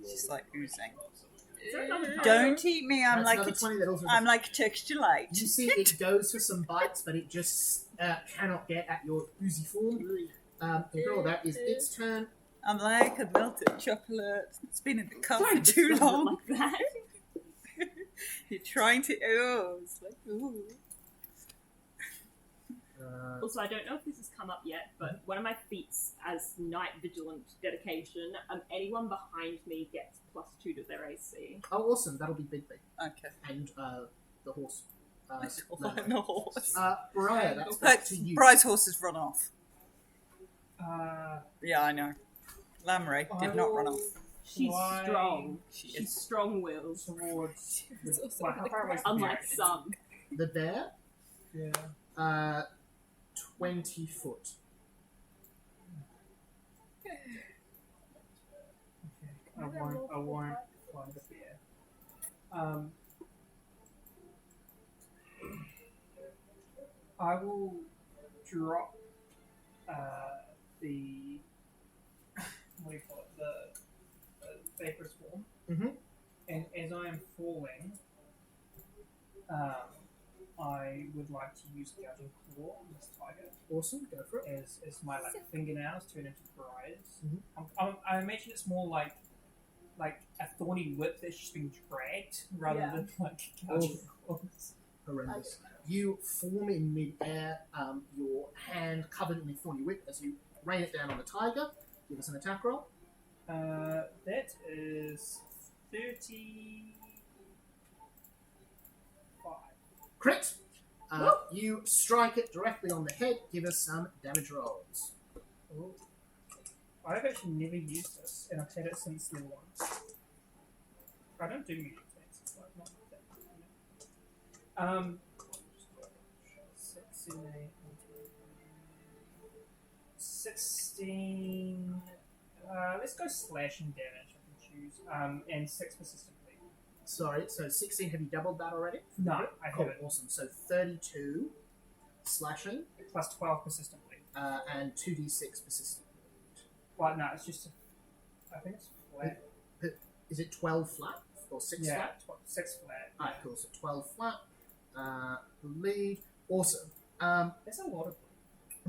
She's like oozing. Is there another tiger? Don't eat me. I'm That's like another 20 that also I'm like a texture light. You see it goes for some bites, but it just cannot get at your oozy form. Girl, that is its turn. I'm like a melted chocolate. It's been in the cup Sorry, for too describe it long. like that. You're trying to. Oh, it's like ooh. Also, I don't know if this has come up yet, but one of my feats as Night Vigilant dedication, anyone behind me gets +2 to their AC. Oh, awesome. That'll be Big Big. Okay. And the horse. And the horse. Briar, that's But back to you. Bride's horse has run off. Uh, Yeah, I know. Lamray did not run off. She's Why- strong. She She's is. strong-willed, towards... It's also Well, how far away is the unlike bear? some. The bear, Yeah. 20 foot. Okay. I won't find the bear. I will drop the what do you call it? The vaporous form. Mhm. And as I am falling, I would like to use Gouging Claw on this tiger Awesome, go for it. as my fingernails turn into briars. Mhm. I imagine it's more like a thorny whip that's just being dragged rather Yeah. than like gouging claws. Horrendous. You form in mid-air, your hand covered in a thorny whip as you rain it down on the tiger. Give us an attack roll. That is 35. Crit. You strike it directly on the head. Give us some damage rolls. Ooh. I've actually never used this, and I've had it since level 1. I don't do medium attacks, it's like not that good, 6 and 8, 16. Let's go slashing damage. I can choose. And 6 persistent bleed. Sorry, so 16. Have you doubled that already? No, I Cool, haven't. awesome. So 32 slashing Plus 12 persistent bleed. and 2d6 persistent. Well, no, it's just. I think it's 4. flat. Is it 12 flat or 6 Yeah, flat? 6 flat. Alright, cool. So 12 flat. Bleed. Awesome. There's a lot of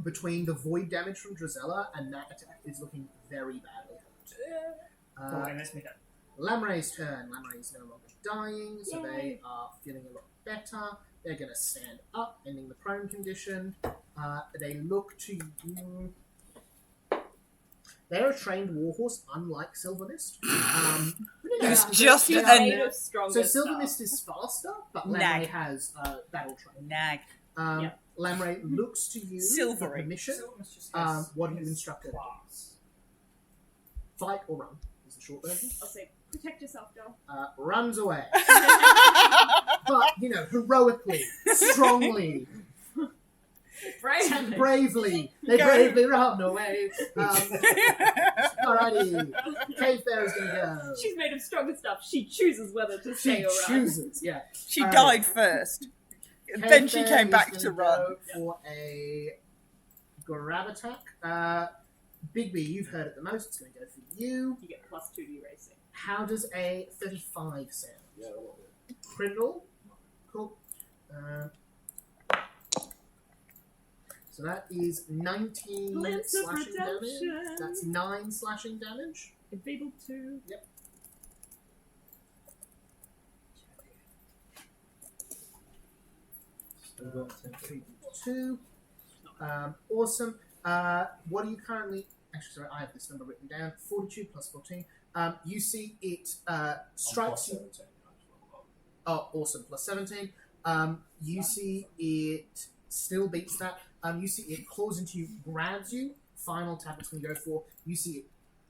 Between the void damage from Drizella and that attack is looking very badly hurt. cool, and that's me done. Lamray's turn. Lamray's no longer dying, so Yay. they are feeling a lot better. They're going to stand up, ending the prone condition. They look to you. They're a trained warhorse, unlike Silver Mist. Who's just She's an- made of stronger So Silver stuff. Mist is faster, but Nag. Lamray has battle training. Nag. Yep. Lamray looks to you Silvery. for permission. Silver's just has- What do you has instruct her? class. Fight or run is the short version. I'll say, protect yourself, girl. Runs away. But, heroically, strongly, Brave. bravely, they Go. bravely run away. Alrighty, Cave Bear is going to go. She's made of stronger stuff. She chooses whether to She stay or run. chooses, yeah. She Alright. died first. Cave Then she Bear came is back gonna to run. go for a grab attack. Big B, you've heard it the most. It's going to go for you. You get +2 to your racing. How does a 35 sound? Yeah, I love it. Critical. Cool. So that is 19 Glimpse of slashing damage. redemption. That's 9 slashing damage. Enfeebled 2. Still got 10. 2. Awesome. What are you currently... Actually, sorry, I have this number written down. 42 plus 14. You see it strikes you... Oh, awesome. Plus 17. You see it still beats that. You see it claws into you, grabs you. Final attack it's going to go for. You see it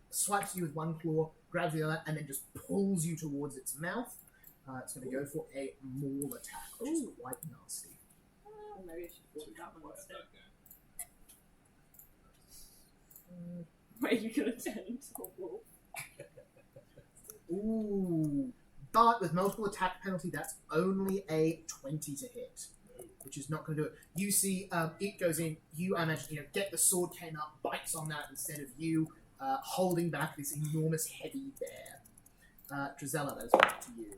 swipes you with one claw, grabs the other, and then just pulls you towards its mouth. It's going to go for a maul attack, which is quite nasty. Well, maybe I should do that one instead. Where you going to turn into a wolf? Ooh. But with multiple attack penalty, that's only a 20 to hit, which is not going to do it. You see, it goes in. You, I imagine, get the sword cane up, bites on that instead of you holding back this enormous heavy bear. Drizella, that is back to you.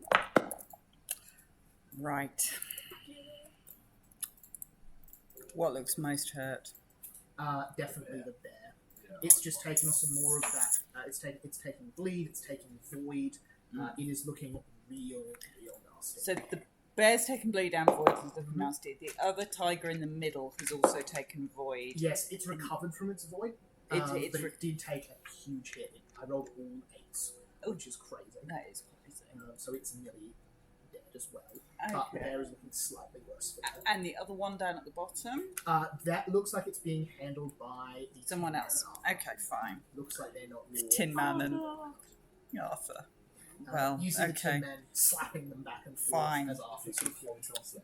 Right. What looks most hurt? Definitely the bear. It's just taking some more of that. It's taking bleed. It's taking void. It is looking real nasty. So the bear's taken bleed and void is looking nasty. The other tiger in the middle has also taken void. Yes, it's recovered from its void, It's but it did take a huge hit. I rolled all 8s, which is crazy. That is crazy. So it's nearly dead as well. But the Okay. bear is looking slightly worse for that. And the other one down at the bottom? That looks like it's being handled by the Someone Tin else. Man. Okay, fine. Looks like they're not raw. Tin Man and Arthur. Well, you see the okay. Tin Man slapping them back and forth Fine. as Arthur sort of floats off them.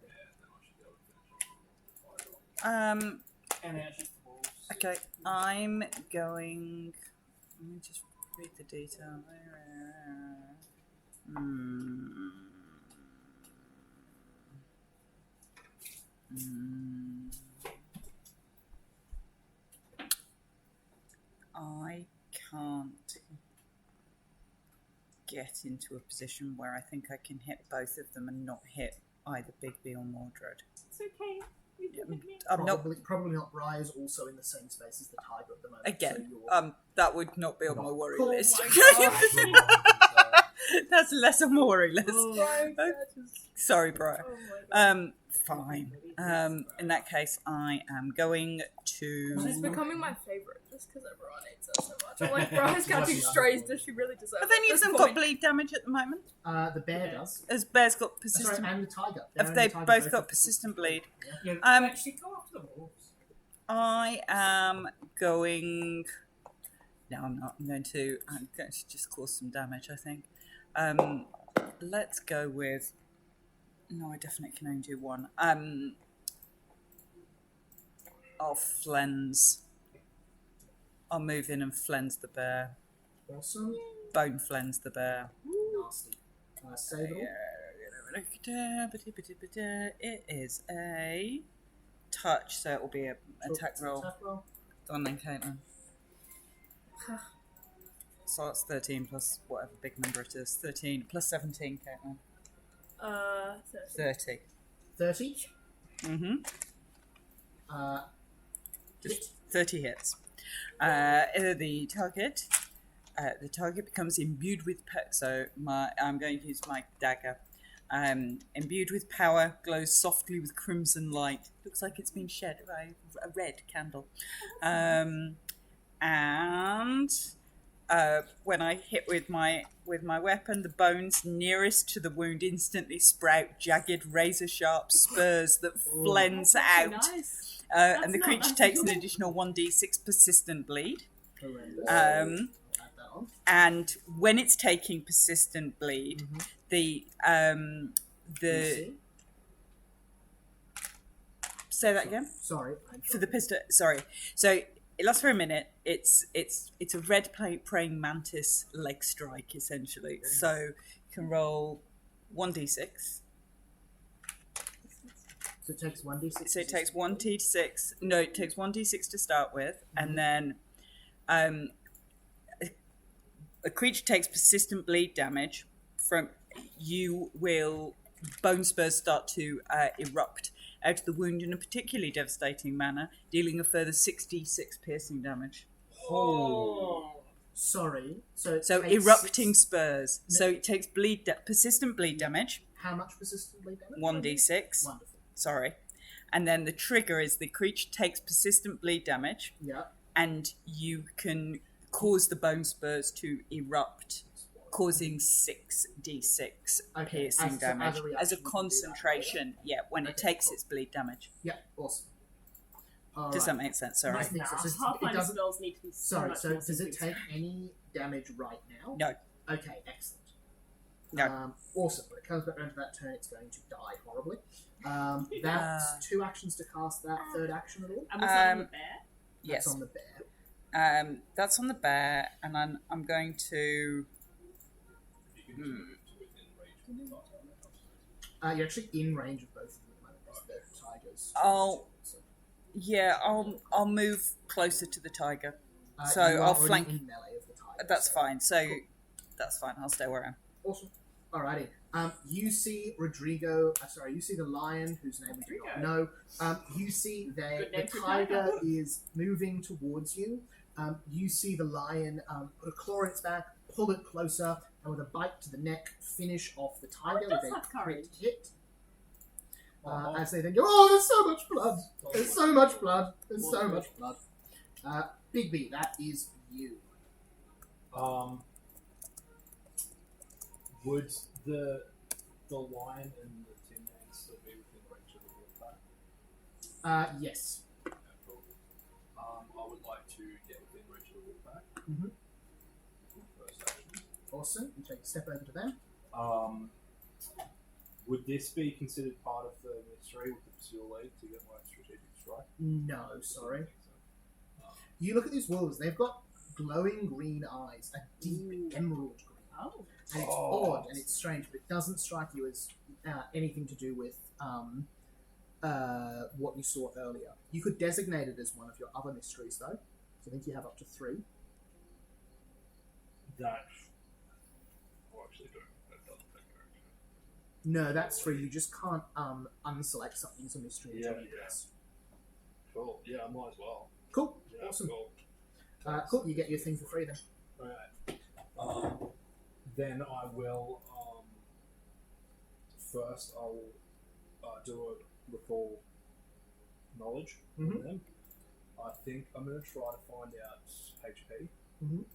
And then it's just the wolves. Okay, I'm going... Let me just read the detail. I can't get into a position where I think I can hit both of them and not hit either Bigby or Mordred. It's okay. You can hit me. I'm not Probably not. Rye is also in the same space as the tiger at the moment. again. So you're... That would not be on my worry Oh list. my That's less on my worry list. Oh. Sorry, bro. Oh my god. Fine. In that case, I am going to. She's becoming my favourite just because everyone hates her so much. I'm like, Brian's catching strays. Does she really deserve Have it? any at of this them point? got bleed damage at the moment? The bear does. Has Bear's got Sorry, persistent? and the tiger. Have they both got persistent bleed? Yeah, Um, actually go after the wolves. I am going. No, I'm not. I'm going to just cause some damage. I think. Let's go with. No, I definitely can only do one. I'll flens. I'll move in and flens the bear. Awesome. Bone flens the bear. Nasty. Save it all. It is a touch, so it will be an attack roll. Attack roll. Go on then, Caitlin. So that's 13 plus whatever big number it is. 13 plus 17, Caitlin. 30. 30. Mm-hmm. Hit. 30 hits. The target becomes imbued with so I'm going to use my dagger. Imbued with power, glows softly with crimson light. Looks like it's been shed by a red candle. And when I hit with my weapon, the bones nearest to the wound instantly sprout jagged, razor-sharp spurs that flens out. Nice. And the That's creature not takes an nice. additional 1d6 persistent bleed. Horrendous. Um, Add that on. And when it's taking persistent bleed, the DC? say that again Sorry. for the pistol. Sorry, so it lasts for a minute. It's a red praying mantis leg strike essentially. So you can roll 1d6. So it takes 1d6. So it takes 1d6. No, it takes 1d6 to start with, and then a creature takes persistent bleed damage from. You will bone spurs start to erupt out of the wound in a particularly devastating manner, dealing a further 66 piercing damage. Oh. Sorry. So it So takes erupting 6 spurs. No. So it takes persistent bleed damage. How much persistent bleed damage? 1d6. Wonderful. Sorry. And then the trigger is the creature takes persistent bleed damage, Yeah. and you can cause the bone spurs to erupt, causing 6d6 Okay, piercing as damage a reaction, as a you can do that, concentration. Yeah, when it Okay, takes cool. its bleed damage. Yeah. Awesome. All Does right. that make sense? Sorry. Nice. Makes sense. So it Pathfinder doesn't- spells need to be so Sorry. much So more does it succinct. take any damage right now? No. Okay. Excellent. No. Awesome. When it comes back around to that turn, it's going to die horribly. That's 2 actions to cast that. Third action at all? And was that on the bear? Yes. That's on the bear. That's on the bear, and I'm going to. You can move to within range of the target. You're actually in range of both of them at the moment. Because the tigers. Oh. So, Yeah, I'll move closer to the tiger. So you are I'll already flank- in melee of the tiger. That's so- fine. So Cool. that's fine. I'll stay where I am. Awesome. Alrighty. You see Rodrigo. You see the lion, whose name we do not know. You see Good the name for a tiger tiger. is moving towards you. You see the lion put a claw in its back, pull it closer, and with a bite to the neck, finish off the tiger does with a have crit courage? hit. Oh. As they then go, oh, there's so much blood. There's so much blood. There's so much blood. Big B, that is you. Would the lion and the tin man still be within range of the wolf pack? Yes. Okay, cool. I would like to get within range of the wolf pack. Mhm. First action. Awesome. You take a step over to them. Would this be considered part of the mystery with the pursuit lead to get my strategic strike? No, sorry. You look at these wolves, they've got glowing green eyes, a deep emerald green. Oh. And it's odd and it's strange, but it doesn't strike you as anything to do with what you saw earlier. You could designate it as one of your other mysteries, though. So I think you have up to 3. That. Oh, actually, that doesn't take an action. No, that's 3. You just can't unselect something as a mystery until Yeah, you yeah. guess. Cool. Yeah, I might as well. Cool. Yeah, Awesome. Cool. Cool. You get your thing for free then. Alright. Then I will. First, I'll do a recall knowledge Mhm. from them. I think I'm going to try to find out HP. Mhm.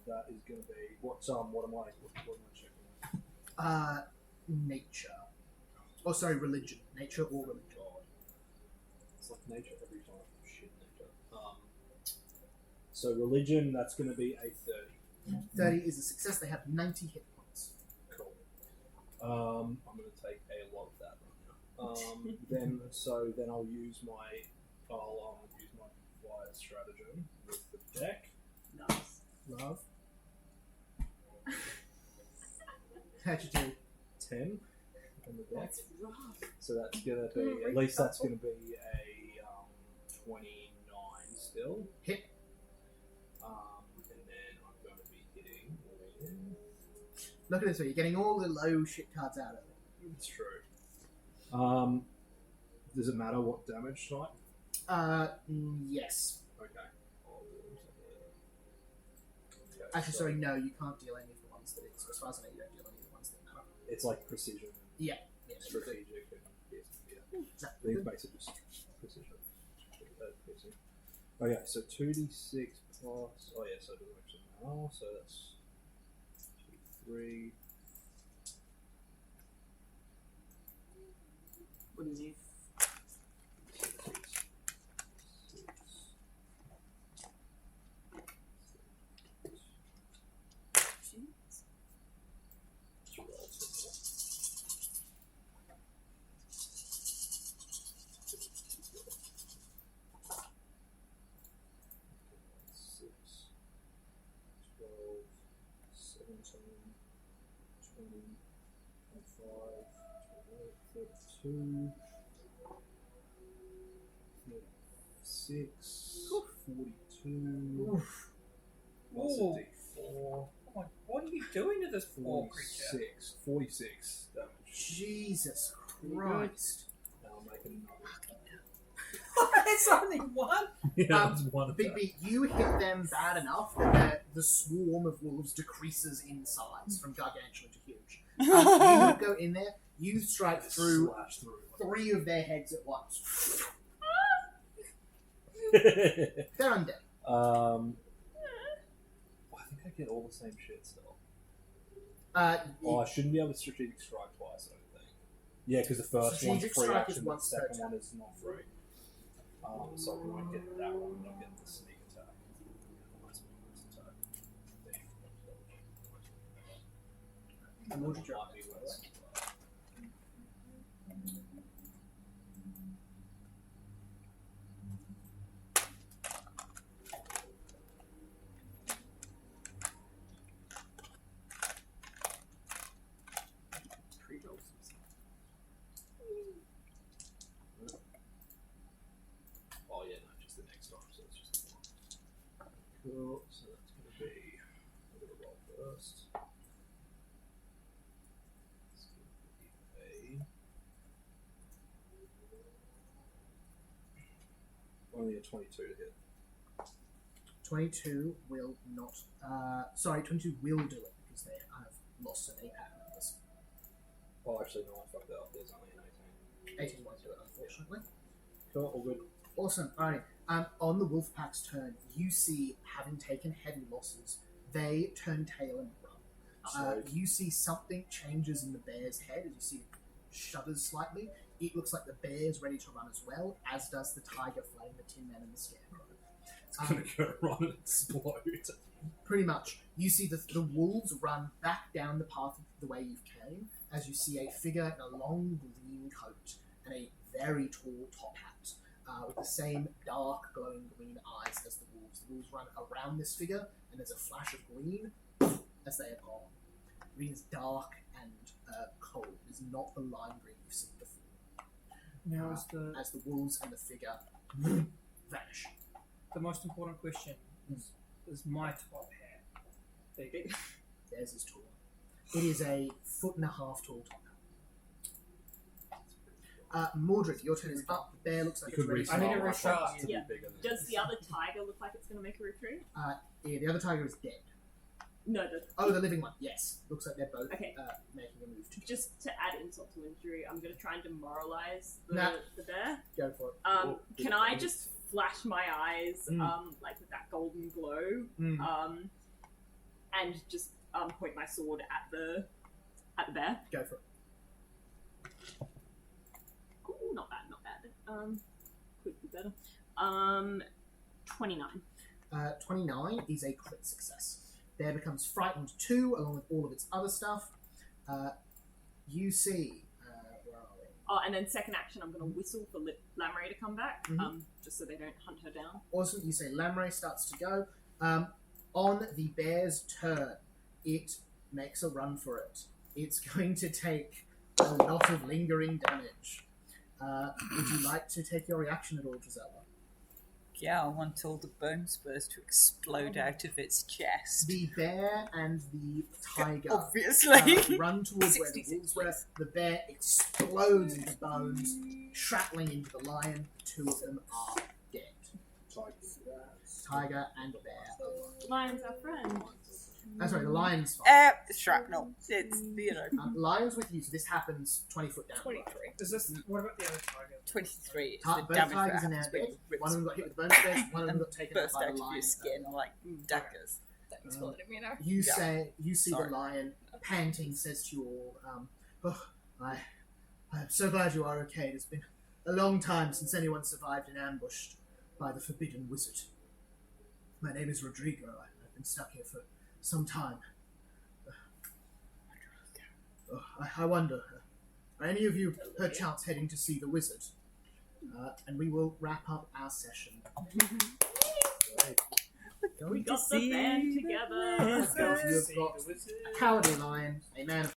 That is going to be what am I checking? Nature. Oh, sorry, religion. Nature or religion. God, it's like nature every time. Shit, nature. So religion, that's going to be a 30. 30 is a success. They have 90 hit points. Cool. I'm going to take a lot of that right now. Then I'll use my quiet stratagem with the deck. Nice. Love. How'd you do? 10 on the deck. That's rough. So that's going to be at least that's going to be a 29 still. Hit. Look at this way. You're getting all the low shit cards out of it. It's true. Does it matter what damage type? Yes. Okay. Actually, sorry, no, you can't deal any of the ones that it's. As far as I know, you don't deal any of the ones that matter. It's like precision. Yeah. Strategic. And, yeah. Exactly. These basically just precision. Piercing. Okay, so 2d6 plus. Oh, yeah, so it doesn't actually matter. So that's 2, 3. What do you need? 6. Two, 36, 42. Oof. Plus a Ooh. D4. Oh my, what are you doing to this poor creature? 46 damage. Jesus Christ. Now I'm making It's only one. yeah, that's one Big attack. B, you hit them bad enough that the swarm of wolves decreases in size from gargantuan to huge. You go in there, you strike through Slash through. 3 of their heads at once. They're undead. I think I get all the same shit still. Oh, I shouldn't be able to strategic strike twice, I don't think. Yeah, because the first one's Strategic free strike is action, the once per second turn. one is not free. So I won't get that one, but I'll get the sneak attack. Nice attack. And what did you Might be worse. Oh yeah, no, just the next time, so it's just the one. Cool, so that's going to be, I'm going to roll first. It's going to be only a 22 to hit. 22 will not. 22 will do it because they have lost some APAC members. Oh, actually, no, I fucked up. There's only an 18 won't do it, unfortunately. Cool, all good. Awesome. Alright. On the wolf pack's turn, you see, having taken heavy losses, they turn tail and run. You see something changes in the bear's head as you see it shudders slightly. It looks like the bear's ready to run as well, as does the tiger flaying the Tin Man and the Scarecrow. It's going to go run and explode. Pretty much. You see the wolves run back down the path the way you came, as you see a figure in a long green coat and a very tall top hat, with the same dark glowing green eyes as the wolves. The wolves run around this figure, and there's a flash of green as they are gone. Green is dark and cold. It is not the lime green you've seen before. Now is the As the wolves and the figure vanish. most important question: is my top hat big? Theirs is tall. It is a 1.5 foot tall top hat. Mordred, your turn is up. The bear looks like You it's could ready to I need a roll. reshot. to be Yeah. bigger than Does this. the other tiger look like it's going to make a retreat? Yeah, the other tiger is dead. No, Oh, the living one. Yes. Looks like they're both Okay. making a move to just to add insult to injury, I'm going to try and demoralize Nah. the bear. go for it. Oh, Can I just flash my eyes, Mm. like with that golden glow, Mm. and just point my sword at the bear? Go for it. Ooh, not bad, not bad. Could be better. 29. 29 is a crit success. Bear becomes frightened too, along with all of its other stuff. You see, where are we? Oh, and then second action, I'm going to whistle for Lamray to come back, Mhm. just so they don't hunt her down. Awesome. You say Lamray starts to go. On the bear's turn, it makes a run for it. It's going to take a lot of lingering damage. Would you like to take your reaction at all, Gisela? Yeah, I want all the bone spurs to explode out of its chest. The bear and the tiger Obviously. run towards where the 66 wolves were. The bear explodes into bones, shrapnelling into the lion. The two of them are dead. Tiger and bear are alive. Lion's our friend. Sorry, the lion's fine. Shrapnel. It's, Lion's with you, so this happens 20 foot down. 23. Is this? What about the other tiger? 23. It's Both the damage tigers that are now happens when dead. it rips One of them got hit with the bone space, one of them got taken out burst by out the of lion. your skin like daggers. Thanks for letting me know. You Yeah. see Sorry. the lion panting, says to you all, I'm so glad you are okay. It has been a long time since anyone survived and ambushed by the forbidden wizard. My name is Rodrigo. I've been stuck here for some time. I wonder, are any of you perchance heading to see the wizard? And we will wrap up our session. We got the band together. You've got a cowardly lion, a man of